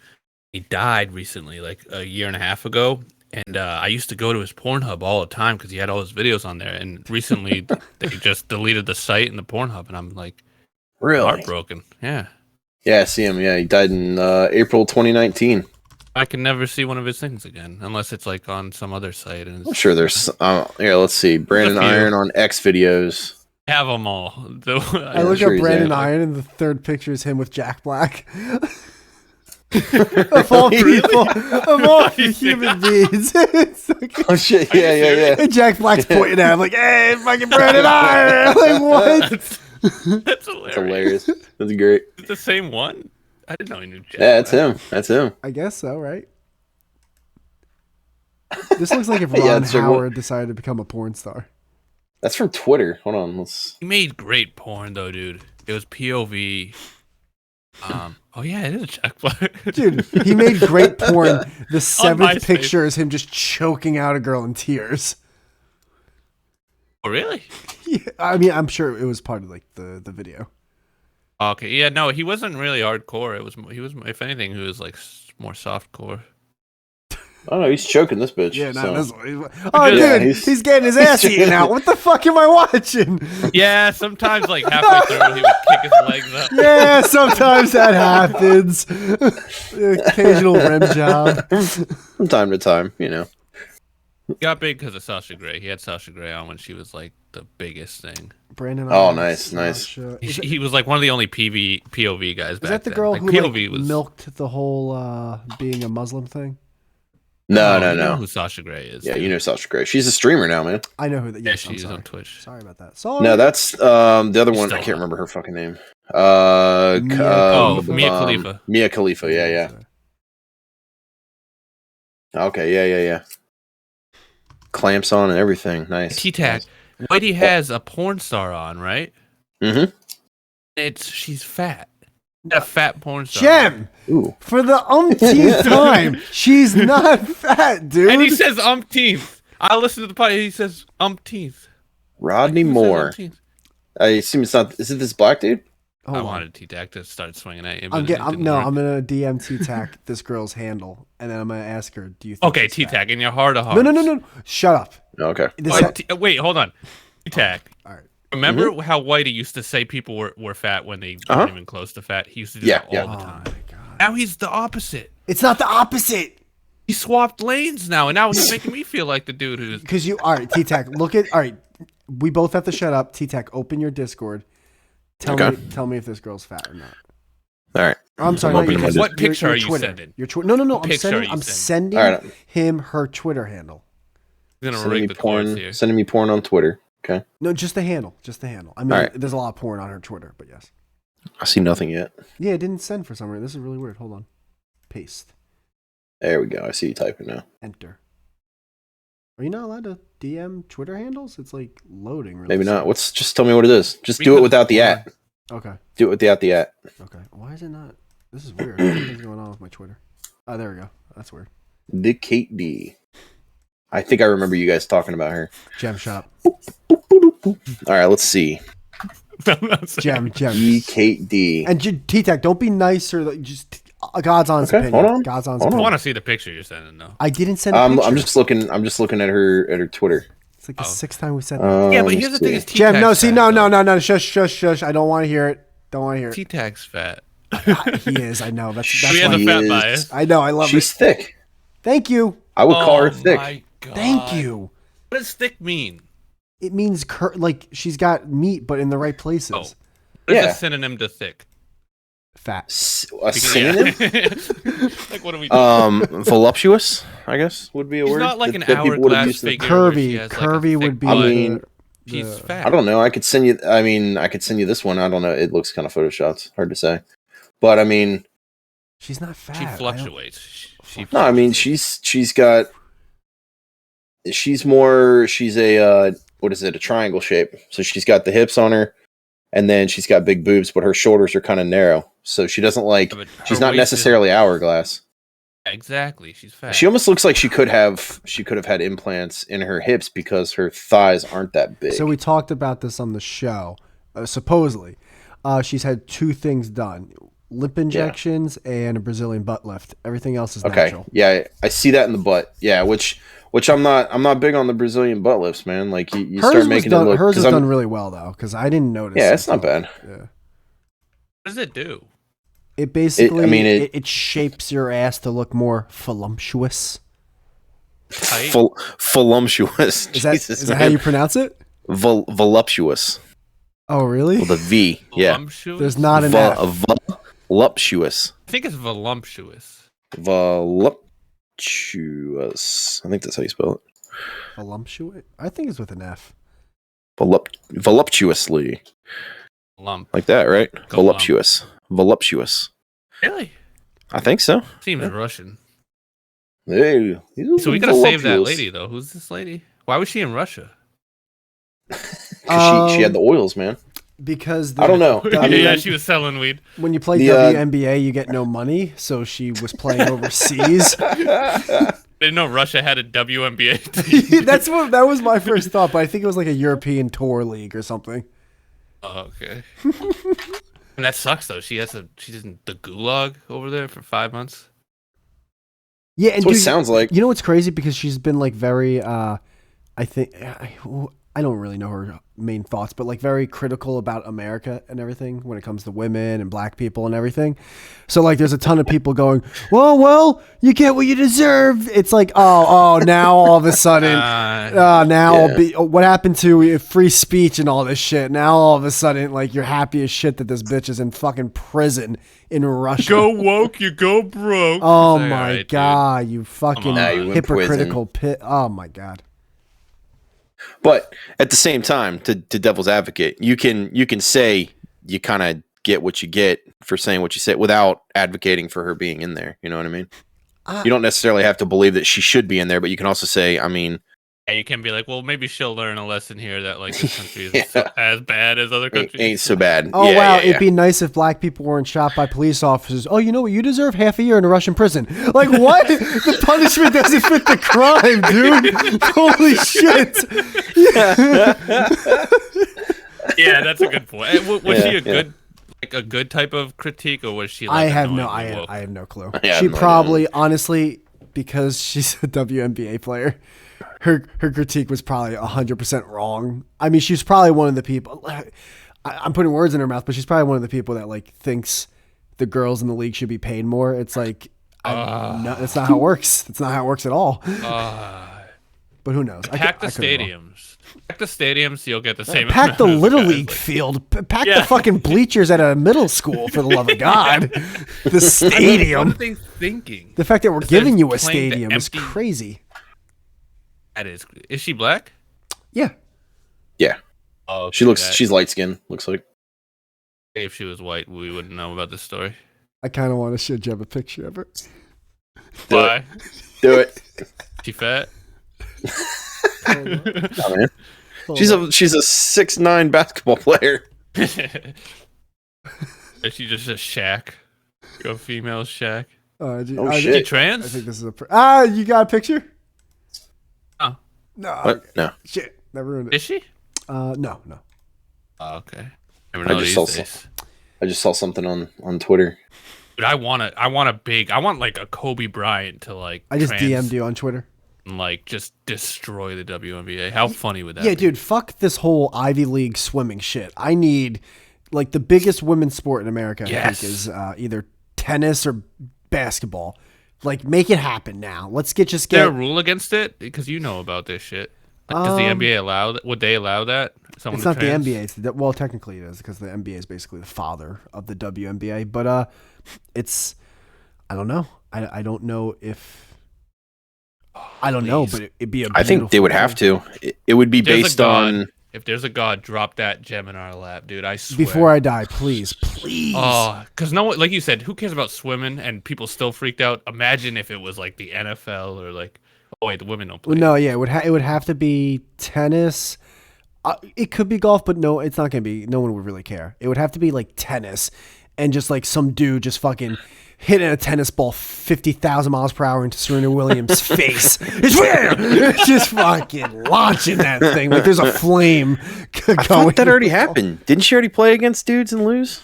He died recently, like a year and a half ago. And I used to go to his Pornhub all the time because he had all his videos on there. And recently they just deleted the site and the Pornhub. And I'm like, Really? heartbroken. Yeah. Yeah, I see him. Yeah, he died in April 2019. I can never see one of his things again unless it's like on some other site. And I'm sure there's. Here, let's see. Brandon few. Iron on X videos. have them all. I look sure up he's Brandon in it. Iron, and the third picture is him with Jack Black. Of all people, of all human beings. It's like, Oh shit! Yeah. and Jack Black's pointing at him like, "Hey, fucking Brandon Iron!" Like what? That's hilarious. That's hilarious. That's great. It's the same one? I didn't know he knew Jack. Yeah, that's him. That's him. I guess so, right? This looks like if Yeah, Ron it's a- Howard decided to become a porn star. That's from Twitter. Hold on. Let's. He made great porn though, dude. It was POV. Oh yeah, it is Jack Black. Dude, he made great porn. The seventh MySpace. picture is him just choking out a girl in tears. Oh really? Yeah, I mean, I'm sure it was part of like the video. Okay, yeah, no, he wasn't really hardcore. He was, if anything, he was like more softcore. Oh no, he's choking this bitch. Yeah, not so. this one. Oh, Yeah, dude, he's getting his ass eaten out. What the fuck am I watching? Yeah, sometimes like halfway through he would kick his legs up. Yeah, sometimes that happens. Occasional rim job. From time to time, you know. He got big because of Sasha Grey. He had Sasha Grey on when she was like the biggest thing. Brandon. Oh, Irons, nice. Sasha. He was like one of the only POV guys back Is that the then. girl Like, who POV like, was milked the whole being a Muslim thing? No. You know who Sasha Grey is? Yeah, dude. you know Sasha Grey. She's a streamer now, man. I know who that. Yeah, Yes, I'm she's sorry. on Twitch. Sorry about that. Sorry. No, that's the other one. Still I can't not. remember her fucking name. Mia Mia Khalifa. Mia Khalifa. Yeah. Okay. Yeah. Clamps on and everything. Nice. Teatac. Whitey has a porn star on, right? Mm-hmm. She's fat. A fat porn star. Jem, Ooh. for the umpteenth time, she's not fat, dude. And he says umpteenth. I listen to the podcast. He says umpteenth. Rodney Who says Moore. umpteenth? I assume it's not. Is it this black dude? Hold I on. wanted Teatac to start swinging at you. I'm but it didn't work. I'm gonna DM Teatac this girl's handle, and then I'm gonna ask her, "Do you think?" Okay, she's fat? Teatac, in your heart of hearts. No. Shut up. Okay. This Wait, hold on. Teatac. all right. Remember how Whitey used to say people were fat when they weren't even close to fat? He used to do that all the Oh time. my god. Now he's the opposite. It's not the opposite. He swapped lanes now, and now he's making me feel like the dude who's. Because all right, Teatac, all right, we both have to shut up. Teatac, open your Discord. Tell me if this girl's fat or not. All right. I'm sorry. I'm not your opening my Discord, What picture your are you Twitter. sending? Your Twitter. No. What picture are you I'm sending? sending All right. him her Twitter handle. He's gonna Sending rig me the chords porn. here. Sending me porn on Twitter. Okay. No, just the handle. Just the handle. I mean, All right. there's a lot of porn on her Twitter, but yes. I see nothing yet. Yeah, it didn't send for some reason. This is really weird. Hold on. Paste. There we go. I see you typing now. Enter. Are you not allowed to DM Twitter handles? It's like loading. Really Maybe not. slow. Just tell me what it is. Just do it without the at. Okay. Do it without the at. Okay. Why is it not? This is weird. Something's going on with my Twitter. Oh, there we go. That's weird. The Kate D. I think I remember you guys talking about her. Gem shop. All right, let's see. Gem. E Kate D. And T-Tac, don't be nicer. Like, just God's honest Okay, opinion. hold on. God's honest Hold I opinion. want to see the picture you're sending though. I didn't send a picture. I'm just looking at her Twitter. It's like the sixth time we said that. Yeah, but here's the thing: is Jem, no, Teatac's see, fat, no. though. Shush. I don't want to hear it. Don't want to hear it. Teatac's fat. He is. I know. That's She has why. a fat bias. I know. I love She's it. thick. Thank you. I would call her Oh thick. my god! Thank you. What does thick mean? It means like she's got meat, but in the right places. Oh. What is Yeah. a synonym to thick? Fat. A synonym? Like, what are we doing? Voluptuous, I guess, would be a She's word. not like that- an that people would have hourglass used to- figure. where she Curvy. has, like, a Curvy thick would be. I butt. mean, She's fat. I don't know. I could send you this one. I don't know. It looks kind of photoshopped. Hard to say. But I mean, She's not fat. She fluctuates. She no, I mean she's a what is it? A triangle shape. So she's got the hips on her, and then she's got big boobs, but her shoulders are kind of narrow. So she doesn't like. But She's her not waist necessarily hourglass. is- Exactly. She's fat. She almost looks like she could have had implants in her hips because her thighs aren't that big. So we talked about this on the show. Supposedly, she's had two things done: lip injections and a Brazilian butt lift. Everything else is okay, natural. yeah, I see that in the butt. Yeah, which I'm not big on the Brazilian butt lifts, man. Like you start making it look. Hers is 'cause I'm- done really well though, because I didn't notice. Yeah, it's not until- bad. Yeah. What does it do? It basically it- it shapes your ass to look more voluptuous. Tight? Voluptuous. Is that Jesus, is that how man. you pronounce it? Voluptuous. Oh, really? With a V. Yeah. Voluptuous? There's not an F. Voluptuous. I think it's voluptuous. Voluptuous. I think that's how you spell it. Voluptuous? I think it's with an F. Voluptuously. Lump. Like that, right? Go Voluptuous. Voluptuous. Really? I think so. Seems Russian. Hey, So we gotta save that lady though. Who's this lady? Why was she in Russia? Because she had the oils, man. Because I don't know. I mean, Yeah, she was selling weed. when you play The, WNBA, you get no money, so she was playing overseas. Didn't know Russia had a WNBA team. That was my first thought, but I think it was like a European tour league or something. Oh, okay. And that sucks though. She's in the gulag over there for 5 months. Yeah, and That's what it dude, sounds like. you know what's crazy? Because she's been like very, I think, I don't really know her main thoughts, but like very critical about America and everything when it comes to women and black people and everything. So like, there's a ton of people going, well, you get what you deserve. It's like, now all of a sudden, what happened to free speech and all this shit? Now all of a sudden, like you're happy as shit that this bitch is in fucking prison in Russia. Go woke, you go broke. Oh It's like, my all right, god, you fucking Nah, you went hypocritical pit. Oh my god. But at the same time, to devil's advocate, you can say you kind of get what you get for saying what you say without advocating for her being in there. You know what I mean? You don't necessarily have to believe that she should be in there, but you can also say, I mean, And you can be like, well, maybe she'll learn a lesson here that like this country isn't so as bad as other countries. ain't so bad. Oh Yeah, wow, yeah, it'd be nice if black people weren't shot by police officers. Oh, you know what? You deserve half a year in a Russian prison. Like what? The punishment doesn't fit the crime, dude. Holy shit. Yeah, that's a good point. Was Yeah, she a yeah. good, like a good type of critique, or was she? Like I have no clue. She probably, honestly, because she's a WNBA player, her critique was probably 100% wrong. I mean, she's probably one of the people. I'm putting words in her mouth, but she's probably one of the people that like thinks the girls in the league should be paid more. It's like, no, that's not how it works. That's not how it works at all. But who knows? Pack the stadiums. Pack the stadiums, you'll get the same. Pack the amount of little guys, league like- field. Pack Yeah. the fucking bleachers at a middle school, for the love of God. The What stadium. are they thinking? The fact that we're Instead of giving you a playing the stadium is empty- crazy. That is. Is she black? Yeah. Yeah. Oh, okay, She's light skinned, looks like. If she was white, we wouldn't know about this story. I kind of want to show Jeb a picture of her. Why? Do it. She fat? Oh, man. She's a 6'9" basketball player. Is she just a shack? A female shack? Oh, Is shit. she I trans? think this is you got a picture? Oh. No. What? No. Shit. That ruined it. Is she? No. Oh, okay. Never know I these just saw days. I just saw something on Twitter. Dude, I want like a Kobe Bryant to like. I just DM'd you on Twitter. And like just destroy the WNBA. How funny would that Yeah, be? dude, fuck this whole Ivy League swimming shit. I need, like, the biggest women's sport in America, I think, is either tennis or basketball. Like, make it happen now. Let's get. Is there a rule against it? Because you know about this shit. Does the NBA allow that? Would they allow that? It's not the NBA. Well, technically it is, because the NBA is basically the father of the WNBA. But it's, I don't know. I don't know if. I don't know, but it'd be a. I think they would have to. It would be based on. If there's a god, drop that gem in our lap, dude. I swear. Before I die, please. Oh, because no one, like you said, who cares about swimming? And people still freaked out. Imagine if it was like the NFL or like, oh wait, the women don't play. No, yeah, it would have to be tennis. It could be golf, but no, it's not gonna be. No one would really care. It would have to be like tennis, and just like some dude just fucking hitting a tennis ball 50,000 miles per hour into Serena Williams' face. It's just fucking launching that thing like there's a flame going. I thought that already happened. Didn't she already play against dudes and lose?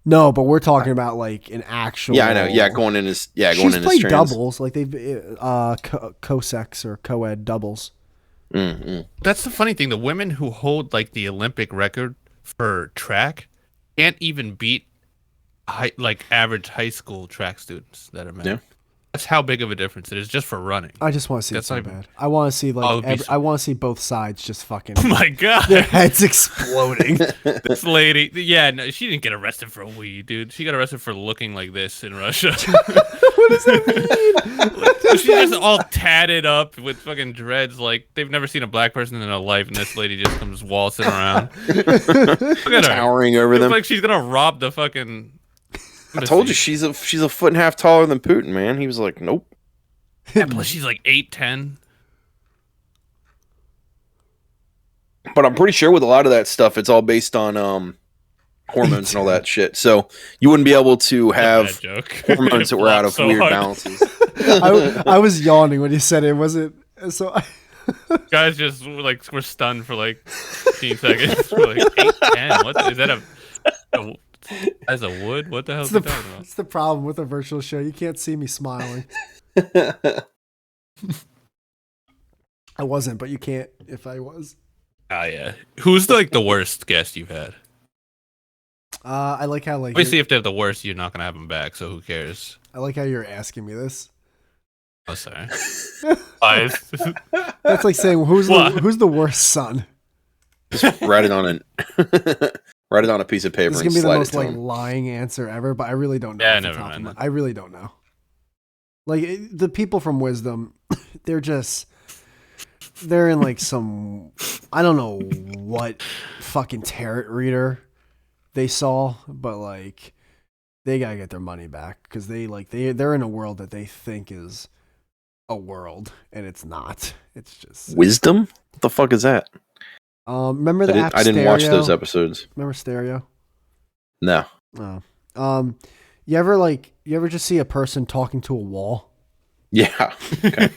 No, but we're talking about like an actual. Yeah, I know. Yeah, going in as She's played doubles, like they've co-sex or co-ed doubles. Mm-hmm. That's the funny thing. The women who hold like the Olympic record for track can't even beat average high school track students that are men. Yeah. That's how big of a difference it is just for running. I just want to see it so bad. I want to see I want to see both sides just fucking. Oh my god, their heads exploding. This lady, no, she didn't get arrested for weed, dude. She got arrested for looking like this in Russia. What does that mean? She's just all tatted up with fucking dreads, like they've never seen a black person in their life, and this lady just comes waltzing around, towering over them. Like she's gonna rob the fucking. I told you she's a foot and a half taller than Putin, man. He was like, nope. Yeah, plus she's like 8'10". But I'm pretty sure with a lot of that stuff, it's all based on hormones and all that shit. So you wouldn't be able to have hormones that were out of weird balances. I was yawning when you said it. Was it? So guys just like were stunned for like 15 seconds. We're like 8'10". What is that? As a wood? What the hell is he talking about? It's the problem with a virtual show. You can't see me smiling. I wasn't, but you can't if I was. Oh, yeah. Who's the worst guest you've had? I like how obviously if they're the worst, you're not gonna have them back. So who cares? I like how you're asking me this. Oh, sorry. That's like saying who's the worst son? Just write it on write it on a piece of paper. This is gonna be the most lying answer ever, but I really don't know. Yeah, never mind. I really don't know. Like the people from Wisdom, they're in like some, I don't know what fucking tarot reader they saw, but like they gotta get their money back because they're in a world that they think is a world and it's not. It's just Wisdom. What the fuck is that? Remember the app I didn't watch those episodes. Remember Stereo? No. Oh. You ever just see a person talking to a wall? Yeah. Okay.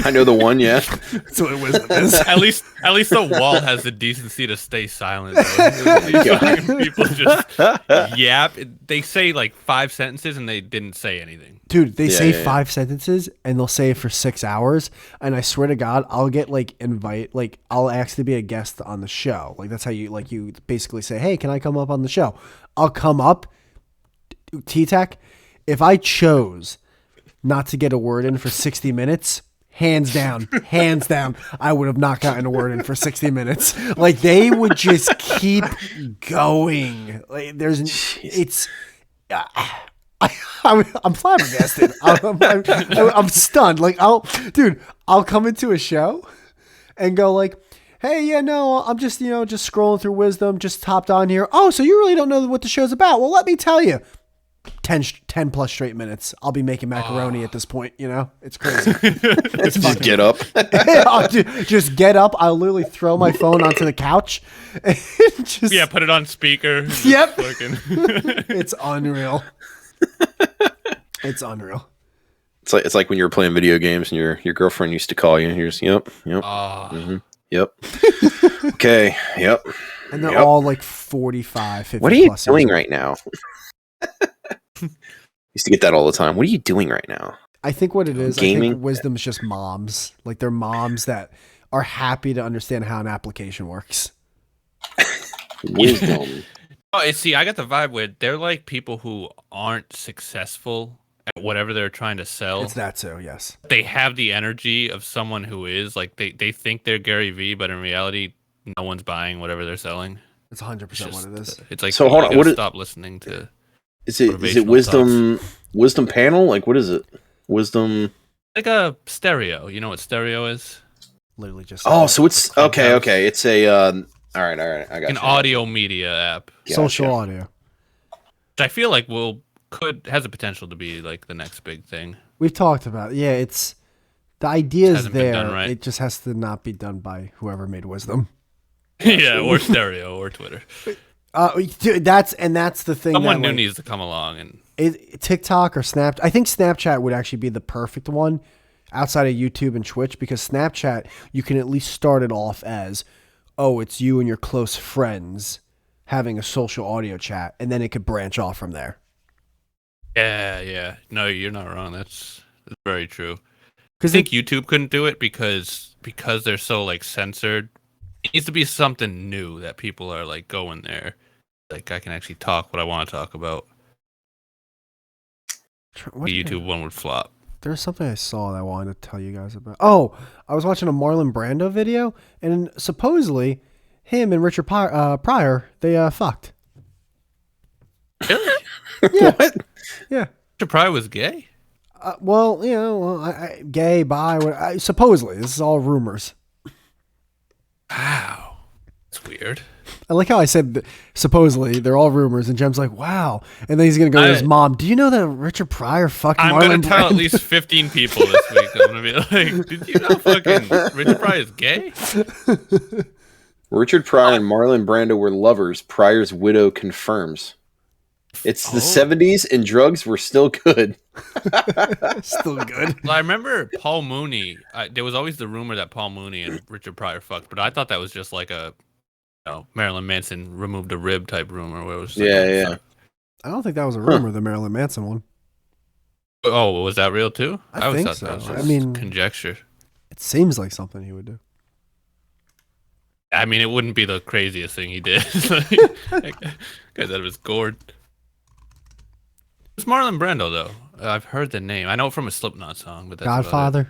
I know the one, yeah. That's what Wisdom is. At least the wall has the decency to stay silent. These people just yap. They say like 5 sentences and they didn't say anything. Dude, they say 5 sentences and they'll say it for 6 hours. And I swear to God, I'll get I'll ask to be a guest on the show. Like that's how you basically say, hey, can I come up on the show? I'll come up. Teatac, if I chose not to get a word in for 60 minutes, hands down, I would have not gotten a word in for 60 minutes. Like they would just keep going. Like I'm flabbergasted. I'm stunned. Like I'll come into a show and go like, hey, yeah, no, I'm just just scrolling through Wisdom, just hopped on here. Oh, so you really don't know what the show's about? Well, let me tell you. 10 plus straight minutes. I'll be making macaroni at this point. It's crazy. It's just get up. Just get up. I'll literally throw my phone onto the couch. And put it on speaker. Yep. It's unreal. It's unreal. It's like when you were playing video games and your girlfriend used to call you. And you're just yep. Mm-hmm, yep. Okay. Yep. And they're all like 45, 50. What are you doing right now? Used to get that all the time. What are you doing right now? I think what it is, I Gaming? think wisdom is just moms. Like they're moms that are happy to understand how an application works. Wisdom. Oh, see, I got the vibe where they're like people who aren't successful at whatever they're trying to sell. It's that too, yes. They have the energy of someone who is like they think they're Gary Vee, but in reality, no one's buying whatever they're selling. It's 100% what it is. It's like So hold on, stop listening to. Is it motivational wisdom panel? Like what is it? Wisdom. Like a stereo. You know what stereo is? Literally just. Oh, so it's okay. Clubhouse. Okay, it's a. All right. I got An you. audio media app. Gotcha. Social audio. Which I feel like has the potential to be like the next big thing. We've talked about it. Yeah, it's the idea is Hasn't been there. done right. It just has to not be done by whoever made wisdom. Yeah, or stereo or Twitter. Dude, that's the thing. Someone that, new needs to come along and TikTok or Snap. I think Snapchat would actually be the perfect one outside of YouTube and Twitch, because Snapchat, you can at least start it off as, oh, it's you and your close friends having a social audio chat, and then it could branch off from there. yeah. No, you're not wrong. That's very true. Because I think YouTube couldn't do it because they're so like censored. It needs to be something new that people are like going there. Like I can actually talk what I want to talk about. The YouTube one would flop. There's something I saw that I wanted to tell you guys about. Oh, I was watching a Marlon Brando video, and supposedly him and Richard Pryor, they fucked. Really? Yeah. What? Yeah. Richard Pryor was gay? Well, you know, gay, bi, supposedly. This is all rumors. Wow. That's weird. I like how I said supposedly they're all rumors, and Jem's like, "Wow!" And then he's gonna go to his mom. Do you know that Richard Pryor fucked I'm Marlon gonna tell at Brando? least 15 people this week. I'm gonna be like, "Did you know fucking Richard Pryor is gay?" Richard Pryor and Marlon Brando were lovers. Pryor's widow confirms. It's the 70s and drugs were still good. Still good. Well, I remember Paul Mooney. There was always the rumor that Paul Mooney and Richard Pryor fucked, but I thought that was just like a, Marilyn Manson removed a rib type rumor. Where it was Yeah. I don't think that was a rumor, the Marilyn Manson one. Oh, was that real too? I always think thought so. that was I just mean- conjecture. It seems like something he would do. I mean, it wouldn't be the craziest thing he did. Guys out of his gourd. It's Marlon Brando, though. I've heard the name. I know it from a Slipknot song, but that's about it. Godfather,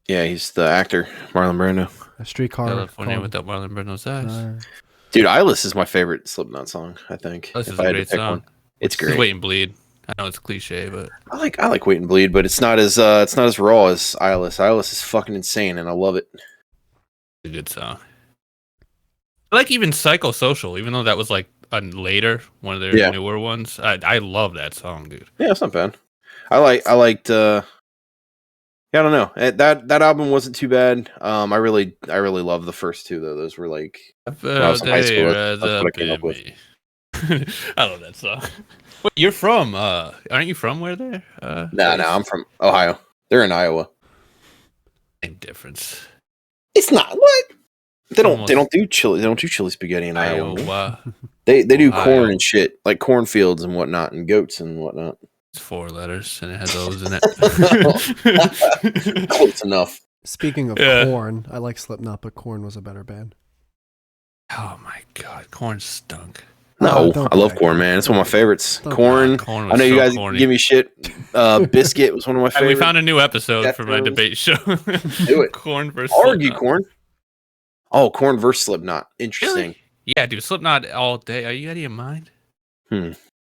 Yeah, he's the actor, Marlon Brando. a streetcar. California called without Marlon Brando's eyes. Fire. Dude, Eyeless is my favorite Slipknot song, I think. This if is I a had to great pick song. one. It's Just great. Wait and Bleed. I know it's cliche, but I like Wait and Bleed, but it's not as raw as Eyeless. Eyeless is fucking insane, and I love it. it's a good song. I like even Psychosocial, even though that was like a later one of their newer ones. I love that song, dude. Yeah, it's not bad. I liked. Yeah, I don't know. That album wasn't too bad. I really love the first two though. Those were like when I was in high school. That's what I came up with. I love that song. Wait, you're from? Aren't you from where there? No, I'm from Ohio. They're in Iowa. Same difference. It's not what they don't. Almost. They don't do chili. They don't do chili spaghetti in Iowa. Iowa. They do Ohio. corn and shit, like cornfields and whatnot, and goats and whatnot. It's 4 letters and it has O's in it. Close enough. Speaking of Yeah. Korn, I like Slipknot, but Korn was a better band. Oh my god, corn stunk. No, don't I love brag. corn, man. It's one of my favorites. Don't Corn. Corn I was know you so guys corny. give me shit. Biscuit was one of my And favorites. we found a new episode for my Deftones. debate show. Do it. Corn versus I'll argue Slipknot. corn. Oh, corn versus Slipknot. Interesting. Really? Yeah, dude, Slipknot all day. Are you out of your mind? Hmm.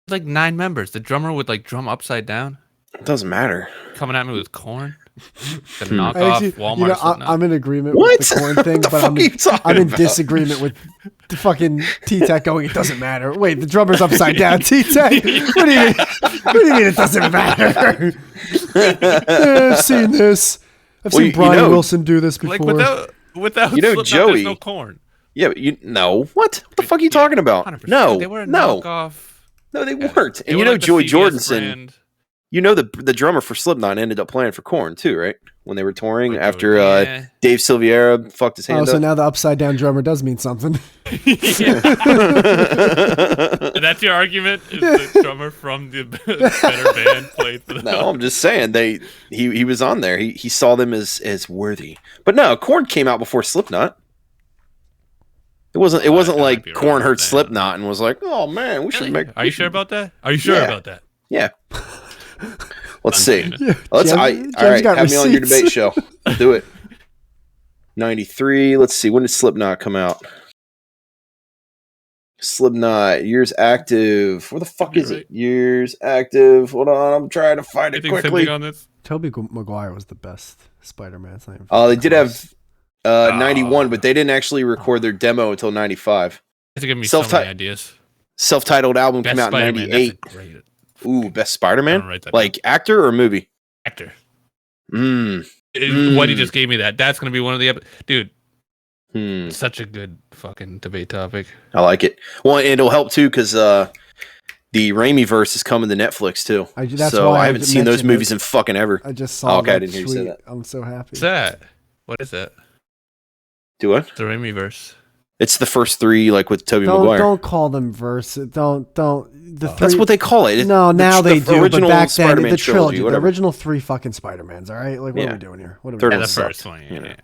Like 9 members. The drummer would like drum upside down, It doesn't matter. coming at me with corn. The Hmm. knockoff Actually, Walmart. Slipknot. I'm in agreement What? with the Korn thing, The but fuck are you talking I'm in about? disagreement with the fucking Teatac going, it doesn't matter. Wait, the drummer's upside down. Teatac, what do you mean? What do you mean it doesn't matter? I've seen this. I've Well, seen you Brian know- Wilson do this before. like without You know, Slipknot, Joey- there's no corn. Yeah, but what the fuck are you talking about? 100%. No, They were a no, knockoff. no, they Yeah. weren't. They And were you know, like the Joey CVS Jordison. brand. You know the drummer for Slipknot ended up playing for Korn too, right? when they were touring We're after doing- yeah. Dave Silveira fucked his hand Oh, so up. now the upside down drummer does mean something. That's your argument? Is the drummer from the better band played for the No, I'm just saying he was on there. He saw them as worthy. But no, Korn came out before Slipknot. It wasn't I might like be Korn wrong heard with that. Slipknot and was like, "Oh man, we should make." Are you sure about that? Are you sure Yeah. about that? Yeah. Let's see. Unseen. Let's. Jem's All right. got Have me on your receipts. debate show. Do it. 93. Let's see. When did Slipknot come out? Slipknot years active. Where the fuck is it? Years active. Hold on. I'm trying to find it Anything quickly. sending on this? Tobey Maguire was the best Spider-Man. They did have 91, but they didn't actually record their demo until 95. It's giving me so Self-ti- many ideas. Self-titled album Best came out in Spider-Man. 98. That's a great Ooh, best I'm Spider-Man? gonna write that Like actor or movie? actor. Mm. What he just gave me that's gonna be one of the dude. Hmm. Such a good fucking debate topic. I like it. Well, and it'll help too because the Raimi verse is coming to Netflix too. That's so why I I haven't seen those mentioned movies it. in fucking ever. I just saw. Oh, okay, I that didn't hear you say tweet. that. I'm so happy. What's that? What is that? Do what? The Raimi verse. It's the first three, like with Tobey Don't Maguire. don't call them verse. Don't. The That's three- what they call it. No, now they do. But original back then, Spider-Man the trilogy, the whatever. original three fucking Spider-Mans. All right, like what Yeah. are we doing here? What are we Third doing? Yeah, one the sucked, first one. you know. Yeah.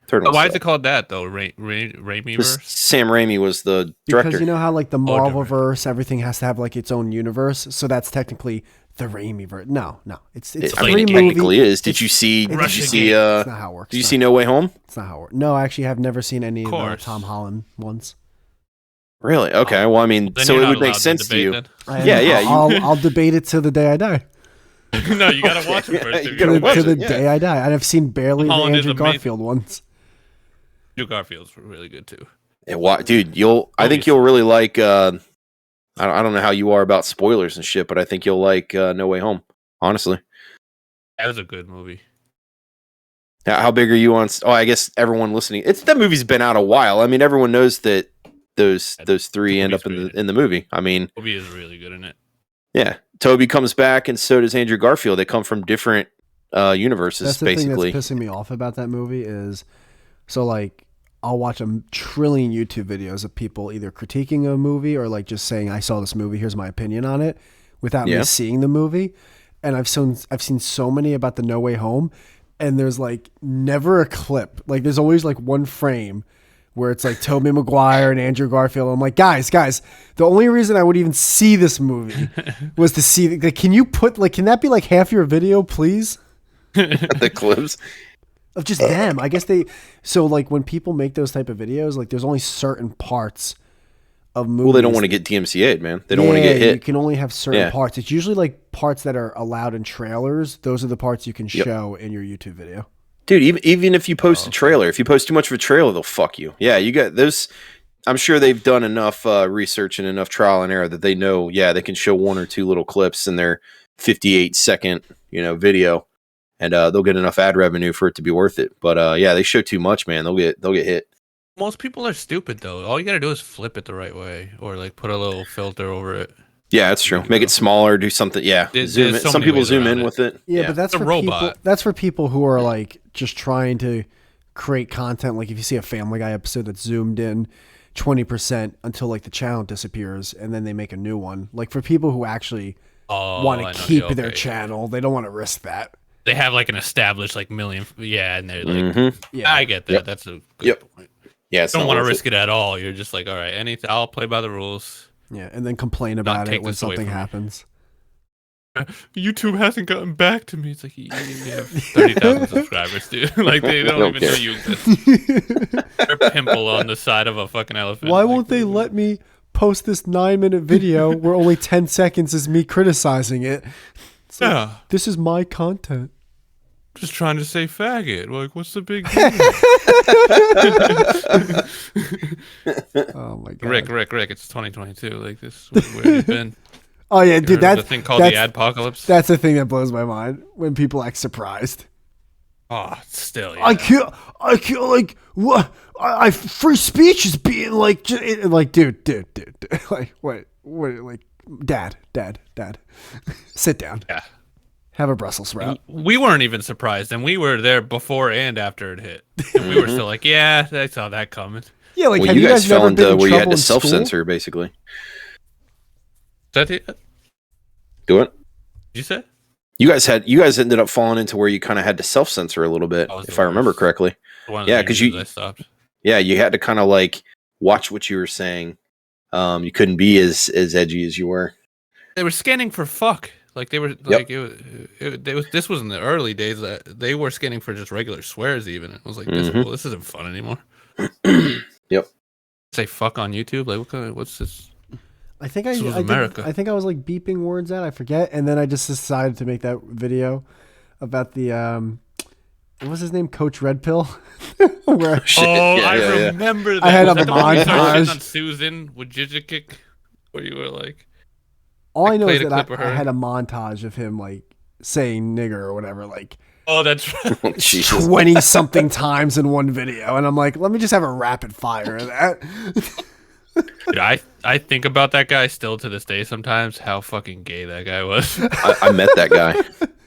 Third one Why is it sucked. called that though? Raimi 'Cause verse. Sam Raimi was the director. Because you know how like the Marvel different. verse, everything has to have like its own universe. So that's technically the Raimi verse. No, it's I three mean, it movies. technically is. Did you see? Did you Russian see? Gate. It's not how it works. Did you see No Way Home? It's not how it works. No, I actually have never seen any of the course. Tom Holland ones. Really? Okay. Well, I mean, Then so you're it not would make allowed sense to debate you. then. Yeah, I'll debate it till the day I die. No, you gotta watch it Yeah, first. you if gotta you're watch To gonna the it, yeah. day I die. And I've seen barely the Holland is Andrew amazing. Garfield ones. Andrew Garfield's really good too. Dude, I think you'll really like. I don't know how you are about spoilers and shit, but I think you'll like No Way Home. Honestly, That was a good movie. how big are you on? Oh, I guess everyone listening. That movie's been out a while. I mean, everyone knows that those three end up movie's great. in the movie. I mean, Movie is really good in it. yeah, Toby comes back, and so does Andrew Garfield. They come from different universes, That's the basically. thing that's pissing me off about that movie is, so like I'll watch a trillion YouTube videos of people either critiquing a movie or like just saying I saw this movie, here's my opinion on it, without Yeah. me seeing the movie. And I've seen so many about the No Way Home, and there's like never a clip. Like there's always like one frame where it's like Tobey Maguire and Andrew Garfield. I'm like, guys, the only reason I would even see this movie was to see. Like, can that be like half your video, please? The clips. Of just them. I guess so like when people make those type of videos, like there's only certain parts of movies. Well, they don't want to get DMCA'd, man. They don't want to get hit. You can only have certain Yeah. parts. It's usually like parts that are allowed in trailers. Those are the parts you can Yep. show in your YouTube video. Dude, even if you post a trailer, if you post too much of a trailer, they'll fuck you. Yeah, you got those. I'm sure they've done enough research and enough trial and error that they know, yeah, they can show one or two little clips in their 58-second, video, and they'll get enough ad revenue for it to be worth it. But yeah, they show too much, man. They'll get hit. Most people are stupid though. All you gotta do is flip it the right way, or like put a little filter over it. Yeah, that's true. Make it smaller, do something. Yeah, There's zoom in. so Some many people ways zoom around in it. with it. Yeah, but that's It's a for robot. people. That's for people who are like just trying to create content. Like if you see a Family Guy episode that's zoomed in 20% until like the channel disappears, and then they make a new one. Like for people who actually want I know, to keep yeah, their okay. channel, they don't want to risk that. They have like an established like million. Yeah, and they're like, Mhm. Yeah, I get that. Yep. That's a good Yep. point. Yeah, it's Don't not want to worth risk it at all. You're just like, all right, I'll play by the rules. yeah, and then complain about take it when this away something from me. happens. YouTube hasn't gotten back to me. It's like you have 30,000 subscribers, dude. Like they don't Don't even know care. you exist. They're a pimple on the side of a fucking elephant. Why Like, won't they let me post this 9-minute video where only 10 seconds is me criticizing it? It's like, Yeah, this is my content. just trying to say faggot. Like, what's the big deal? Oh my god. Rick, it's 2022. Like this, where have you been? Oh yeah, You dude, heard of that's the thing called that's, the adpocalypse. that's the thing that blows my mind when people act surprised. Oh, still, yeah. I can't, like, what? Free speech is being like, like, dude, like, what, like, dad, sit down. Yeah. Have a Brussels sprout. We weren't even surprised, and we were there before and after it hit, and we were still like, "Yeah, I saw that coming." Yeah, like Well, have you guys never fell been into in where you had trouble to in school? self-censor, basically. Is that it? Did Do it. you say? You guys ended up falling into where you kind of had to self-censor a little bit, That was if the I remember worst. correctly. One of Yeah, the 'cause reasons you- I stopped. Yeah, you had to kind of like watch what you were saying. You couldn't be as edgy as you were. They were scanning for fuck. Like they were like this was in the early days that they were scanning for just regular swears. Even it was like this isn't fun anymore. Yep. Say fuck on YouTube. Like what's this? I think This was I America. I think I was like beeping words out. I forget, and then I just decided to make that video about the what was his name, Coach Red Pill. Where Shit. Oh, Yeah, I yeah, yeah. remember that. I had Was a that the one you started montage. shitting on Susan with Jijja Kick, where you were like, all I know is played a that clip of I her. had a montage of him like saying nigger or whatever, like "Oh, that's right." Oh, Jesus. 20 something times in one video, and I'm like, let me just have a rapid fire of that. Dude, I think about that guy still to this day sometimes. How fucking gay that guy was. I met that guy.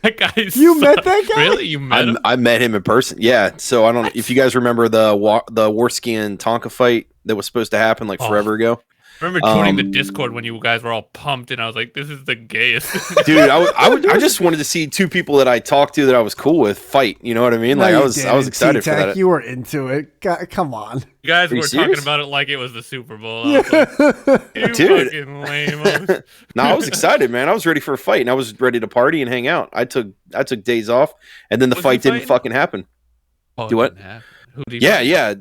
That guy. You met that guy? Really? You met him? I met him in person. Yeah. So I don't if you guys remember the Warski and Tonka fight that was supposed to happen like forever ago. I remember joining the Discord when you guys were all pumped, and I was like, "This is the gayest." Dude, I just wanted to see two people that I talked to that I was cool with fight. You know what I mean? Like No, I you was didn't, excited for Teatac. that. You were into it. Come on. You guys Are you were serious? talking about it like it was the Super Bowl. I was like, you Dude. fucking lame. No, I was excited, man. I was ready for a fight, and I was ready to party and hang out. I took days off, and then the Was fight he didn't fighting? fucking happen. Oh, Do it what? didn't happen. Who did he Yeah, fight? yeah.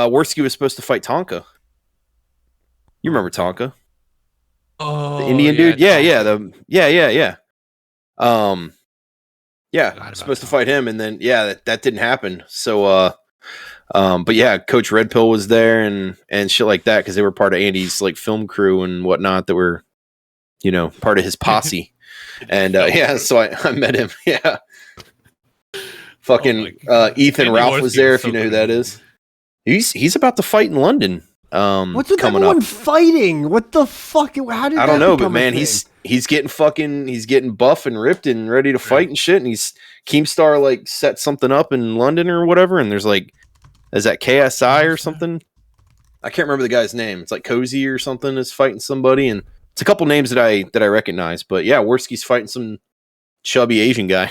Warski was supposed to fight Tonka. You remember Tonka, Oh, the Indian dude? Yeah, Tom. yeah. Yeah, Forgot about supposed to Tonka. fight him, and then that didn't happen. So, but yeah, Coach Red Pill was there and shit like that because they were part of Andy's like film crew and whatnot that were, part of his posse. And yeah, so I met him. Yeah, fucking Ethan Andy Ralph was Warski there. is If you so know who good. that is, he's about to fight in London. What's with coming everyone up. fighting? What the fuck? How did I don't that know, but become a man, thing? he's getting buff and ripped and ready to fight and shit. And he's Keemstar like set something up in London or whatever. And there's like, is that KSI or something? I can't remember the guy's name. It's like Cozy or something is fighting somebody, and it's a couple names that I recognize. But yeah, Worski's fighting some chubby Asian guy.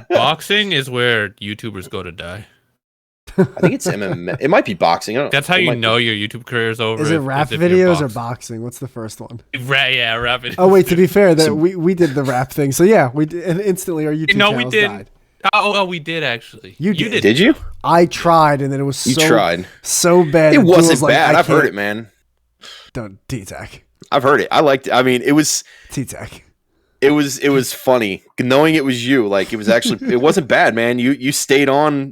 Boxing is where YouTubers go to die. I think it's MMA. It might be boxing. I don't, That's how it you might know your YouTube career is over. Is it rap if you're videos or boxing. boxing? What's the first one? Yeah, rap videos. Oh wait, to be fair, that So- we did the rap thing. So yeah, we did, and instantly our YouTube No, we channels didn't. died. Oh, we did actually. You did. Did you? I tried, and then it was You tried. so bad. It and wasn't Duel's like, bad. I I've heard can't- it, man. Don't Teatac. I've heard it. I liked it. I mean, it was Teatac. funny knowing it was you. Like it was actually, it wasn't bad, man. You stayed on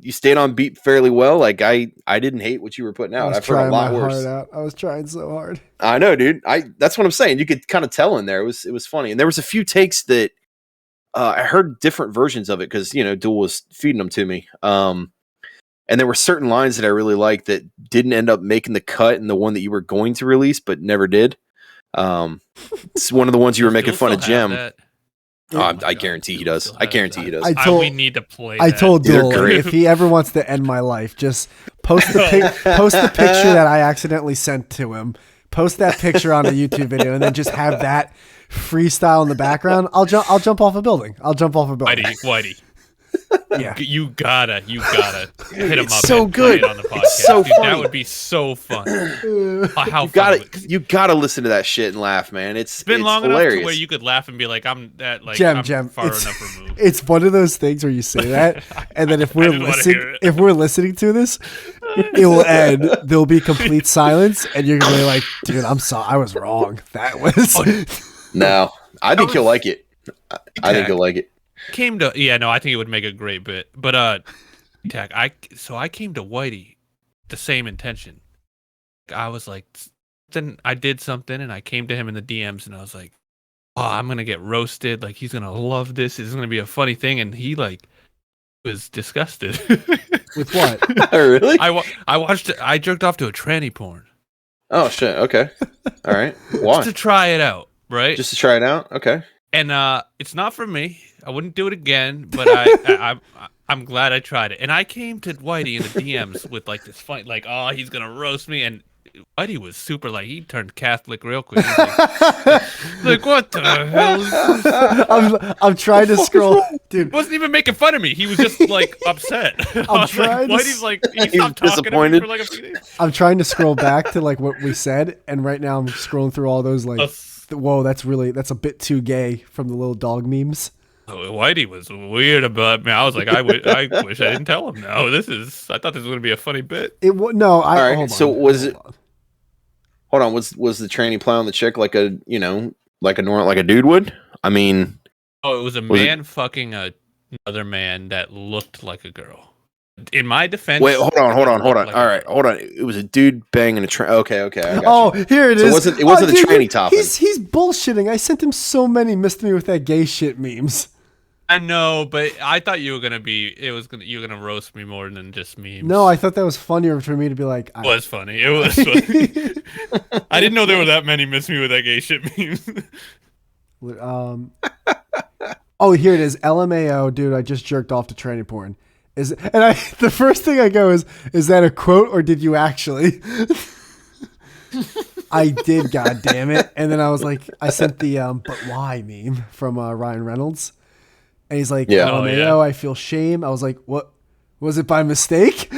beat fairly well. Like I didn't hate what you were putting I out. was I've heard a trying my lot heart worse. out. I was trying so hard. I know, dude. That's what I'm saying. You could kind of tell in there. It was funny, and there was a few takes that I heard different versions of it because Duel was feeding them to me. And there were certain lines that I really liked that didn't end up making the cut in the one that you were going to release, but never did. It's one of the ones you were making Still fun of have Jem. that. Oh, Oh I my God, guarantee he Duel does. still I has guarantee he that. does. We need to play. I that. told They're Duel great. if he ever wants to end my life, just post the picture that I accidentally sent to him. Post that picture on a YouTube video, and then just have that freestyle in the background. I'll jump off a building. Whitey. Yeah. You gotta hit him It's up. so and play good. it on the podcast. It's so Dude, funny. That would be so fun. How You fun you gotta listen to that shit and laugh, man. It's been long hilarious. enough to where you could laugh and be like, I'm Jem, far it's- enough removed. It's one of those things where you say that, and then if we're just wanna hear listening to this, it will end. There'll be complete silence, and you're gonna be like, "Dude, I'm sorry, I was wrong. That was." No, I think you'll like it. I think you'll like it. I think it would make a great bit. But Tac, I came to Whitey the same intention. I was like, then I did something, and I came to him in the DMs, and I was like, oh, I'm gonna get roasted. Like he's gonna love this. This is gonna be a funny thing, and he like was disgusted. With what? Really? I jerked off to a tranny porn Oh shit. Okay. All right. Why? just to try it out, right? Just to try it out? Okay. And it's not for me. I wouldn't do it again, but I'm glad I tried it. And I came to Whitey in the DMs with like this fight, like, oh, he's gonna roast me, and Whitey was super like he turned Catholic real quick. He's like what the hell is this? I'm trying to scroll, dude. He wasn't even making fun of me. He was just like upset. I'm trying like, to. Whitey's like he stopped talking to me for like a few days. I'm trying to scroll back to like what we said, and right now I'm scrolling through all those like, whoa, that's a bit too gay from the little dog memes. Oh, Whitey was weird about me. I was like, I wish I didn't tell him. No, I thought this was gonna be a funny bit. No, I. All right, hold so on, was it? Hold on, was the tranny play on the chick like a like a dude would? I mean, oh, it was a man fucking another man that looked like a girl. In my defense, wait, hold on. Like All right, hold on. It was a dude banging a tranny. Okay, I got Oh, you. here it is. It wasn't the tranny topic. He's bullshitting. I sent him so many missed me with that gay shit memes. I know, but I thought you were gonna you were gonna roast me more than just memes. No, I thought that was funnier for me to be like. It was funny. It was funny. I didn't know there were that many miss me with that gay shit memes. Oh, here it is. LMAO, dude. I just jerked off to tranny porn. The first thing I go is that a quote or did you actually? I did, god damn it. And then I was like, I sent the but why meme from Ryan Reynolds. And he's like, yeah. LMAO, I feel shame. I was like, what? Was it by mistake?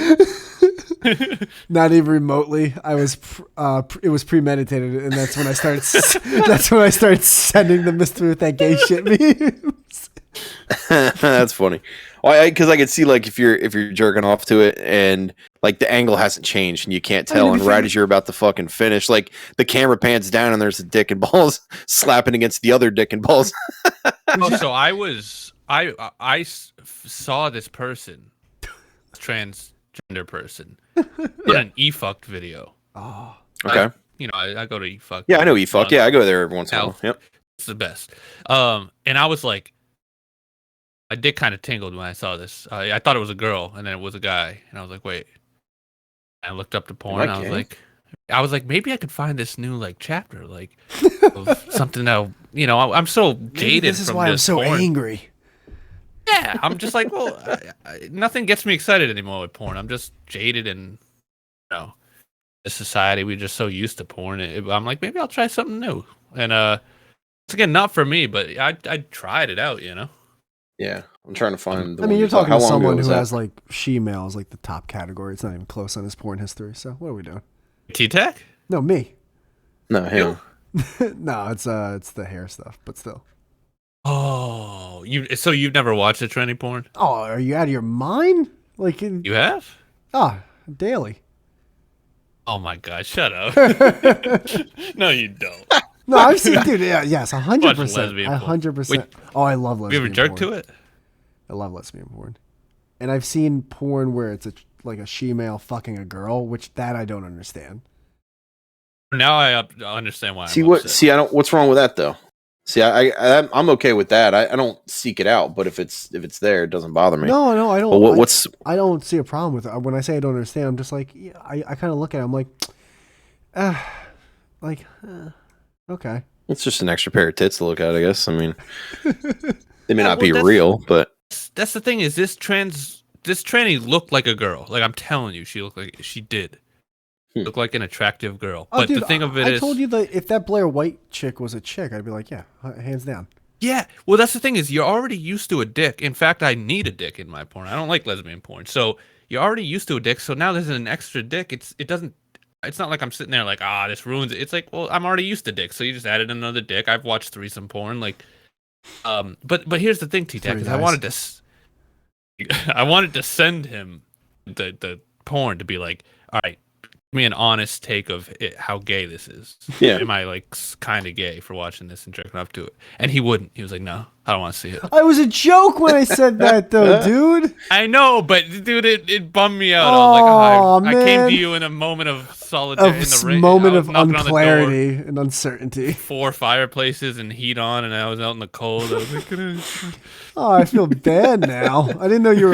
Not even remotely. I was. It was premeditated, and that's when I started. That's when I started sending the mystery with that gay shit memes. That's funny. Well, because I could see like if you're jerking off to it and like the angle hasn't changed and you can't tell, and right as you're about to fucking finish, like the camera pans down and there's a dick and balls slapping against the other dick and balls. Oh, so I saw this person, transgender person, in an e-fucked video. Oh, okay. I go to e-fuck. Yeah, I know e-fuck. Yeah, I go there every once in a while. Yep, it's the best. And I was like, my dick kind of tingled when I saw this. I thought it was a girl, and then it was a guy, and I was like, wait. I looked up the porn. And I was like, maybe I could find this new like chapter, like of something that I'm so jaded. This is from why this I'm so porn. angry. Yeah, I'm just like, well, nothing gets me excited anymore with porn. I'm just jaded, and the society we're just so used to porn. I'm like, maybe I'll try something new. And it's again not for me, but I tried it out. Yeah, I'm trying to find. You're talking to someone who has like she-male is like the top category. It's not even close on his porn history. So what are we doing? Teatac? No, me. No, him. No, it's the hair stuff, but still. Oh, you've never watched a tranny porn? Oh, are you out of your mind? Like you have? Daily. Oh my god, shut up! No, you don't. No, I've seen, dude. Yeah, yes, 100%. 100%. Oh, I love lesbian. You ever jerked to it? I love lesbian porn, and I've seen porn where it's like a she-male fucking a girl, which that I don't understand. Now I understand why. I don't. What's wrong with that though? See, I'm okay with that. I don't seek it out, but if it's there, it doesn't bother me. No, I don't. But I don't see a problem with it. When I say I don't understand, I'm just like, yeah, I kind of look at it. I'm like, okay. It's just an extra pair of tits to look at, I guess. I mean, they may not be real, but that's the thing. Is this tranny looked like a girl? Like I'm telling you, she looked like she did. Look like an attractive girl. But dude, the thing of it is, I told you that if that Blair White chick was a chick, I'd be like, yeah, hands down. Yeah. Well, that's the thing is you're already used to a dick. In fact, I need a dick in my porn. I don't like lesbian porn. So you're already used to a dick. So now there's an extra dick. It's not like I'm sitting there like, this ruins it. It's like, well, I'm already used to dick. So you just added another dick. I've watched threesome porn. Like, but here's the thing, Teatac, I wanted to send him the porn to be like, all right, give me an honest take of how gay this is. Yeah. Am I like kind of gay for watching this and jerking off to it? And he wouldn't. He was like, no, I don't want to see it. I was a joke when I said that though, dude. I know, but dude, it bummed me out. I was like, I came to you in a moment of solidarity, in the rain, moment of unclarity and uncertainty. 4 fireplaces and heat on, and I was out in the cold. I was like, I feel bad now. I didn't know you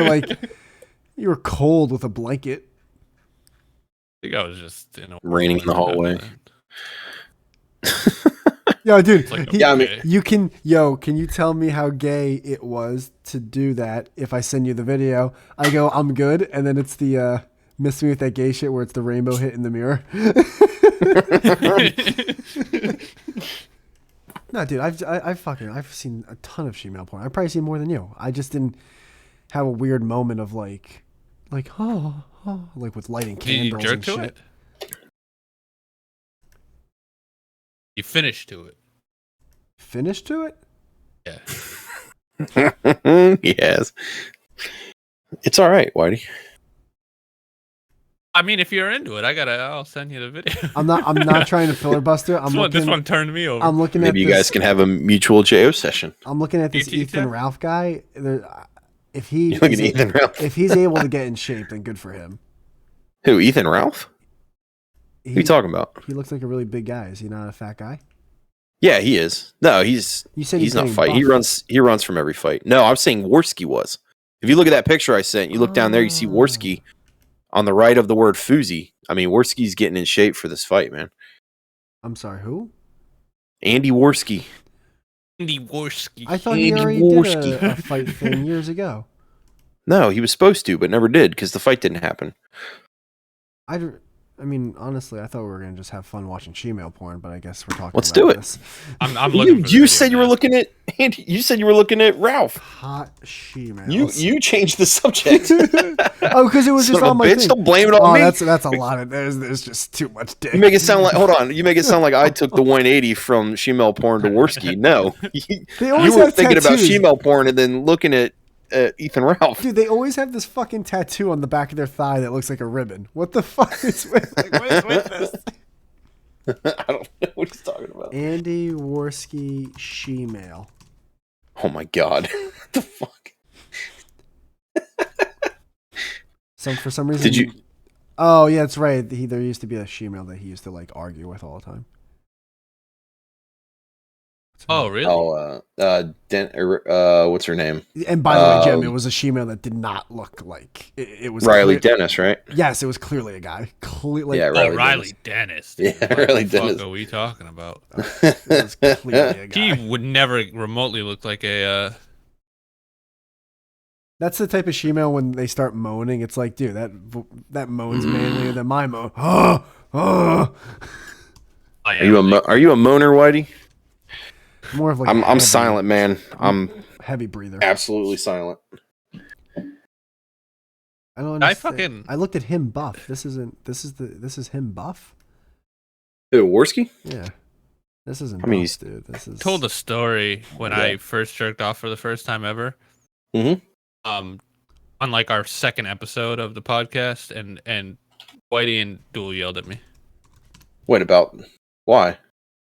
were cold with a blanket. I think I was just raining in the hallway. Yo, dude, It's like, Yeah, I mean- okay. can you tell me how gay it was to do that if I send you the video? I go, I'm good, and then it's the Miss Me With That Gay shit where it's the rainbow hit in the mirror. No, dude, I've seen a ton of female porn. I've probably seen more than you. I just didn't have a weird moment of like like with lighting Did you candles jerk and to shit. it? You finished to it. Finish to it? Yeah. Yes. It's all right, Whitey. I mean, if you're into it, I'll send you the video. I'm not trying to filibuster. This one turned me over. I'm looking Maybe at you this. guys can have a mutual JO session. I'm looking at this You Ethan Teatac? Ralph guy. If he You look at is a- Ethan Ralph. if he's able to get in shape, then good for him. Who? Ethan Ralph? Who you talking about? He looks like a really big guy. Is he not a fat guy? Yeah, he is. No, he's You said he's not getting fight. He buff. runs from every fight. No, I'm saying Worski was. If you look at that picture I sent, you look down there, you see Worski on the right of the word Fuzi. I mean, Worski's getting in shape for this fight, man. I'm sorry, who? Andy Worski. Andy Worski. I thought he Andy already Worski. did a fight thing years ago. No, he was supposed to, but never did because the fight didn't happen. I mean, honestly, I thought we were gonna just have fun watching female porn, but I guess we're talking. Let's about do it. This. I'm looking. For the You video said you were now. looking at Andy. You said you were looking at Ralph. Hot she-males. You changed the subject. Oh, because it was just Son of on a my bitch! thing. Don't blame it on Oh, me. that's a lot of there's just too much dick. You make it sound like hold on. You make it sound like I took the 180 from shemale porn to Worski. No, They always you were have thinking about tattoos. shemale porn and then looking at Ethan Ralph. Dude, they always have this fucking tattoo on the back of their thigh that looks like a ribbon. What the fuck is with, what is with this? I don't know what he's talking about. Andy Worski she-male. Oh my god, what the fuck? For some reason. Did you? Oh yeah, that's right. There used to be a she-male that he used to like argue with all the time. Oh, really? What's her name? And by the way, Jim, it was a she-male that did not look like it was Riley clear- Dennis, right? Yes, it was clearly a guy. Clearly, Yeah, Oh, Riley Riley Dennis. Yeah, What Riley the Dennis. fuck are we talking about? it was clearly a guy. He would never remotely look like a. That's the type of she-male when they start moaning. It's like, dude, that moans manlier than my moan. Oh, oh. Are you a moaner, Whitey? More of like I'm silent, man. I'm heavy breather. absolutely silent. I don't I understand. fucking- I looked at him buff. This is him buff. Who, Worski? Yeah. This isn't I mean, buff, dude. This is Told a story when Yeah. I first jerked off for the first time ever. Mhm. On like our second episode of the podcast, and Whitey and Duel yelled at me. Wait, about why?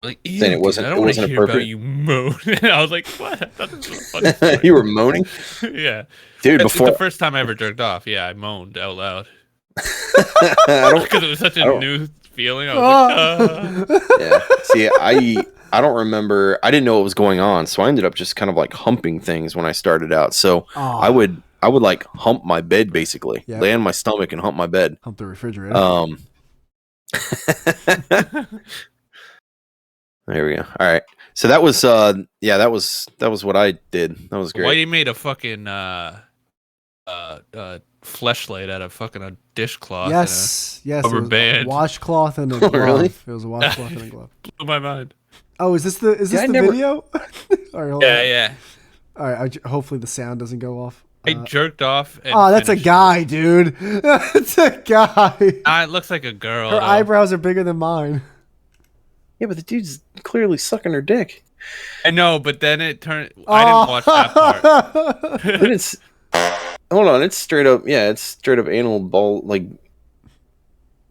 Like, Saying it "Ew, wasn't- dude, I it don't want to wasn't hear about appropriate?" you moan. And I was like, what? I thought this was a funny story. You were moaning, Yeah. dude. It's Before the first time I ever jerked off. Yeah, I moaned out loud I don't. because it was such I a don't- new feeling. I was like, Yeah. See, I don't remember. I didn't know what was going on, so I ended up just kind of like humping things when I started out. So Aw. I would like hump my bed basically, Yeah. lay on my stomach and hump my bed. hump the refrigerator. There we go. All right. So that was that was what I did. That was great. Whitey made a fucking fleshlight out of fucking a dishcloth. yes. It rubber was band. a washcloth and a glove. Really? It was a washcloth and a glove. And it blew my mind. Oh, is this the I never- video? All right, hold on. Yeah. All right. Hopefully the sound doesn't go off. I jerked off. And Oh, that's a finished. guy, dude. That's a guy. It looks like a girl. Her though. eyebrows are bigger than mine. Yeah, but the dude's clearly sucking her dick. I know, but then it turned. I didn't watch that part. But it's hold on, it's straight up. Yeah, it's straight up anal ball. Like,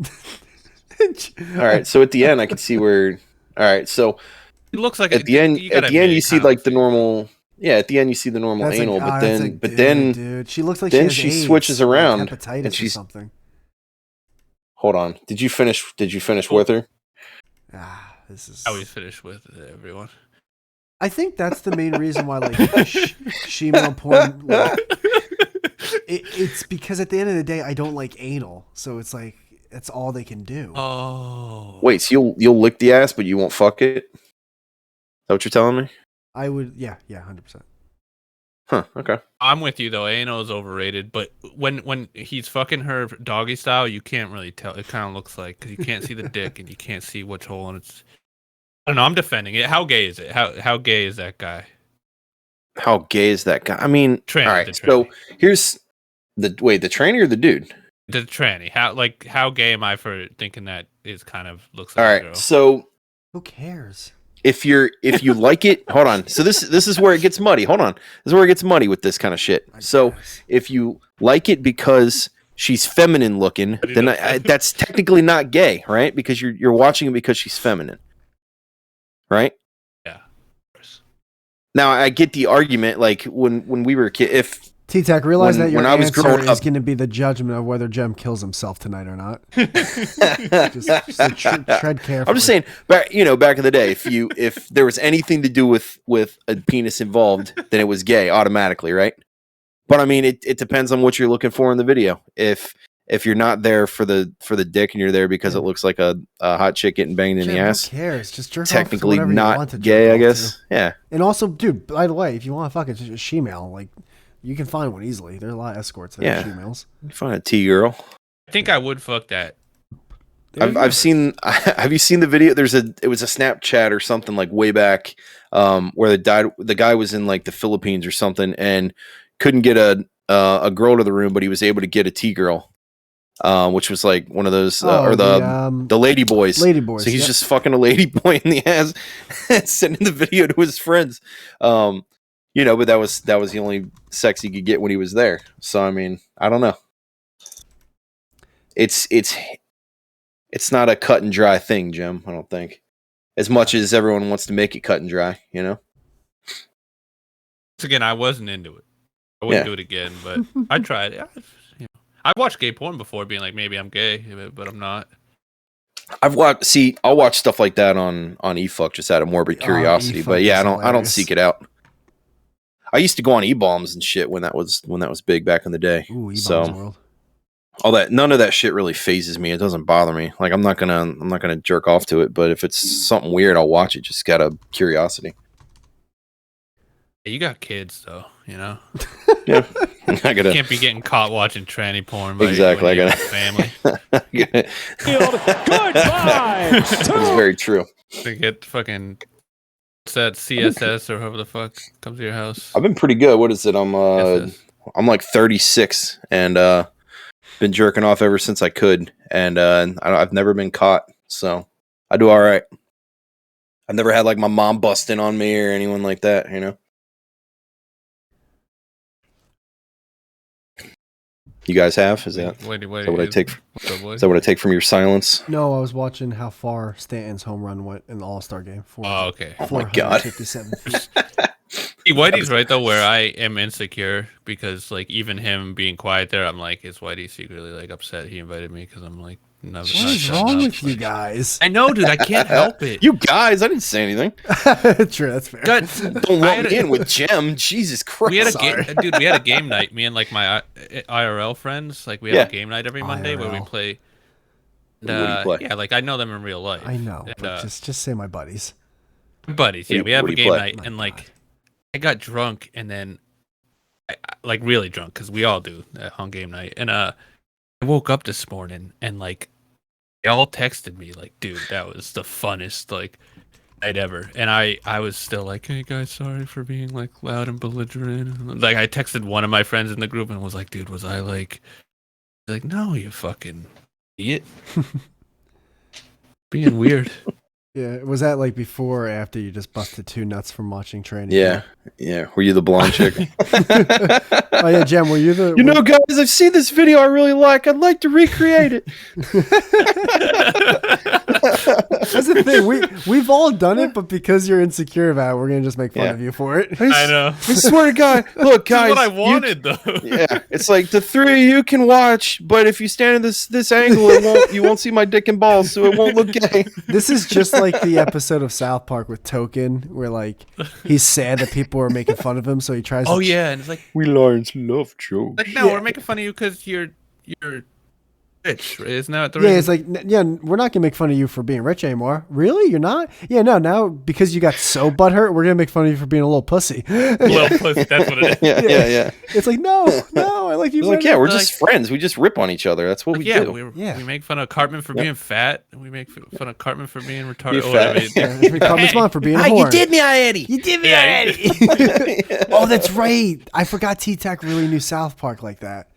all right. So at the end, I can see where. All right. So It looks like at the end, gotta you see kind like of- the normal. Yeah, at the end you see the normal That's anal, like, but that's then, like, but dude, then, dude, she looks like then she, she has AIDS, switches like around, hepatitis and or she's- something. hold on. Did you finish with her? Ah, this is. I always finish with everyone. I think that's the main reason why like she-male porn. Like, it's because at the end of the day, I don't like anal, so it's like that's all they can do. Oh. Wait, so you'll lick the ass, but you won't fuck it? that what you're telling me? I would, yeah, 100%. Huh. Okay. I'm with you though. Anal is overrated, but when he's fucking her doggy style, you can't really tell. It kind of looks like because you can't see the dick and you can't see which hole, and it's. I don't know. I'm defending it. How gay is it? How gay is that guy? How gay is that guy? I mean, Tranny, all right. the So tranny. here's the tranny or the dude? The tranny. How gay am I for thinking that is kind of looks like All a right. girl? So Who cares? if you like it, hold on. So this is where it gets muddy. Hold on. This is where it gets muddy with this kind of shit. So if you like it because she's feminine looking, then that's technically not gay, right? Because you're watching it because she's feminine, right? Yeah. Now I get the argument, like when we were kids, if Teatac, realize that your when I was answer growing is up- going to be the judgment of whether Jem kills himself tonight or not. just tread carefully. I'm just saying, back in the day, if there was anything to do with a penis involved, then it was gay automatically, right? But I mean, it depends on what you're looking for in the video. If you're not there for the dick and you're there because it looks like a hot chick getting banged in Jem, the ass, who cares? Just jerk technically off to not you want to gay, jerk I off guess. to. Yeah. And also, dude, by the way, if you want to fuck it, just shemale. Like, you can find one easily. There are a lot of escorts that have shemales. You find a T girl. I think I would fuck that. I've seen. Have you seen the video? It was a Snapchat or something like way back, where the guy was in like the Philippines or something and couldn't get a girl to the room, but he was able to get a T girl, which was like one of those or the lady boys. Lady boys. So he's just fucking a lady boy in the ass and sending the video to his friends. But that was the only sex he could get when he was there. So I mean, I don't know. It's not a cut and dry thing, Jim. I don't think, as much as everyone wants to make it cut and dry. Once again, I wasn't into it. I wouldn't do it again, but I tried. I've watched gay porn before, being like, maybe I'm gay, but I'm not. I'll watch stuff like that on eFuck just out of morbid curiosity. But yeah, I don't seek it out. I used to go on E-bombs and shit when that was big back in the day. Ooh, so world. none of that shit really phases me. It doesn't bother me. Like I'm not gonna jerk off to it, but if it's something weird, I'll watch it just out of curiosity. You got kids though, Yeah, you can't be getting caught watching tranny porn. Exactly, I got family. Good vibes. That's very true. To get fucking what's that CSS or whoever the fuck comes to your house. I've been pretty good. What is it? I'm like 36 and been jerking off ever since I could, and I've never been caught, so I do all right. I've never had like my mom busting on me or anyone like that. You guys have? Is that what I take? Is that what I take from your silence? No, I was watching how far Stanton's home run went in the All-Star game. Okay. Oh my god. 457 feet. Whitey's right though, where I am insecure because like even him being quiet there, I'm like, is Whitey secretly like upset he invited me because I'm like, no, What is wrong with you guys? I know, dude. I can't help it. You guys, I didn't say anything. True, that's fair. Don't lump me in with Jem. Jesus Christ. We had we had a game night. Me and like my IRL friends, like we have a game night every Monday where we play. What do you play? Yeah, like I know them in real life. I know, but just say my buddies. Buddies, yeah. We have a game night, and like I got drunk, and then like really drunk because we all do on game night, and I woke up this morning and like they all texted me like, dude, that was the funnest like night ever. And I was still like, hey guys, sorry for being like loud and belligerent. Like I texted one of my friends in the group and was like, dude, was I like no, you fucking idiot. Being weird. Yeah, was that like before or after you just busted two nuts from watching training? Yeah. Were you the blonde chick? Oh yeah, Jem, were you the? Guys, I've seen this video I really like. I'd like to recreate it. That's the thing. We've all done it, but because you're insecure about it, we're gonna just make fun of you for it. I know. I swear to God, look, guys. That's what I wanted, though. Yeah, it's like the three of you can watch, but if you stand in this angle, you won't see my dick and balls, so it won't look gay. This is just like the episode of South Park with Token, where like he's sad that people are making fun of him, so he tries. Oh yeah, and it's like we Lions love jokes. Like no, we're making fun of you because you're rich. Isn't that the Yeah, reason? it's like, yeah, we're not gonna make fun of you for being rich anymore. Really? You're not? Yeah, no. Now because you got so butthurt, we're gonna make fun of you for being a little pussy. Little pussy. That's what it is. Yeah. It's like, no, I like you. It's like, better. yeah, we're Like- just friends. We just rip on each other. That's what we Yeah, do. we make fun of Cartman for being fat. We make fun of Cartman for being retarded. You're Or whatever. fat. Yeah, we call his mom for being a whore. You did me, Eddie. You did me Yeah, already. Oh, that's right. I forgot Teatac really knew South Park like that.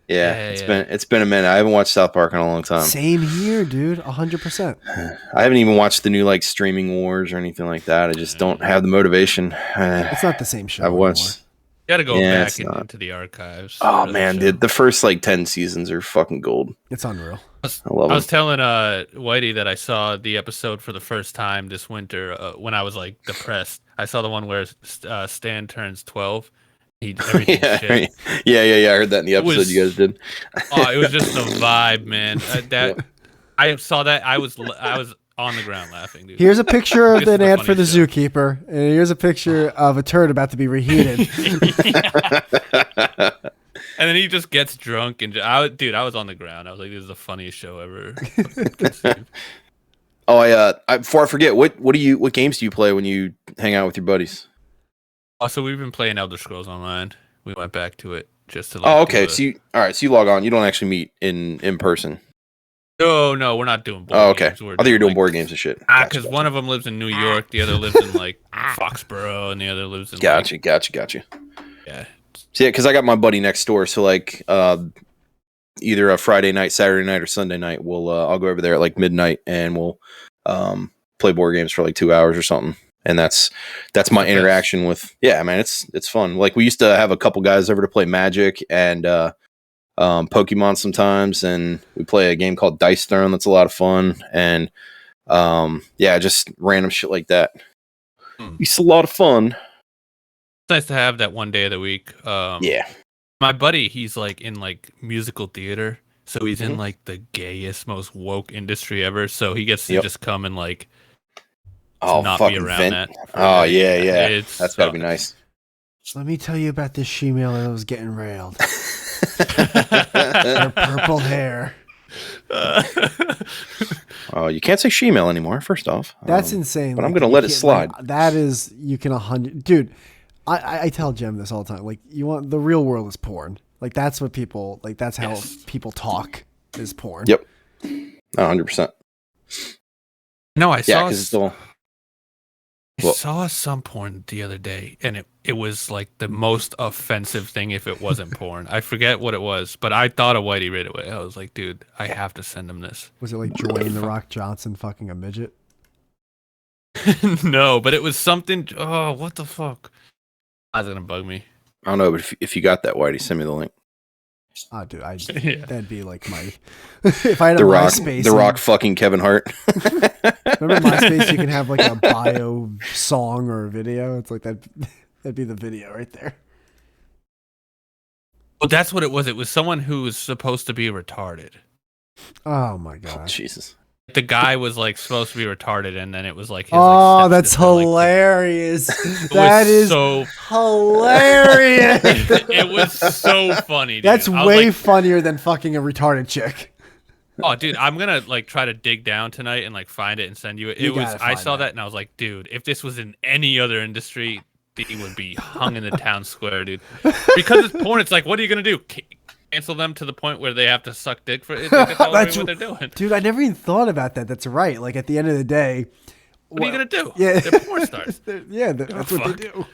Yeah, it's been a minute. I haven't watched South Park in a long time. Same here, dude. 100%. I haven't even watched the new like streaming wars or anything like that. I just don't have the motivation. It's not the same show. I've watched. You got to go Yeah, back it's not. into the archives. Oh for man, that dude, show. the first like 10 seasons are fucking gold. It's unreal. I love I was them. telling Whitey that I saw the episode for the first time this winter when I was like depressed. I saw the one where Stan turns 12. Everything's shit. Yeah. I heard that in the episode was- you guys did. Oh, it was just the vibe, man. Yep. I saw that. I was on the ground laughing, dude. Here's a picture of This is an the ad for the funny show. zookeeper, and here's a picture of a turd about to be reheated. And then he just gets drunk and I was on the ground. I was like, "This is the funniest show ever." Oh, before I forget, what games do you play when you hang out with your buddies? Also, we've been playing Elder Scrolls Online. We went back to it just to. Oh, okay. So you log on. You don't actually meet in person. No, we're not doing board Oh, okay. games. I thought you were doing board games and shit. Because one of them lives in New York, the other lives in like Foxborough, and the other lives in. Gotcha. Yeah. So, yeah, because I got my buddy next door. So like, either a Friday night, Saturday night, or Sunday night, I'll go over there at like midnight and we'll play board games for like 2 hours or something. And that's my Okay. interaction with. Yeah, man, it's fun. Like we used to have a couple guys over to play Magic and Pokemon sometimes, and we play a game called Dice Throne. That's a lot of fun. And just random shit like that. It's a lot of fun. It's nice to have that one day of the week. Yeah. My buddy, he's like in like musical theater, so he's Mm-hmm. in like the gayest, most woke industry ever. So he gets to Yep. just come and like Oh, not be fucking around vent. that. for Oh a day. yeah. It's That's so gotta be nice. Let me tell you about this she-male that was getting railed. Her purple hair. Oh, you can't say shemale anymore. First off, That's insane. but I'm Like, gonna you let it can't- slide. like, that is, you can 100, dude. I tell Jem this all the time. Like, you want the real world is porn. Like that's what people like. That's how Yes. people talk is porn. Yep. 100%. No, I Yeah, saw because it's all. I Well- saw some porn the other day, and it was like the most offensive thing if it wasn't porn. I forget what it was, but I thought of Whitey right away. I was like, dude, I have to send him this. Was it like Dwayne the Rock Johnson fucking a midget? No, but it was something. Oh, what the fuck? That's gonna bug me. I don't know, but if you got that, Whitey, send me the link. Oh, dude, Yeah. that'd be like my if I had a The Rock, MySpace. The Rock, fucking Kevin Hart. Remember MySpace? You can have like a bio song or a video. It's like that. That'd be the video right there. Well, that's what it was. It was someone who was supposed to be retarded. Oh my Oh, god. Jesus. The guy was like supposed to be retarded, and then it was like, his, Oh, like, that's stepsister, like, hilarious. it That was is so. hilarious. It was so funny. Dude. That's I was way like, funnier than fucking a retarded chick. oh, dude, I'm gonna like try to dig down tonight and like find it and send you it. You It was. gotta I find saw that. that and I was like, dude, if this was in any other industry, he would be hung in the town square, dude. Because it's porn. It's like, what are you gonna do? Cancel them to the point where they have to suck dick for it? That's all That's what they're doing. Dude, I never even thought about that. That's right. Like at the end of the day, What are you gonna do? Yeah. They're porn stars. That's what fuck. they do.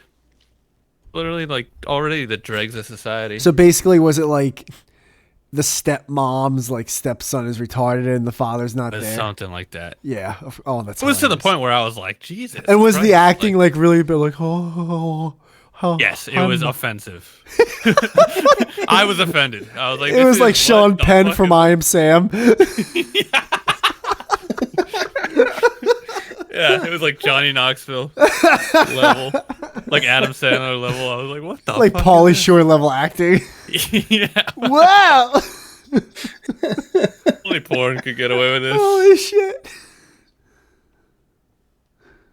Literally, like already the dregs of society. So basically, was it like the stepmom's like stepson is retarded and the father's not It's there? something like that. Yeah. Oh, that's. It was to the hilarious. point where I was like, Jesus. And was Christ. the acting like really bit like oh. Yes, it was offensive. I was offended. I was like, It this was is like what Sean the Penn fuck from is- I Am Sam. Yeah, it was like Johnny Knoxville level, like Adam Sandler level. I was like, what the? Like fuck Pauly is Shore level acting. this? Yeah, Wow. only porn could get away with this. Holy shit.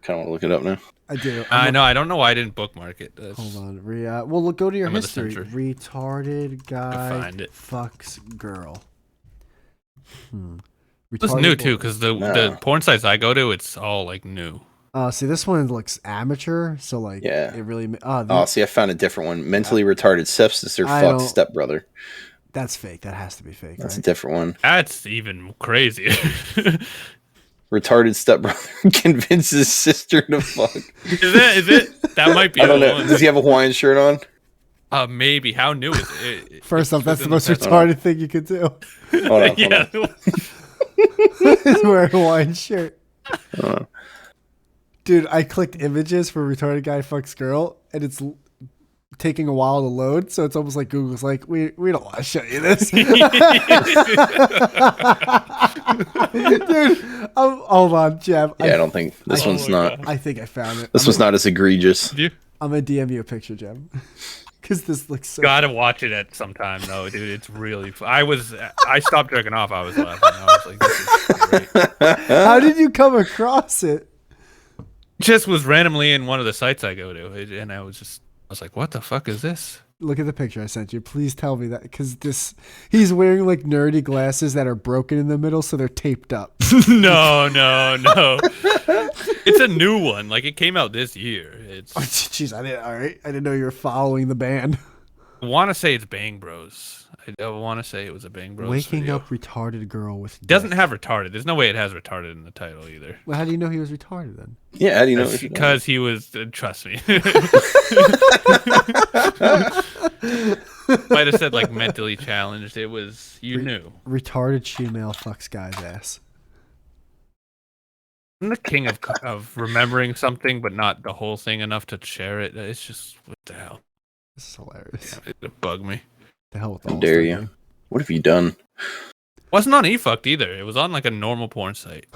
Kind of want to look it up now. I do. I know. I don't know why I didn't bookmark it. That's- Hold on. Well, look, go to your I'm of the history. century. Retarded guy find it. fucks girl. It's new too, because the porn sites I go to, it's all like new. See, this one looks amateur, so like, Yeah. it really. See, I found a different one. Mentally retarded stepsister fucked stepbrother. That's fake. That has to be fake. That's right? a different one. That's even crazier. Retarded stepbrother convinces sister to fuck. Is it? That might be. I don't know. Does he have a Hawaiian shirt on? Maybe. How new is it? First off, that's the most retarded thing you could do. Hold on. Is wear a Hawaiian shirt. Dude, I clicked images for retarded guy fucks girl, and it's taking a while to load, so it's almost like Google's like, we don't want to show you this. Dude, hold on, Jeff. Yeah, I don't think this one's not. God. I think I found it. This one's not as egregious. I'm gonna DM you a picture, Jem. Because this looks so. Gotta watch it at some time, though, dude. It's really. I stopped jerking off. I was laughing. I was like, this is great. How did you come across it? Just was randomly in one of the sites I go to, and I was like, what the fuck is this? Look at the picture I sent you. Please tell me that, because he's wearing like nerdy glasses that are broken in the middle, so they're taped up. No. It's a new one. Like, it came out this year. Jeez, I didn't know you were following the band. I want to say it's Bang Bros. I want to say it was a Bang Bros. Waking video. up retarded girl with. It doesn't have retarded. There's no way it has retarded in the title either. Well, how do you know he was retarded then? Yeah, how do you know? Because he was. Trust me. Might have said like mentally challenged. It was you knew. Retarded female fucks guy's ass. I'm the king of remembering something, but not the whole thing enough to share it. It's just what the hell. This is hilarious. Yeah, it bugged me. The hell with How dare you? What have you done? Wasn't on eFucked either. It was on like a normal porn site.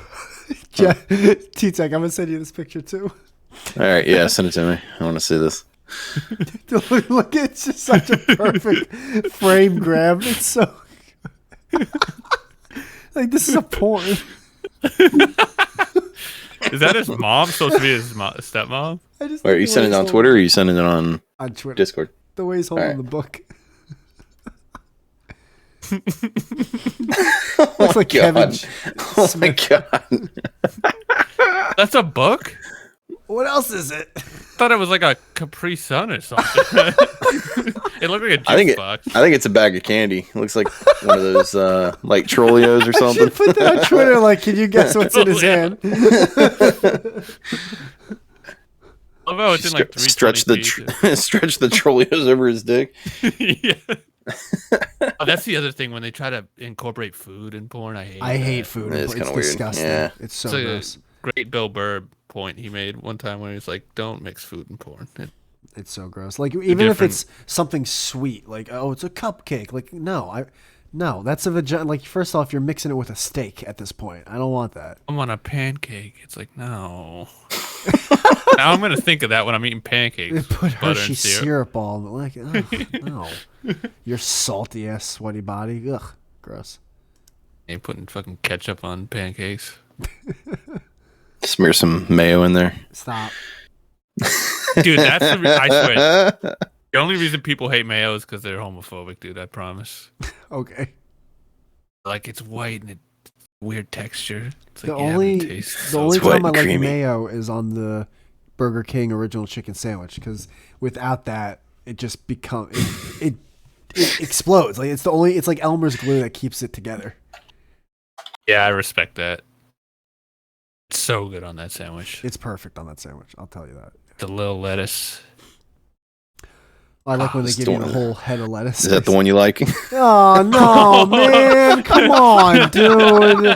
Teatac, I'm gonna send you this picture too. All right, yeah, send it to me. I want to see this. Look, it's just such a perfect frame grab. It's so like this is a porn. Is that his mom? Supposed to be his stepmom? Wait, are you sending it on Twitter or are you sending it on Twitter? Discord? The way he's holding the book. Looks like Kevin. Oh my god. That's a book? What else is it? I thought it was like a Capri Sun or something. It looked like a juice box. I think it's a bag of candy. It looks like one of those like Trolleos or something. Put that on Twitter. Like, can you guess what's in his hand? Oh, it's in like stretch the Trolleos over his dick. Yeah. Oh, that's the other thing when they try to incorporate food in porn. I hate food. It's kind of weird. Disgusting. Yeah. It's so gross. Great Bill Burr point he made one time when he was like, "Don't mix food and porn." It's so gross. Like, even if it's something sweet, like, oh, it's a cupcake. Like, no, that's a vagina. Like, first off, you're mixing it with a steak at this point. I don't want that. I'm on a pancake. It's like, no. Now I'm gonna think of that when I'm eating pancakes. They put Hershey syrup all like, oh, no. Your salty ass sweaty body. Ugh, gross. Ain't putting fucking ketchup on pancakes. Smear some mayo in there. Stop. Dude, that's I swear. The only reason people hate mayo is because they're homophobic, dude. I promise. Okay. Like, it's white and it's weird texture. It's The like, only wet time I and like creamy. mayo is on the Burger King original chicken sandwich, because without that, it just becomes it explodes. Like, it's like Elmer's glue that keeps it together. Yeah, I respect that. It's so good on that sandwich. It's perfect on that sandwich. I'll tell you that. The little lettuce. I like when they give you a whole head of lettuce. Is that the one you like? Oh no, man! Come on, dude.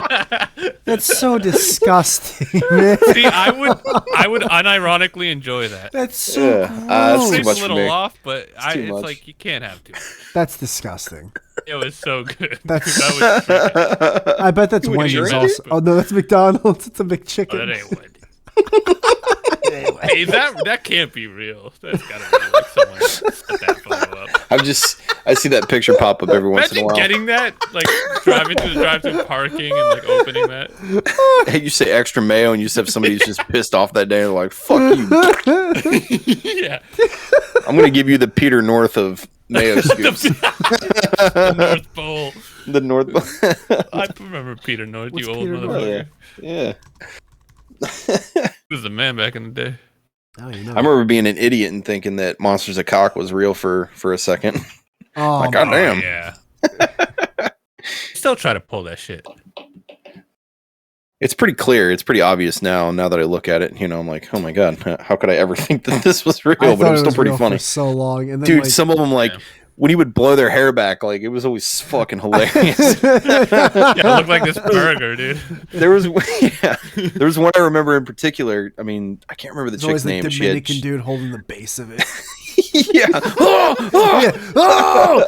That's so disgusting, man. See, I would unironically enjoy that. That's so That's gross. too It's much a for little me. off, but too it's much. like you can't have too much. That's disgusting. It was so good. That's- That was I bet that's What, Wendy's Wendy's? also. Oh no, that's McDonald's. It's a McChicken. Oh, that ain't Wendy. Hey, that can't be real. That's gotta be like someone set that photo up. I see that picture pop up every once in a Imagine while. getting that, like driving through the drive-through parking and like opening that. Hey, you say extra mayo and you just have somebody who's just pissed off that day and they're like, fuck you. Yeah, I'm going to give you the Peter North of mayo scoops. the North Pole. The North. I remember Peter North, What's you old Peter North? motherfucker. Yeah. He was the man back in the day. Oh, you know. I remember being an idiot and thinking that Monsters of Cock was real for a second. Oh, Like, goddamn. Oh, yeah. Still try to pull that shit. It's pretty clear. It's pretty obvious now that I look at it. You know, I'm like, oh my God, how could I ever think that this was real? I But it was still pretty real funny. for so long, and then, Dude, like, some of them, like, when he would blow their hair back, like, it was always fucking hilarious. Yeah, it looked like this burger, dude. There was one I remember in particular. I mean, I can't remember the there's always chick's name. the She had, Dominican dude holding the base of it. yeah. Oh, oh!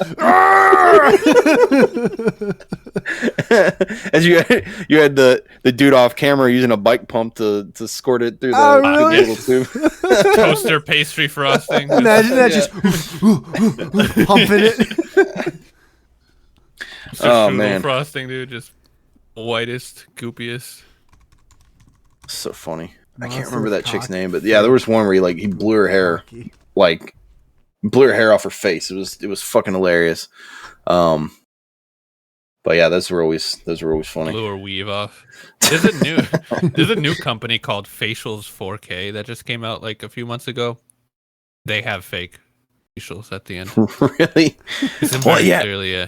As you had the dude off camera using a bike pump to squirt it through the, really? the little tube. Toaster pastry frosting. Imagine that, just pumping it. Oh, Strudel man. frosting, dude, just whitest, goopiest. So funny. I can't Monster remember that cock. chick's name, but yeah, there was one where he blew her hair, like blew her hair off her face. It was fucking hilarious. But yeah, those were always funny. Blew or weave off. There's a new company called Facials 4K that just came out like a few months ago. They have fake facials at the end. Really? It's Well, very yeah. clearly, yeah.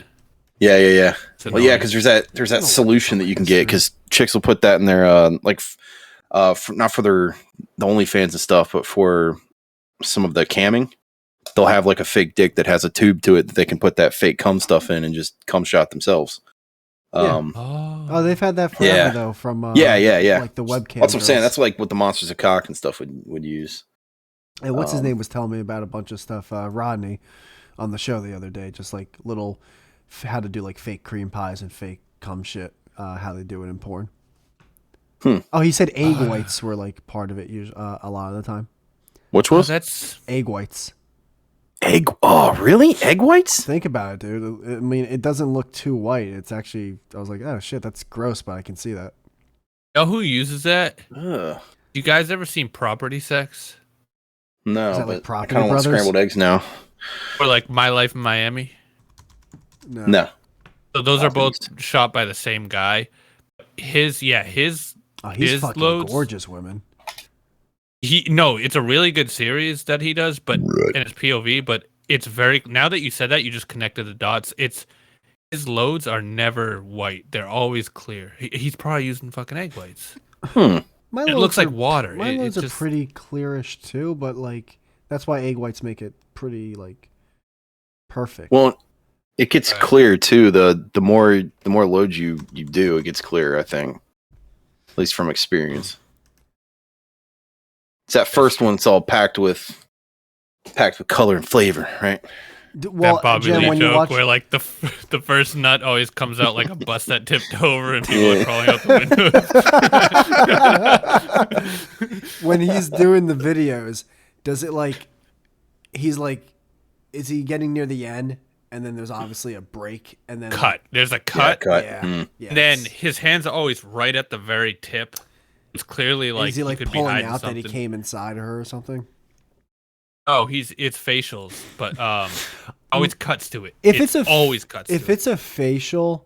Yeah. It's Well, yeah, annoying. because there's that solution that you can get because chicks will put that in their not for the OnlyFans and stuff, but for some of the camming, they'll have like a fake dick that has a tube to it that they can put that fake cum stuff in and just cum shot themselves. Yeah. Oh, they've had that forever, Yeah. though, from Yeah. like the webcam. That's what I'm saying. girls. That's like what the Monsters of Cock and stuff would use. And what's his name was telling me about a bunch of stuff. Rodney on the show the other day, just like little how to do like fake cream pies and fake cum shit. How they do it in porn. Oh, he said egg whites were like part of it a lot of the time. Which was That's Egg whites. egg? Oh, really? Egg whites? Think about it, dude. I mean, it doesn't look too white. It's actually, I was like, oh shit, that's gross, but I can see that. you know who uses that? Ugh. You guys ever seen Property Sex? No, Is that like but I Property kind of want Brothers? scrambled eggs now. Or like My Life in Miami? No. So those are both Properties. shot by the same guy. His Oh, he's his fucking loads- gorgeous women. it's a really good series that he does, but in his POV, but it's very, now that you said that, you just connected the dots. His loads are never white. They're always clear. He's probably using fucking egg whites. My It loads looks like are- water. My loads It's are just, pretty clearish too, but like that's why egg whites make it pretty like perfect. Well, it gets Right. clear too. The more loads you do, it gets clearer. I think, at least from experience. It's that first one. It's all packed with color and flavor, right? Well, that Bobby Jen, Lee when you joke watch, where like the first nut always comes out like a bus that tipped over and people Yeah. are crawling out the windows. when he's doing the videos, does it like he's like, is he getting near the end? And then there's obviously a break, and then Cut. There's a cut. Cut. Yeah, Mm. yeah. And then his hands are always right at the very tip. It's clearly like is he like could be pulling hiding out something. that he came inside her or something? Oh, it's facials, but always cuts to it. If it's always cuts. If to it's a facial,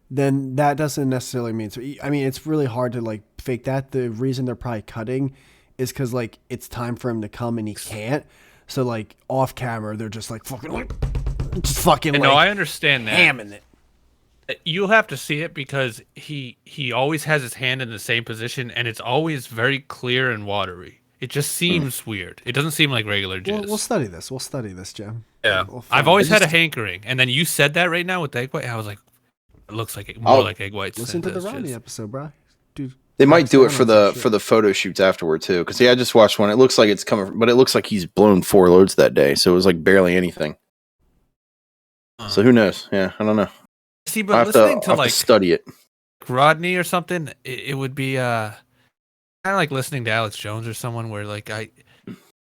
then that doesn't necessarily mean so. I mean, it's really hard to like fake that. The reason they're probably cutting is because like it's time for him to come and he can't. So like off camera, they're just like fucking like, just fucking it. like No, I understand that. hamming it. You'll have to see it because he always has his hand in the same position, and it's always very clear and watery. It just seems weird. It doesn't seem like regular jizz. We'll study this. We'll study this, Jim. Yeah, We'll find I've always it. had a hankering, and then you said that right now with the egg white. I was like, it looks like more like egg whites. Listen to than the it does Rodney jizz. episode, bro. Dude, They might do it Sound for on the some shit. photo shoots afterward too. Because I just watched one. It looks like it's coming, but it looks like he's blown 4 loads that day. So it was like barely anything. So who knows? Yeah, I don't know. See, I but have listening to to like study it. Rodney or something, it would be kind of like listening to Alex Jones or someone where like I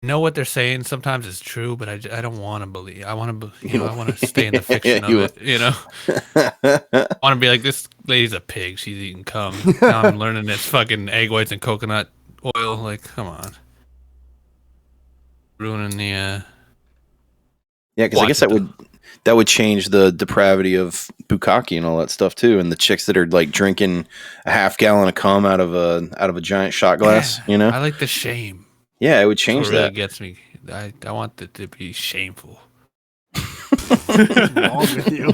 know what they're saying sometimes it's true, but I don't want to believe. I want to I want to stay in the fiction of it. You know, I want to be like, this lady's a pig. She's eating cum. Now I'm learning it's fucking egg whites and coconut oil. Like, come on, ruining the. Yeah, because I guess that would that would change the depravity of bukkake and all that stuff too, and the chicks that are like drinking a half gallon of cum out of a giant shot glass. You know, I like the shame. yeah, it would That's change what really that. gets me. I want it to be shameful. What's wrong with you?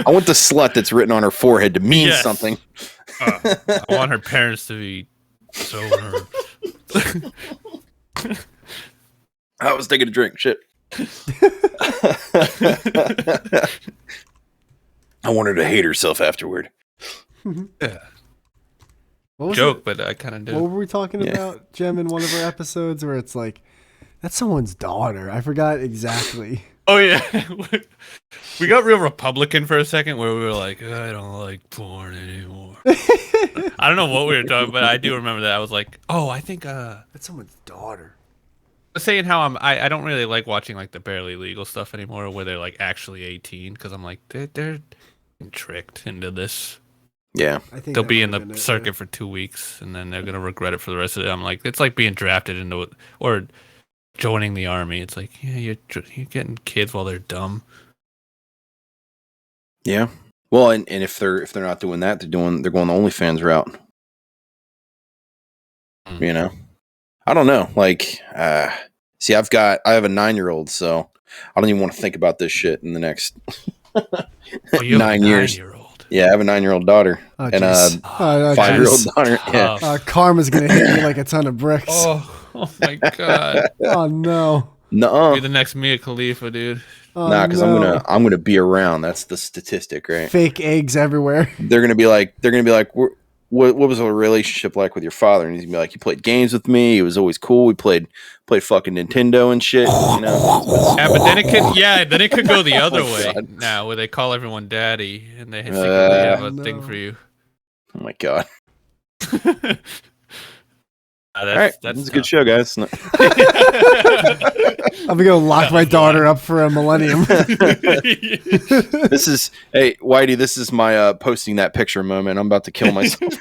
I want the slut that's written on her forehead to mean Yes. something. I want her parents to be so hurt. I was taking a drink. Shit. I want her to hate herself afterward. Yeah. What was Joke, it? but I kind of do. What were we talking Yeah. about, Jem, in one of our episodes where it's like, that's someone's daughter. I forgot exactly. Oh yeah, we got real Republican for a second, where we were like, I don't like porn anymore. I don't know what we were talking, but I do remember that. I was like, oh, I think That's someone's daughter. saying how I don't really like watching like the barely legal stuff anymore, where they're like actually 18, because I'm like they're being tricked into this. Yeah. I think They'll that be in might the have been it, circuit for 2 weeks, and then they're gonna regret it for the rest of it. I'm like, it's like being drafted into it or joining the army. It's like, yeah, you're getting kids while they're dumb. Yeah. Well, and if they're not doing that, they're going the OnlyFans route. Mm. You know, I don't know. Like, see, I have a 9-year-old, so I don't even want to think about this shit in the next Oh, you have 9 a years. 9-year-old. Yeah, I have a 9-year-old daughter Oh, and a jeez. 5-year-old jeez. daughter. Yeah. Karma's gonna hit you like a ton of bricks. Oh my god. Oh, no. Nuh-uh. You're the next Mia Khalifa, dude. Oh, Nah, because no. I'm gonna be around. That's the statistic, right? Fake eggs everywhere. They're gonna be like, what was our relationship like with your father? And he's gonna be like, he played games with me. He was always cool. We played fucking Nintendo and shit. You know. Yeah, but then it could go the other Oh, way God. now, where they call everyone daddy and they secretly have a thing no. for you. Oh my god. That's, All right, that's that's a good show, guys. No. I'm gonna go lock my daughter up for a millennium. This is hey Whitey. This is my posting that picture moment. I'm about to kill myself.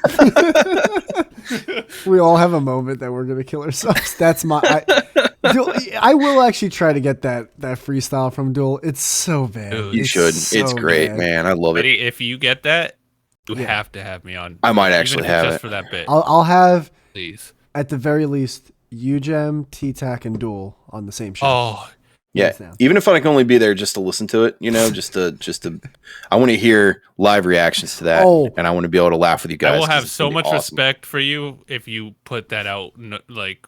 We all have a moment that we're gonna kill ourselves. That's my. I will actually try to get that freestyle from Duel. It's so bad. Dude. You It's should. so It's great, bad. man. I love it. Eddie, if you get that, you Yeah. have to have me on. I might Even actually if it's have just it. for that bit, I'll have please. at the very least Ugem, Teatac, and Duel on the same show. Oh, Yeah, Hands down. even if I can only be there just to listen to it, you know, just to, I want to hear live reactions to that, Oh. and I want to be able to laugh with you guys. I will 'cause have it's so gonna be much awesome. respect for you if you put that out. Like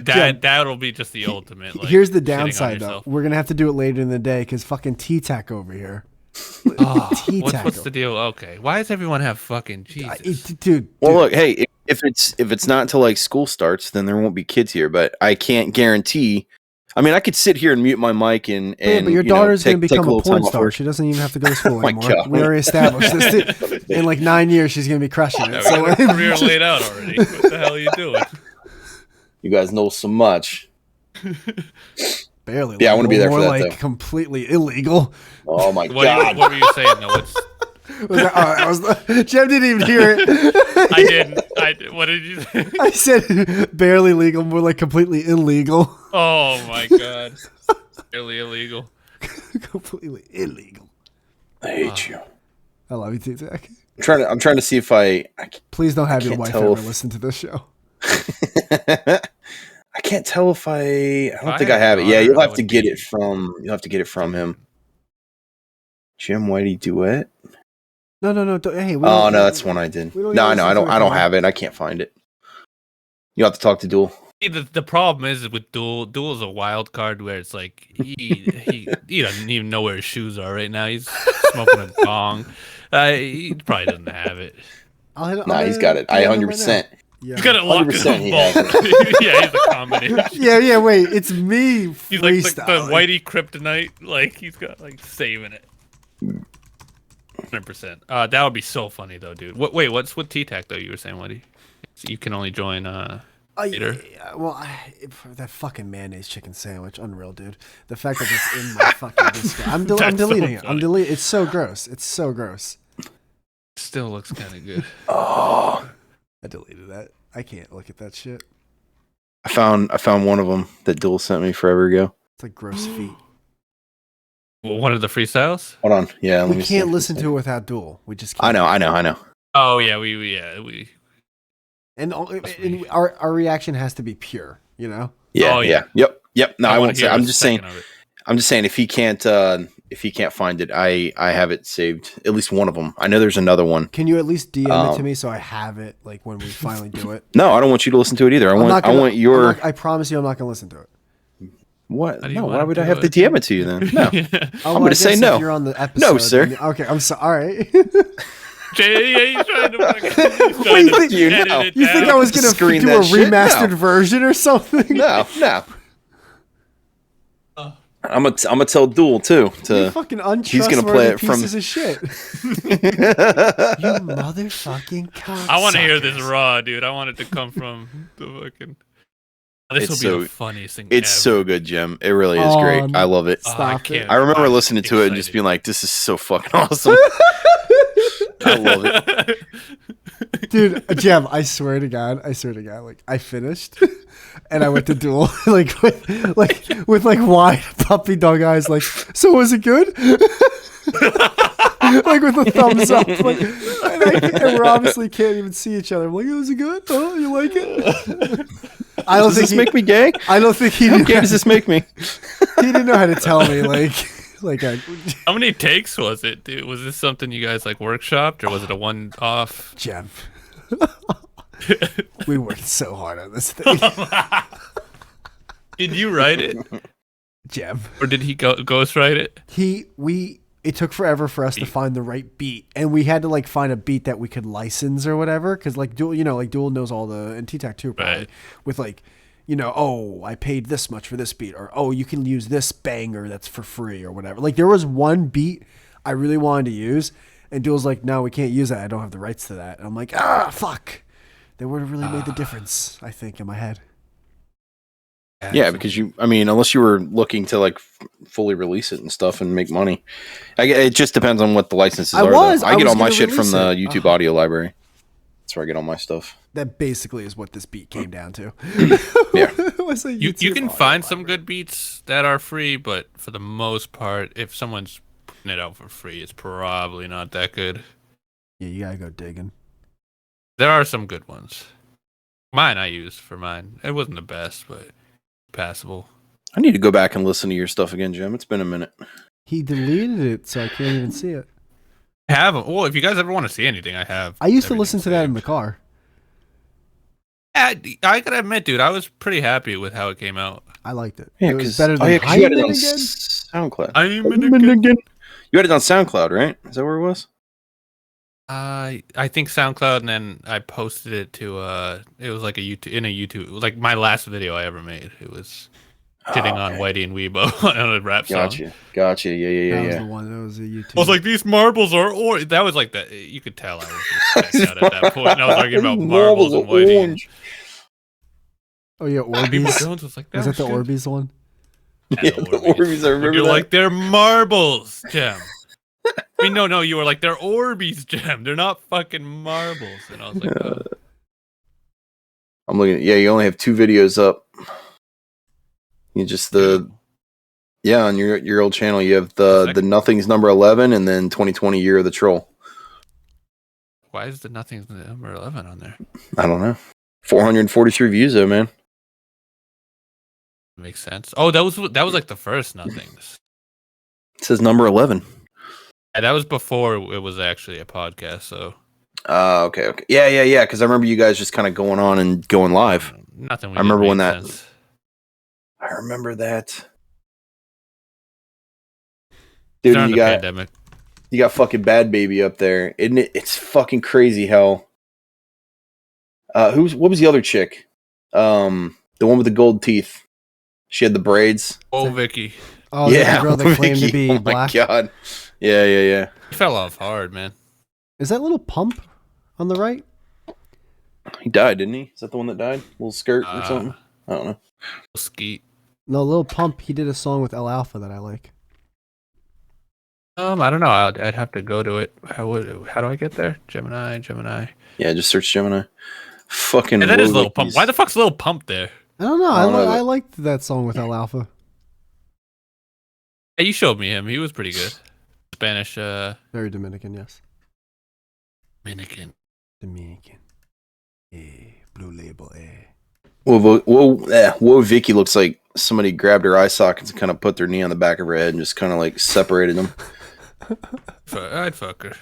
Yeah. that'll be just the ultimate. Like, Here's the shitting on downside, though. yourself. We're gonna have to do it later in the day because fucking Teatac over here. Oh, Teatac. what's the deal? Okay, why does everyone have fucking Jesus? Dude. Well, look, hey, if it's not until like school starts, then there won't be kids here. But I can't guarantee. I mean, I could sit here and mute my mic and Yeah, but your you know, daughter's take- going to take become a little porn time off star. work. She doesn't even have to go to school my anymore. God. We already established this. In like 9 years, she's going to be crushing Yeah, it. we So got a career laid out already. What the hell are you doing? You guys know so much. barely. Yeah, I wanna be there more for that, like though. completely illegal. Oh my What god! were you saying? No, it's Jem didn't even hear it. I didn't. What did you say? I said barely legal, more like completely illegal. Oh my god, really illegal. Completely illegal. I hate you. I love you too, Zach. I'm trying to see if I Please don't have your can't wife tell ever if- listen to this show. I can't tell if I don't I think I had have a it. Yeah, daughter, you'll that have to would get be- it from him. Jim Whitey duet. No. Hey, we Oh don't- no, that's one I did. we don't No, even no, listen to I it, don't come on. have it. I can't find it. You have to talk to Duel. See, the problem is with Duel is a wild card where it's like he doesn't even know where his shoes are right now. He's smoking a bong. He probably doesn't have it. Nah, he's got it. I 100%. Yeah. He's got it locked in 100% a he has vault. Yeah, he's a combination. Yeah, wait. It's me He's like the freestyling. Whitey Kryptonite. Like he's got like saving it. 100%. That would be so funny though, dude. What's with Teatac though? You were saying, Whitey? You can only join. Later. That fucking mayonnaise chicken sandwich, unreal, dude. The fact that it's in my fucking Discord. I'm deleting it. I'm deleting. It's so gross. It's so gross. Still looks kind of good. Oh, I deleted that. I can't look at that shit. I found one of them that Duel sent me forever ago. It's like gross feet. One of the freestyles. Hold on. Yeah, let We me can't see. listen to it without Duel. We just I can't. know. Oh yeah, we. And our reaction has to be pure, you know? Yeah, Oh, yeah. Yep. No, I wanna won't say. hear I'm a just saying. second of it. I'm just saying if he can't find it, I have it saved. At least one of them. I know there's another one. Can you at least DM it to me so I have it like when we finally do it? No, I don't want you to listen to it either. I want your. I promise you I'm not gonna listen to it. What? How do you No, want why him would to I have do to it? DM it to you then? No. Oh, I'm going to say guess no. if you're on the episode. No, sir. Okay, I'm sorry. All right. Jay, he's trying to fucking. What do you think? You know. You think I was gonna Screen do that a shit? remastered No. version or something? No. I'm gonna tell Duel too. You fucking he's gonna play untrustworthy it from. pieces of shit. You motherfucking cocksuckers. I want to hear this raw, dude. I want it to come from the fucking. This will be the funniest thing. It's ever. so good, Jim. It really is great. I love it. Stop it. I remember I'm listening to it and just excited. being like, "This is so fucking awesome." I love it. Dude, Jem, I swear to God, like I finished and I went to Duel like with wide puppy dog eyes, like, so was it good? Like with a thumbs up, like, and we obviously can't even see each other. I'm like, was it good? Oh, you like it? I don't Does think this make me gay? I don't think he How knew. gay does this make me? He didn't know how to tell me, like How many takes was it, dude? Was this something you guys like workshopped, or was it a one-off? Jem. We worked so hard on this thing. Did you write it, Jem. or did he ghostwrite it? It took forever for us to find the right beat, and we had to like find a beat that we could license or whatever, because like Duel, Duel knows all the, and Teatac too, probably, Right. with like, oh, I paid this much for this beat, or oh, you can use this banger that's for free or whatever. Like there was one beat I really wanted to use, and Duel's like, no, we can't use that. I don't have the rights to that. And I'm like, fuck. That would have really made the difference, I think, in my head. Yeah, because unless you were looking to like fully release it and stuff and make money, it just depends on what the licenses are. I get all my shit from the YouTube audio library. That's where I get all my stuff. That basically is what this beat came down to. Yeah. You can find some good beats that are free, but for the most part, if someone's putting it out for free, it's probably not that good. Yeah, you gotta go digging. There are some good ones. Mine I used for mine. It wasn't the best, but passable. I need to go back and listen to your stuff again, Jim. It's been a minute. He deleted it, so I can't even see it. I have them. Well, if you guys ever want to see anything, I have. I used to everything listen to that in the saved. car. I gotta admit, dude, I was pretty happy with how it came out. I liked it. Yeah, It was because better than you had it on again. SoundCloud. You had it on SoundCloud, right? Is that where it was? I think SoundCloud, and then I posted it to it was like a YouTube, like my last video I ever made. It was shitting on Whitey and Weebo on a rap song. Gotcha. Yeah. That was the one. That was a YouTube. I was like, these marbles are orange. That was like that. You could tell I was just checked out at that point. And I was arguing about marbles and Whitey. orange. Oh yeah, People Orbeez. Jones was like, Was that the Orbeez one? Yeah, the Orbeez. I remember You're that. like, they're marbles, Jem. I mean, no, you were like, they're Orbeez, Jem. They're not fucking marbles. And I was like, oh. I'm looking. Yeah, you only have 2 videos up. You just on your old channel you have the Nothing's number 11 and then 2020 Year of the Troll. Why is the Nothing's number 11 on there? I don't know. 443 views though, man. Makes sense. Oh, that was like the first Nothings. It says number 11. Yeah, that was before it was actually a podcast. So. Okay. Yeah. Because I remember you guys just kind of going on and going live. Nothing. I remember when that. sense. I remember that. Dude, During the pandemic. You got fucking Bad Baby up there, isn't it? It's fucking crazy how. What was the other chick? The one with the gold teeth. She had the braids. Oh, Vicky. Oh yeah, the girl that claimed to be oh black. my god. Yeah. He fell off hard, man. Is that little pump on the right? He died, didn't he? Is that the one that died? Little skirt or something? I don't know. Skeet. No, Lil Pump. He did a song with El Alpha that I like. I don't know. I'd have to go to it. How do I get there? Gemini. Yeah, just search Gemini. Fucking. And that is Lil Wickies. Pump. Why the fuck's Lil Pump there? I don't know. I don't know I liked that song with El Alpha. Hey, you showed me him. He was pretty good. Spanish. Very Dominican, yes. Dominican. Blue label, Whoa, Vicky looks like somebody grabbed her eye sockets and kind of put their knee on the back of her head and just kind of like separated them. I'd fuck her.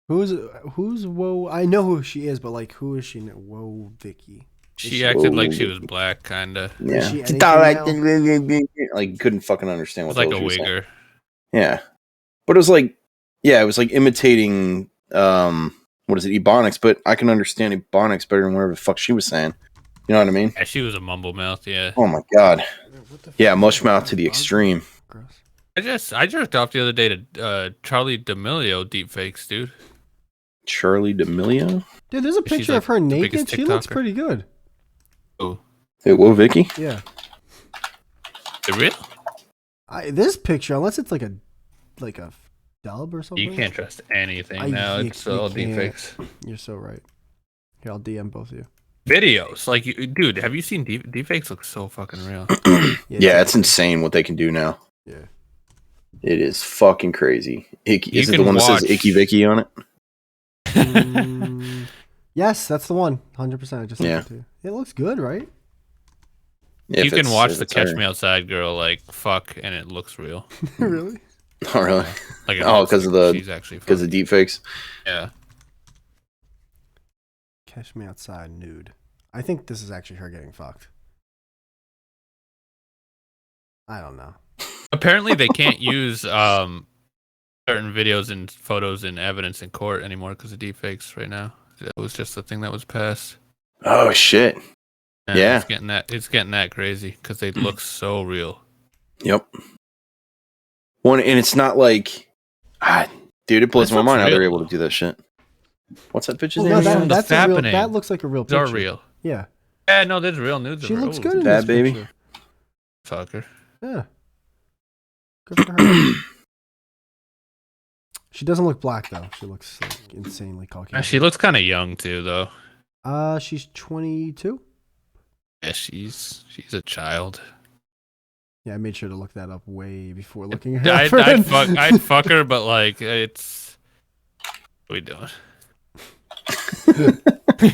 Who's Whoa? I know who she is, but like, who is she? Whoa, Vicky. She acted like she was black, kind of. Yeah. Like, couldn't fucking understand what It was like the a hell she was saying. wigger. Yeah. But it was like, imitating, what is it, Ebonics, but I can understand Ebonics better than whatever the fuck she was saying. You know what I mean? Yeah, she was a mumble mouth, yeah. Oh my god. Yeah, mush mouth to the extreme. Gross. I jerked off the other day to Charlie D'Amelio deepfakes, dude. Charlie D'Amelio? Dude, there's a She's, picture like, of her the naked. biggest She looks TikToker. pretty good. Oh, Hey, whoa, Vicky? Yeah. they're real? This picture, unless it's like a dub or something. You can't trust anything now. you It's all can't. deepfakes. You're so right. Here, I'll DM both of you. Videos, like, dude, have you seen deepfakes? Look so fucking real. Yeah, it's insane what they can do now. Yeah. It is fucking crazy. Is it the can one that says watch- Icky Vicky on it? Yes, that's the one. 100%. I just sent Yeah. it to you. It looks good, right? If You can it's- watch if the it's Catch her. Me Outside girl like fuck, and it looks real. Really? Oh, really? Like, it Oh, looks 'cause of like the- she's actually Because of fucking. deepfakes? Yeah. Catch me outside nude. I think this is actually her getting fucked. I don't know. Apparently, they can't use certain videos and photos in evidence in court anymore because of deepfakes right now. That was just the thing that was passed. Oh, shit. And Yeah. it's getting that crazy because they look so real. Yep. One, and it's not like, dude, it blows This my looks mind how they're real. able to do that shit. What's that bitch's Well, name? no, From again? the that's a real. fappening. That looks like a real These are picture. real. Yeah. Yeah, no, there's real nudes. She of her. looks Oh, good in Bad this baby. picture. Fucker. Yeah. Good for her. She doesn't look black though. She looks like insanely Caucasian. She looks kind of young too, though. She's 22. Yeah, she's a child. Yeah, I made sure to look that up way before looking at her. I'd friend. I'd fuck her, but like it's. What are we doing?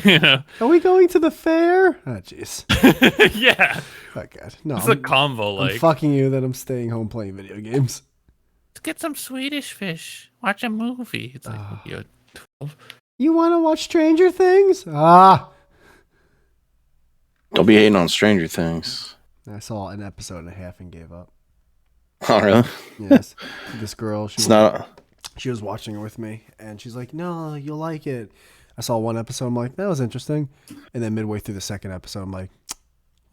You know? Are we going to the fair? Oh, jeez. Yeah, Oh, God. No, it's a combo. I'm Like, fucking you that I'm staying home playing video games. let's get some Swedish fish. Watch a movie. It's like, Ah. yo, You want to watch Stranger Things? Ah. Don't be hating on Stranger Things. I saw an episode and a half and gave up. Oh, really? Yes. This girl, It's not. she was watching it with me, and she's like, "No, you'll like it." I saw one episode. I'm like, "That was interesting," and then midway through the second episode, I'm like,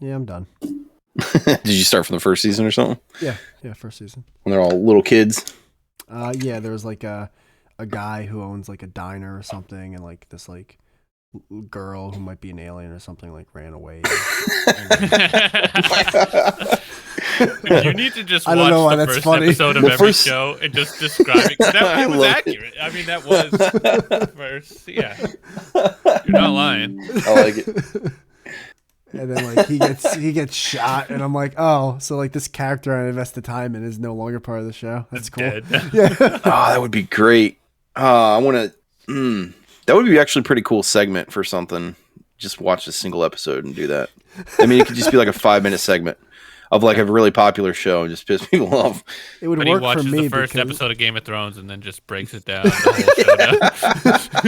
"Yeah, I'm done." Did you start from the first season or something? Yeah, first season. When they're all little kids? Yeah, there was like a guy who owns like a diner or something, and like this like girl who might be an alien or something like ran away. you need to just I watch don't know why the that's first funny. episode of The every first- show and just describe it. 'Cause I it was love it. accurate. I mean, that was the first. Yeah, you're not lying. I like it. And then like he gets shot, and I'm like, oh, so like this character I invested time in is no longer part of the show. That's cool. Dead. Yeah. Oh, that would be great. I want to. That would be actually a pretty cool segment for something. Just watch a single episode and do that. I mean, it could just be like a 5-minute segment of like a really popular show and just piss people off. It would But he work for watches me the first because episode of Game of Thrones and then just breaks it down. The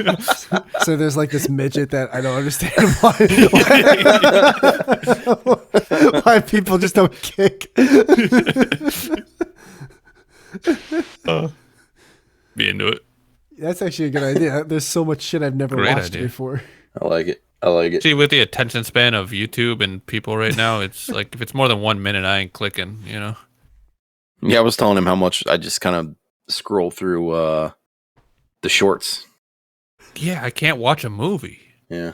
whole show down. so there's like this midget that I don't understand why people just don't kick. Be into it. That's actually a good idea. There's so much shit I've never Great watched idea. before. I like it. I like it. See, with the attention span of YouTube and people right now, it's like if it's more than 1 minute, I ain't clicking. You know. Yeah, I was telling him how much I just kind of scroll through the shorts. Yeah, I can't watch a movie. Yeah.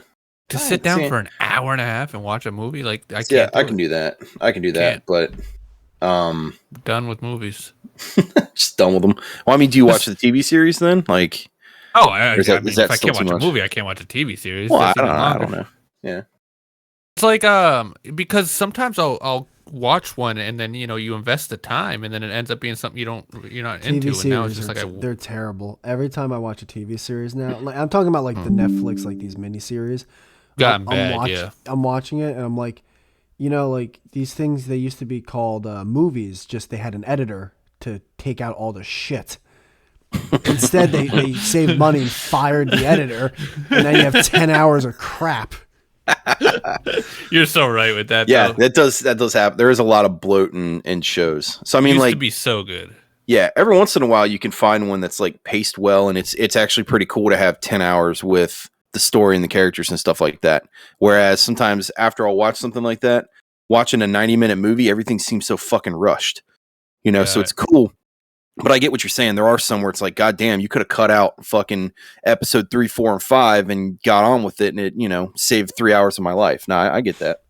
To I sit down can't- for an hour and a half and watch a movie, like I can't. Yeah, I do can it. do that. I can do that, Can't. but Done with movies. just done with them. Well, I mean, do you watch the TV series then? Like, Oh, Or is that- mean, is that if I still can't too watch much? a movie, I can't watch a TV series. well, I That's even don't longer. know. Yeah. It's like because sometimes I'll watch one and then you invest the time and then it ends up being something you're not into, and now it's just like they're terrible. Every time I watch a TV series now, like I'm talking about like the Netflix, like these miniseries, gotten bad. Yeah, I'm watching it and I'm like, like these things, they used to be called movies, just they had an editor to take out all the shit. Instead, they saved money and fired the editor, and now you have 10 hours of crap. You're so right with that. Yeah, though. that does happen. There is a lot of bloat in shows. So I mean, it used like, to be so good. yeah, every once in a while you can find one that's like paced well, and it's actually pretty cool to have 10 hours with the story and the characters and stuff like that. Whereas sometimes after I'll watch something like that, watching a 90-minute movie, everything seems so fucking rushed. So it's cool. But I get what you're saying. There are some where it's like, God damn, you could have cut out fucking episode 3, 4, and 5 and got on with it, and it, saved 3 hours of my life. No, I get that.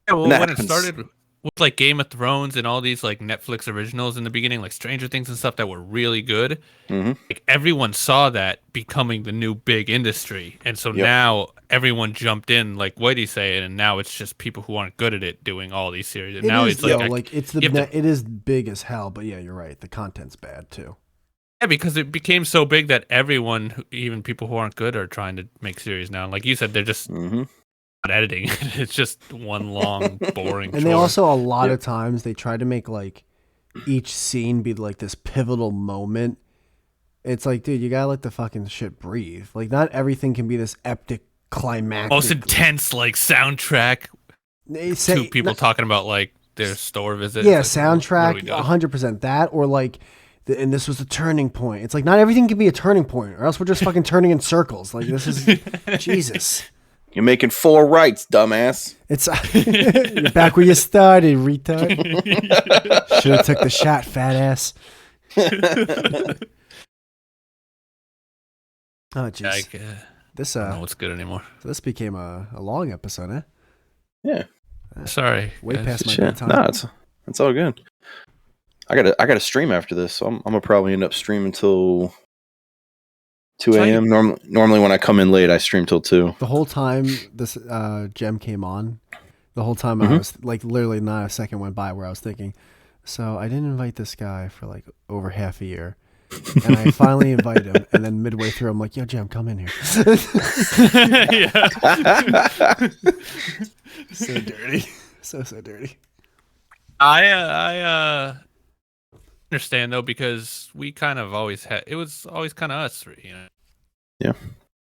Yeah, well, when it started with like Game of Thrones and all these like Netflix originals in the beginning, like Stranger Things and stuff that were really good, like everyone saw that becoming the new big industry, and so now everyone jumped in, like Whitey's saying, and now it's just people who aren't good at it doing all these series. And now it's like it is big as hell, but yeah, you're right. The content's bad too. Yeah, because it became so big that everyone, even people who aren't good, are trying to make series now. Like you said, they're just not editing. It's just one long, boring. And they also, a lot of times, they try to make like each scene be like this pivotal moment. It's like, dude, you gotta let the fucking shit breathe. Like, not everything can be this epic climactic, most intense like soundtrack. Two people talking about like their store visit. Yeah, like, soundtrack, 100% that, or like, and this was the turning point. It's like, not everything can be a turning point, or else we're just fucking turning in circles. Like, this is Jesus. You're making 4 rights, dumbass. It's you're back where you started, retard. Should have took the shot, fat ass. Oh jeez. This I don't know what's good anymore. This became a long episode, eh? Yeah. Sorry. Way guys. past my bedtime. No, it's all good. I gotta stream after this, so I'm gonna probably end up streaming till 2 a.m. Normally when I come in late, I stream till 2. The whole time this Gem came on, the whole time I was like, literally not a second went by where I was thinking, so I didn't invite this guy for like over half a year. And I finally invited him, and then midway through, I'm like, "Yo, Jim, come in here." So dirty, so dirty. I understand though, because we kind of always had, it was always kind of us three, Yeah.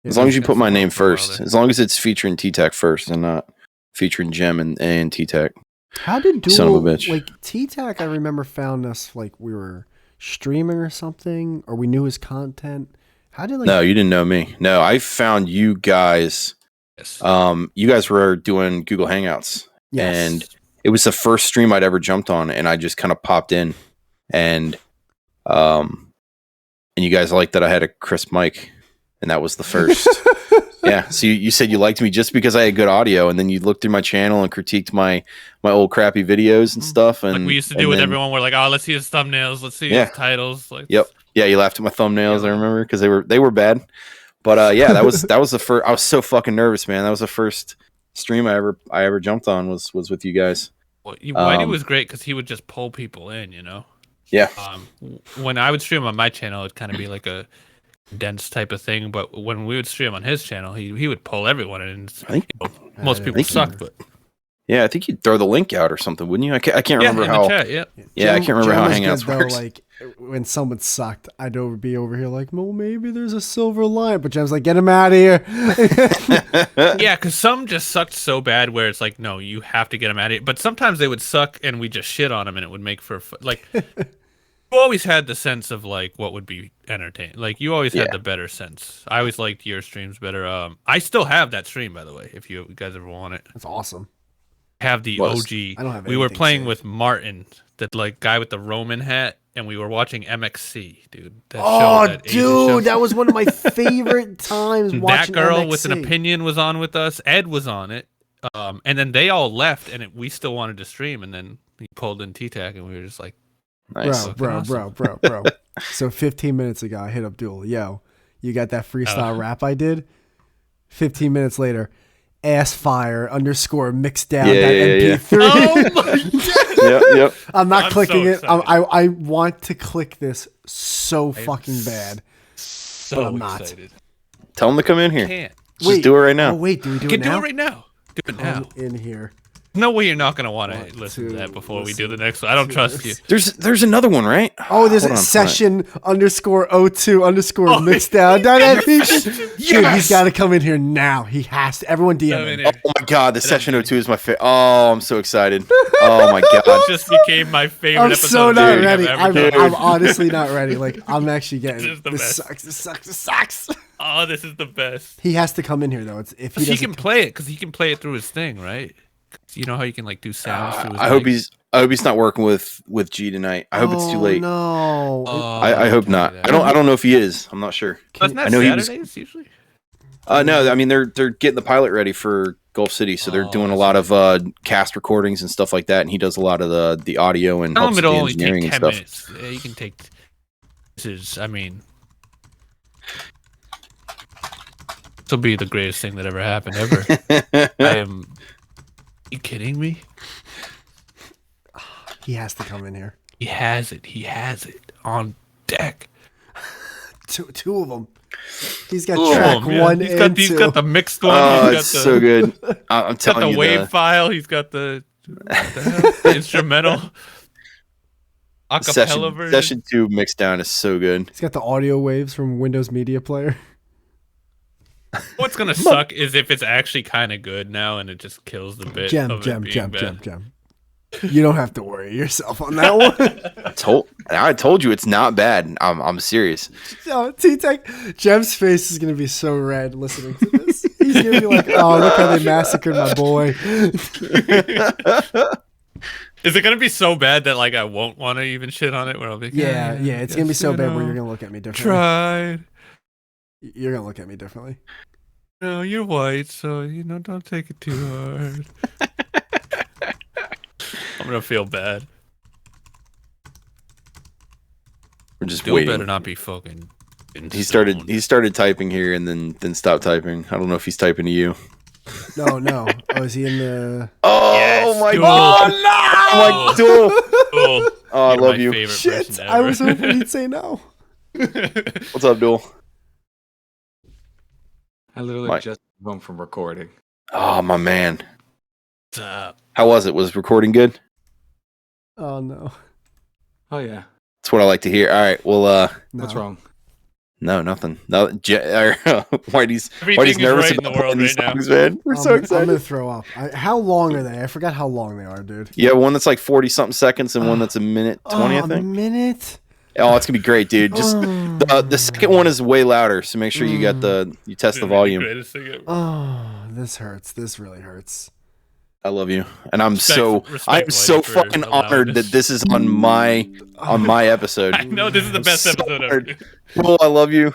As long as you put my name first, as long as it's featuring Teatac first and not featuring Gem and Teatac. How did Dual, son of a bitch, like Teatac? I remember found us like we were streaming or something, or we knew his content. How did No, you didn't know me. No, I found you guys. Yes. You guys were doing Google Hangouts, and it was the first stream I'd ever jumped on, and I just kind of popped in, and you guys liked that I had a crisp mic, and that was the first. Yeah, so you said you liked me just because I had good audio, and then you looked through my channel and critiqued my old crappy videos and stuff. And like we used to do with everyone. We're like, oh, let's see his thumbnails, let's see his titles. Like, yep, yeah, you laughed at my thumbnails. I remember because they were bad, but yeah, that was the first. I was so fucking nervous, man. That was the first stream I ever jumped on was with you guys. Well, Whitey was great because he would just pull people in, Yeah. When I would stream on my channel, it'd kind of be like a dense type of thing, but when we would stream on his channel, he would pull everyone in. I think most people suck, but yeah, I think you'd throw the link out or something, wouldn't you? I can't remember how. Chat, I can't remember how Hangouts works. Like when someone sucked, I'd be over here like, well, maybe there's a silver line, but Jem's like, get him out of here. Yeah, because some just sucked so bad where it's like, no, you have to get them out of here. But sometimes they would suck and we just shit on them, and it would make for like. You always had the sense of like what would be entertaining. Like you always had the better sense. I always liked your streams better. I still have that stream, by the way, if you guys ever want it. That's awesome. I have the OG. I don't have. We were playing with Martin, that like guy with the Roman hat, and we were watching MXC, dude. That was one of my favorite times. Watching that girl MXC. with an opinion was on with us. Ed was on it, and then they all left, and we still wanted to stream, and then he pulled in Teatac, and we were just like. Nice. Bro. So 15 minutes ago, I hit up Dual. Yo, you got that freestyle rap I did? 15 minutes later, assfire underscore mixdown Yeah. MP3. Oh my god! Yep. I'm not I'm clicking so it. excited. I want to click this so fucking bad. So But I'm not. excited. Tell him to come in here. Can't. Just do it right now. Oh wait, do we do You can it do now? it right now. Do it now. Come in here. No way you're not gonna want Want to listen to to that before we do listen the next one. I don't to trust this. you. There's another one, right? Oh, there's Hold a on, session underscore 02 underscore Oh, mixdown. yes! Dude, he's Yes! got to come in here now. He has to. Everyone DM Come in him. here. Oh my god, the session 02 is my favorite. Oh, I'm so excited. Oh my god. It just became my favorite I'm episode. so of not anything ready. I've ever done. I'm honestly not ready. Like, I'm actually getting This is the this. best. Sucks. This sucks. This sucks. Oh, this is the best. He has to come in here though. It's if he He doesn't. can play it because he can play it through his thing, right? You know how you can like do sounds through his I hope mic? I hope he's not working with G tonight. I hope it's too late. No. Oh, I hope don't not. do I that. don't know if he is. I'm not sure. Wasn't that I know he was- Saturdays usually? No, I mean they're getting the pilot ready for Gulf City, so they're Oh, doing a I lot of cast recordings and stuff like that, and he does a lot of the audio and Tell him helps with it'll the only engineering take and 10 stuff. minutes. Yeah, you can take. This is, I mean, this will be the greatest thing that ever happened ever. I am. You kidding me? He has to come in here. He has it. He has it on deck. Two of them. He's got Two of track 'em, yeah. one He's and got, two. he's got the mixed one. Oh, he's it's got the, so good. I'm He's got telling the you, wave file. He's got the, the instrumental. Acapella version. session 2 mixed down is so good. He's got the audio waves from Windows Media Player. What's gonna suck is if it's actually kind of good now and it just kills the bit. Gem. of it being bad. You don't have to worry yourself on that one. I told you it's not bad. I'm serious. Oh, Teatac, Jem's face is gonna be so red listening to this. He's gonna be like, "Oh, look how they massacred my boy." Is it gonna be so bad that like I won't want to even shit on it? Where I'll be like, Yeah, it's gonna be yes, so you bad where know, you're gonna look at me differently. tried. You're gonna look at me differently. No, you're white, so you know, don't take it too hard. I'm gonna feel bad. We're just Dude waiting. better not be fucking. He started typing here and then stopped typing. I don't know if he's typing to you. No. Oh, is he in the? Oh Yes, my Duel. god! Oh my Duel! Oh, Oh, I you're love my you. favorite Shit! person I was ever. hoping he'd say no. What's up, Duel? I literally Mike. just came home from recording. Oh my man. What's up? How was it? Was recording good? Oh no. Oh yeah. That's what I like to hear. All right. Well, No. What's wrong? no, nothing. No, Whitey's Everything is nervous right in about the world playing these right now. songs, man. We're so I'm excited. gonna throw up. How long are they? I forgot how long they are, dude. Yeah, one that's like 40 something seconds and one that's a minute 20, I A think. minute. Oh, it's gonna be great, dude. Just the second one is way louder, so make sure you got you test the Dude, volume. greatest thing ever. Oh, this hurts. This really hurts. I love you, and I'm Respect I'm so Whitey for fucking allowing honored this. that this is on my episode. I know this is the best so episode ever. hard. Well, I love you.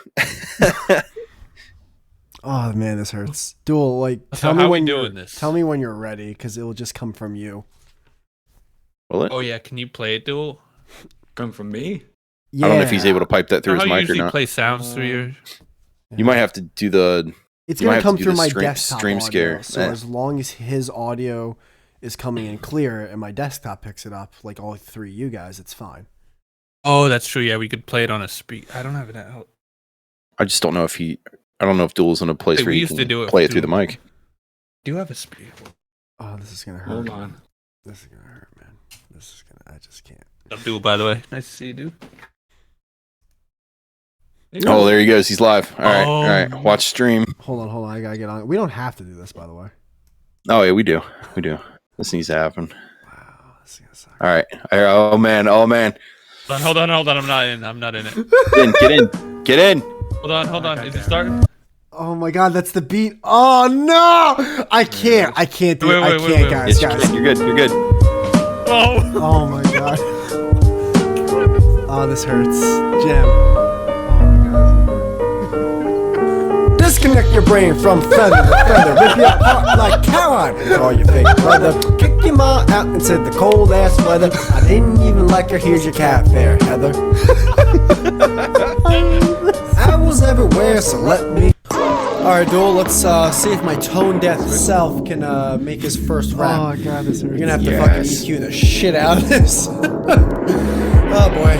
Oh man, this hurts. Duel, like, So tell me how we when doing you're, this? Tell me when you're ready, because it will just come from you. Will it? Oh yeah, can you play it, Duel? Come from me? Yeah. I don't know if he's able to pipe that through How his you mic or usually not. play sounds through your? You might have to do the. It's you might gonna have come to do through the my stream- desktop stream audio. scare. So Eh. as long as his audio is coming in clear and my desktop picks it up, like all three of you guys, it's fine. Oh, that's true. Yeah, we could play it on a speak. I don't have it out. I just don't know if he. I don't know if Duel's in a place Hey, where we he used can to do it play it through- through the mic. Do you have a speak? Oh, this is gonna hurt. Hold on. This is gonna hurt, man. This is gonna. I just can't. What's up, Duel? By the way, nice to see you, dude. Oh, there he goes. He's live. All right, all Oh. right. Watch stream. Hold on. I gotta get on. We don't have to do this, by the way. Oh yeah, we do. We do. This needs to happen. Wow, this is gonna suck. All right. Oh man. Hold on. I'm not in. I'm not in it. Get in. Get in. Hold on. Is it starting? Oh my god, that's the beat. Oh no! I can't do it. I Wait, can't, guys. Yes, Guys. you're good. You're good. Oh. Oh my god. Oh, this hurts. Jam. Oh my god. Disconnect your brain from feather to feather. Rip your heart like Caroline. Call your fake brother. Kick your mom out and said the cold ass weather. I didn't even like her. Here's your cat there, Heather. I was everywhere, so let me. right, Duel, let's see if my tone deaf self can make his first rap. Oh god, this hurts. You're gonna have to fucking EQ the shit out of this. Oh boy.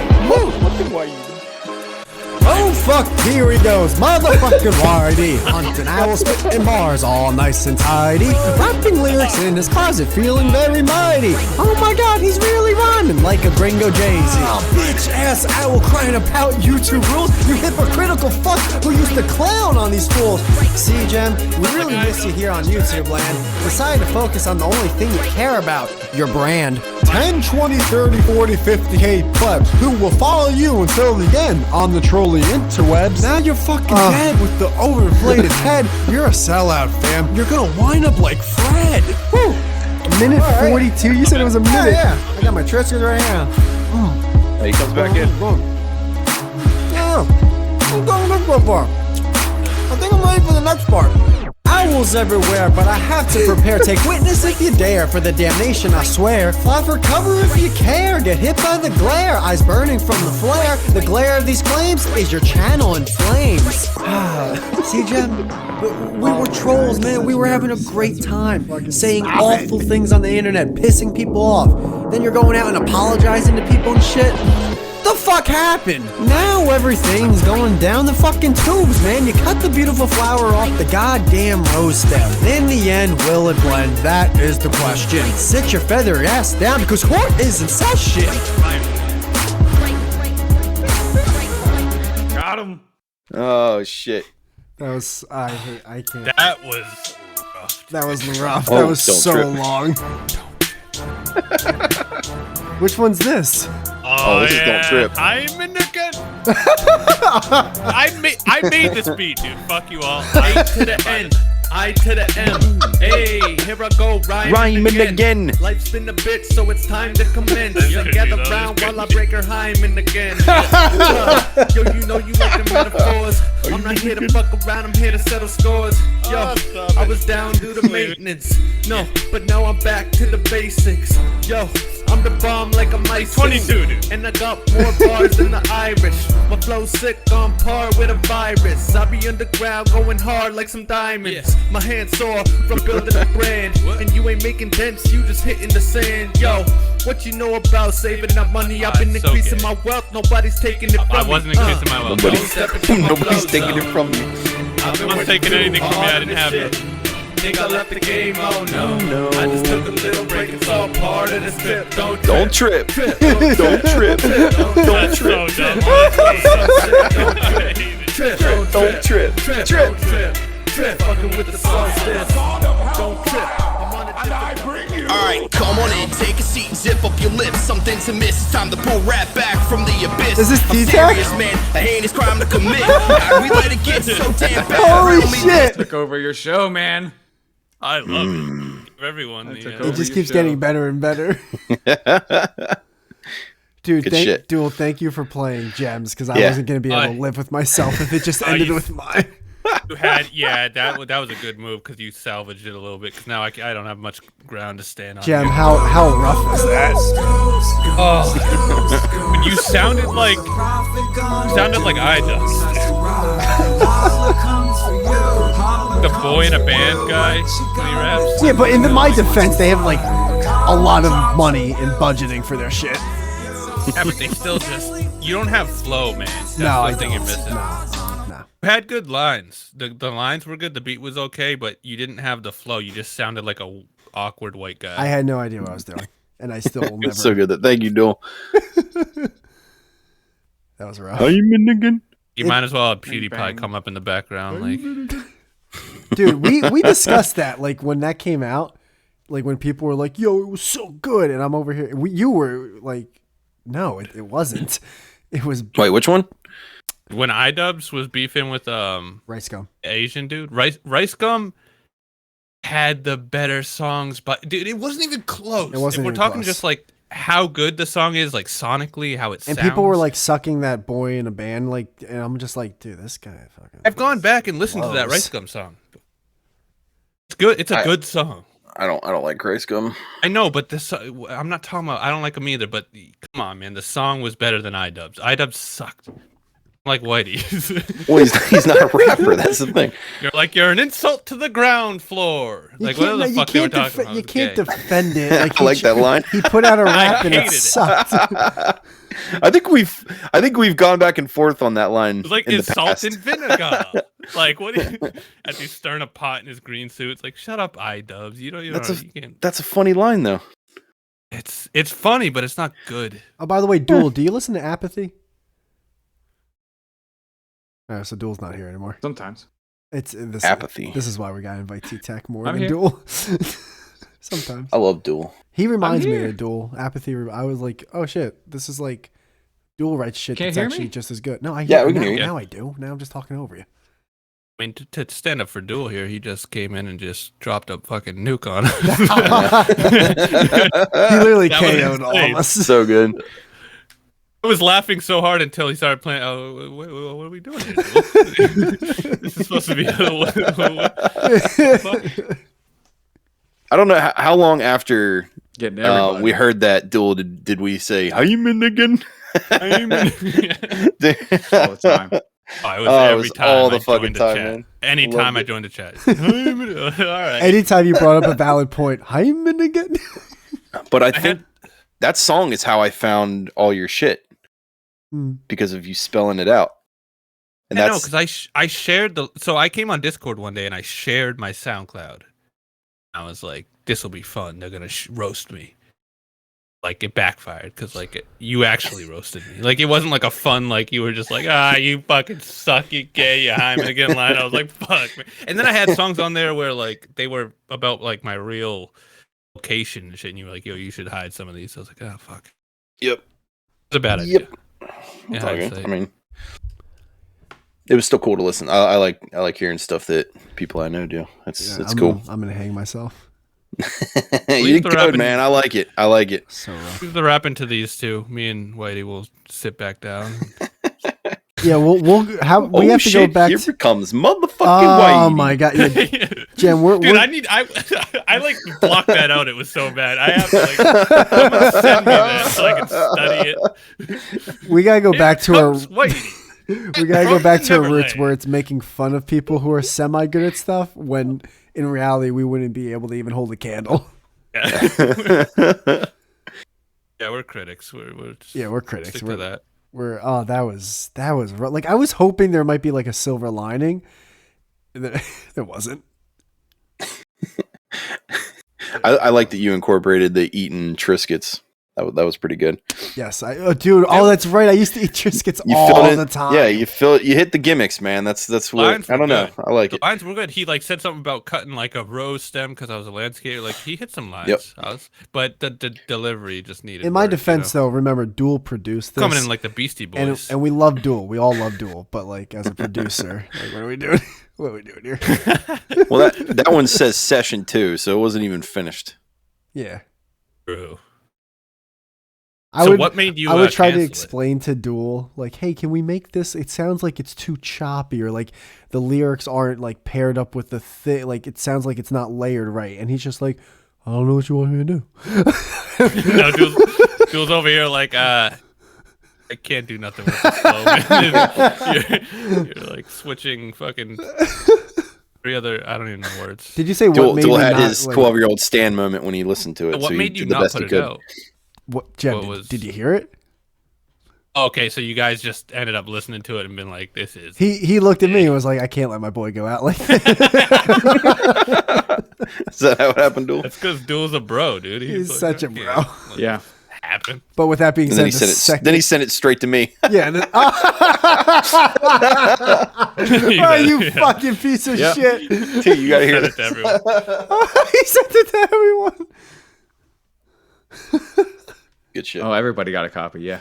Oh fuck, here he goes, motherfucking Whitey. Hunting owls, spitting bars, all nice and tidy. Rapping lyrics in his closet, feeling very mighty. Oh my god, he's really rhyming like a gringo Jay-Z. Oh, bitch ass owl crying about YouTube rules. You hypocritical fuck who used to clown on these fools. See, Jem, we really miss you here on YouTube land. Decided to focus on the only thing you care about, your brand. 10, 20, 30, 40, 50 hate plebs who will follow you until the end on the trolling interwebs. Now you're fucking dead with the overinflated head. You're a sellout, fam. You're gonna wind up like Fred. Woo. Minute 42? You said it was a minute. Yeah. I got my triskers right here. Hey, he comes back in. Yeah. I'm going this so far. I think I'm ready for the next part. Owls everywhere, but I have to prepare. Take witness if you dare, for the damnation I swear. Fly for cover if you care. Get hit by the glare, eyes burning from the flare. The glare of these flames is your channel in flames. See, Jem? We were trolls, man. We were having a great time. Saying awful things on the internet, pissing people off. Then you're going out and apologizing to people and shit. The fuck happened? Now everything's going down the fucking tubes, man. You cut the beautiful flower off the goddamn rose stem. In the end, will it blend? That is the question. Sit your feathery ass down because what is in session? Got him. Oh shit. That was I can't. That was rough. That was rough. Oh, That was don't so trip. long. Which one's this? Oh, this is Don't Trip. I'm in again. I made this beat, dude. Fuck you all. I to the N, I to the M. Hey, here I go, rhyming again. Life's been a bitch, so it's time to commence. Gather round while I break her hymen again. Yo, you know you like the metaphors. I'm not here to fuck around, I'm here to settle scores. Yo, I was down due to maintenance. No, but now I'm back to the basics. Yo, I'm the bomb like a mice. 22, dude. And I got more bars than the Irish. My flow's sick on par with a virus. I be underground going hard like some diamonds. My hands sore from building a brand. And you ain't making dents, you just hitting the sand. Yo, what you know about saving up money? I've been increasing my wealth, nobody's taking it from me. I wasn't increasing my wealth. Nobody's taking it from you. No one's taking anything from me. I didn't have it. Think I left the game, oh no. I just took a little break, it's all part of the trip. Don't trip. trip. Don't trip. Don't trip. Don't trip. Trip. Fucking with the song still. Don't trip. I'm on a different. Alright, come on in, take a seat, zip up your lips. Something's amiss, it's time to pull rap back from the abyss. Is this I'm Teatac? serious, man, a heinous crime to commit. How we let it get so damn bad. Holy Around me, shit! Took over your show, man. I love it. Give everyone took the. over. It just your keeps show. getting better and better. Dude, Good shit. thank you for playing Gems, because I Yeah. wasn't going to be able to live with myself if it just ended with mine. You had, that was a good move because you salvaged it a little bit. Because now I don't have much ground to stand on. Gem, how rough is that? Oh, when you sounded like Ida, the boy in a band guy when he raps. Yeah, but in my defense, they have like a lot of money in budgeting for their shit. Yeah, but they still just you don't have flow, man. That's No, I the thing you're don't. missing. No. You had good lines. The lines were good. The beat was okay, but you didn't have the flow. You just sounded like a awkward white guy. I had no idea what I was doing, and I still will never. It's so good that thank you, Duel. That was rough. I'm in again. You might as well have PewDiePie bang. come up in the background, like. Dude, we discussed that, like, when that came out, like, when people were like, yo, it was so good, and I'm over here, you were like, no, it wasn't. It was Wait, which one? When iDubbbz was beefing with Rice Gum. Asian dude, Rice Gum had the better songs, but dude, it wasn't even close. It wasn't If we're even talking close. just like how good the song is, like sonically, how it And sounds. people were like sucking that boy in a band, like, and I'm just like, dude, this guy fucking. I've gone back and listened to that blows. Rice Gum song. It's good. It's a good song. I don't like Grace Gum. I know, but this I'm not talking about. I don't like them either. But come on, man, the song was better than iDubbbz. iDubbbz sucked. like Whitey. Well, he's not a rapper. That's the thing. You're an insult to the ground floor. Like what the fuck they were talking about? You was can't gay. defend it. I like that line. He put out a rap and it hated it. sucked. I think we've gone back and forth on that line. It was like in it's the salt past. and vinegar. Like what? As he's stirring a pot in his green suit, it's like shut up, iDubbbz. You can't. That's a funny line though. It's funny, but it's not good. Oh, by the way, Duel, do you listen to Apathy? Oh, so Duel's not here anymore. Sometimes. It's this Apathy. This is why we gotta invite Teatac more I'm than here. Duel. Sometimes I love Duel. he reminds me here. of Duel. Apathy. I was like, oh shit, this is like Duel writes shit Can't that's hear actually me? just as good. No, I Yeah, hear we it can now. hear you. Now I do. Now I'm just talking over you. I mean, to stand up for Duel here, he just came in and just dropped a fucking nuke on us. He literally That was KO'd all of insane. us. So good. I was laughing so hard until he started playing. Oh, what are we doing here? Duel? This is supposed to be. I don't know how long after Getting everybody. we heard that Duel did we say Hyman again? all the time. Oh, it was Oh, it every was time all I the fucking joined the time, chat. man. Anytime Loved I it. joined the chat. All right. Anytime you brought up a valid point, Hyman again. But I I think had- that song is how I found all your shit because of you spelling it out. And I know that's because I shared the. So I came on Discord one day and I shared my SoundCloud. I was like, "This will be fun. They're gonna roast me." Like it backfired because like you actually roasted me. Like it wasn't like a fun like you were just like you fucking suck, you gay, you Hyman again line. I was like fuck. Man. And then I had songs on there where like they were about like my real location and shit. And you were like, yo, you should hide some of these. I was like, oh fuck. Yep. It's a bad idea. Yep. In It's all good. hindsight. I mean, it was still cool to listen. I like hearing stuff that people I know do. It's cool. I'm gonna hang myself. You throw good, up in- man. I like it. I like it. So rough. Leave the rap into these two. Me and Whitey will sit back down. Yeah, we'll we have to Oh, shit, go back. Here it comes, motherfucking Oh Whitey. my god, yeah, Jen, Dude, we're I like blocked that out. It was so bad. I have to like someone send me that so I can study it. we gotta go back to our Comes Whitey. we gotta go back to our roots Neverland. where it's making fun of people who are semi good at stuff when in reality we wouldn't be able to even hold a candle. Yeah. Yeah, we're critics. We're just Yeah, we're critics. stick to that. We're that was rough. Like I was hoping there might be like a silver lining. And there wasn't. I like that you incorporated the eating Triscuits. That was pretty good. Yes, dude. Oh, that's right. I used to eat Triscuits You all filled the it. time. Yeah, you hit the gimmicks, man. That's what Lines I don't were know. good. I like The it. lines were good. He like said something about cutting like a rose stem because I was a landscaper. Like he hit some lines. Yep. But the delivery just needed. In my work, defense, though, remember Duel produced this. coming in like the Beastie Boys. and we love Duel. We all love Duel. But like as a producer, like what are we doing? What are we doing here? Well, that one says session 2, so it wasn't even finished. Yeah. True. I So would, what made you? I would try to cancel it? explain to Duel, like, hey, can we make this? It sounds like it's too choppy, or like the lyrics aren't like paired up with the thing. Like it sounds like it's not layered right. And he's just like, I don't know what you want me to do. No, Duel's over here like, I can't do nothing with this flow. Man. you're like switching fucking 3 other. I don't even know words. Did you say what Duel made me had not, his like, 12-year-old Stan moment when he listened to it. What so he made you did the not best put he it could. out? What, Jen? what Did, was- did you hear it? Okay, so you guys just ended up listening to it and been like, "This is." He looked at me and was like, I can't let my boy go out like that. Is that how it happened, Duel? That's because Duel's a bro, dude. He's like, such a "Okay, bro." let Yeah. it happen. But with that being And then said, he sent it. Then he sent it straight to me. yeah. And then, oh, you fucking piece of Yep. shit. Dude, you gotta hear Send it this. to everyone. He sent it to everyone. Good shit. Oh, everybody got a copy. Yeah.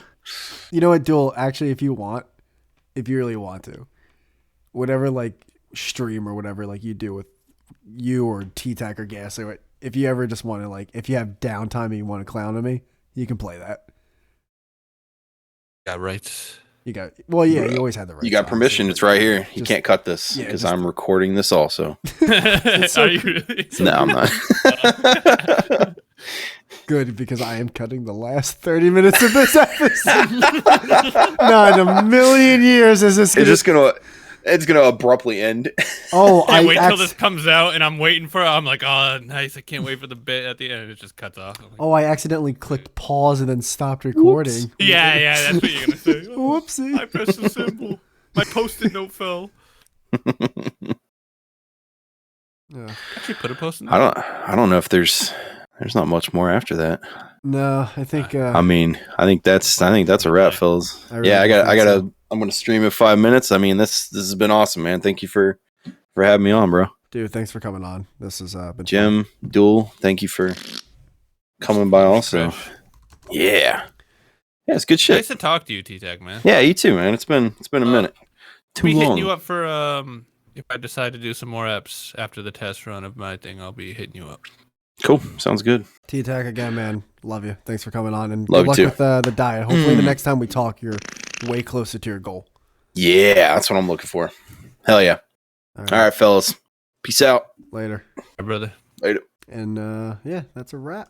You know what, Duel? Actually, if you really want to, whatever like stream or whatever like you do with you or Teatac or Gas or what, if you ever just want to like, if you have downtime and you want to clown on me, you can play that. Yeah, right. You got you always had the right. You got permission. It's right here. You Just- can't cut this yeah, because just- I'm recording this also. so Are you really? No, I'm not. Good, because I am cutting the last 30 minutes of this episode. Not in a million years is this It's gonna abruptly end. Oh, I wait till this comes out, and I'm waiting for it. I'm like, oh, nice. I can't wait for the bit at the end. It just cuts off. Like, I accidentally clicked pause and then stopped recording. Whoops. Yeah, that's what you're gonna say. Oh, Whoopsie. I pressed the symbol. My post-it note fell. Yeah. Actually, put a post-it note. I don't know if there's not much more after that. No, I think. I think that's a wrap, fellas. Really I'm gonna stream in 5 minutes. I mean, this has been awesome, man. Thank you for having me on, bro. Dude, thanks for coming on. This has been Jim, fun. Duel, thank you for coming by also. Yeah, it's good shit. Nice to talk to you, Teatac, man. Yeah, you too, man. It's been a minute. Too long. Hitting you up for if I decide to do some more eps after the test run of my thing, I'll be hitting you up. Cool. Sounds good. Teatac again, man. Love you. Thanks for coming on, and Love good luck you with the diet. Hopefully, the next time we talk, you're way closer to your goal. Yeah, that's what I'm looking for. Hell yeah. All right, fellas. Peace out. Later. My brother. Later. And yeah, that's a wrap.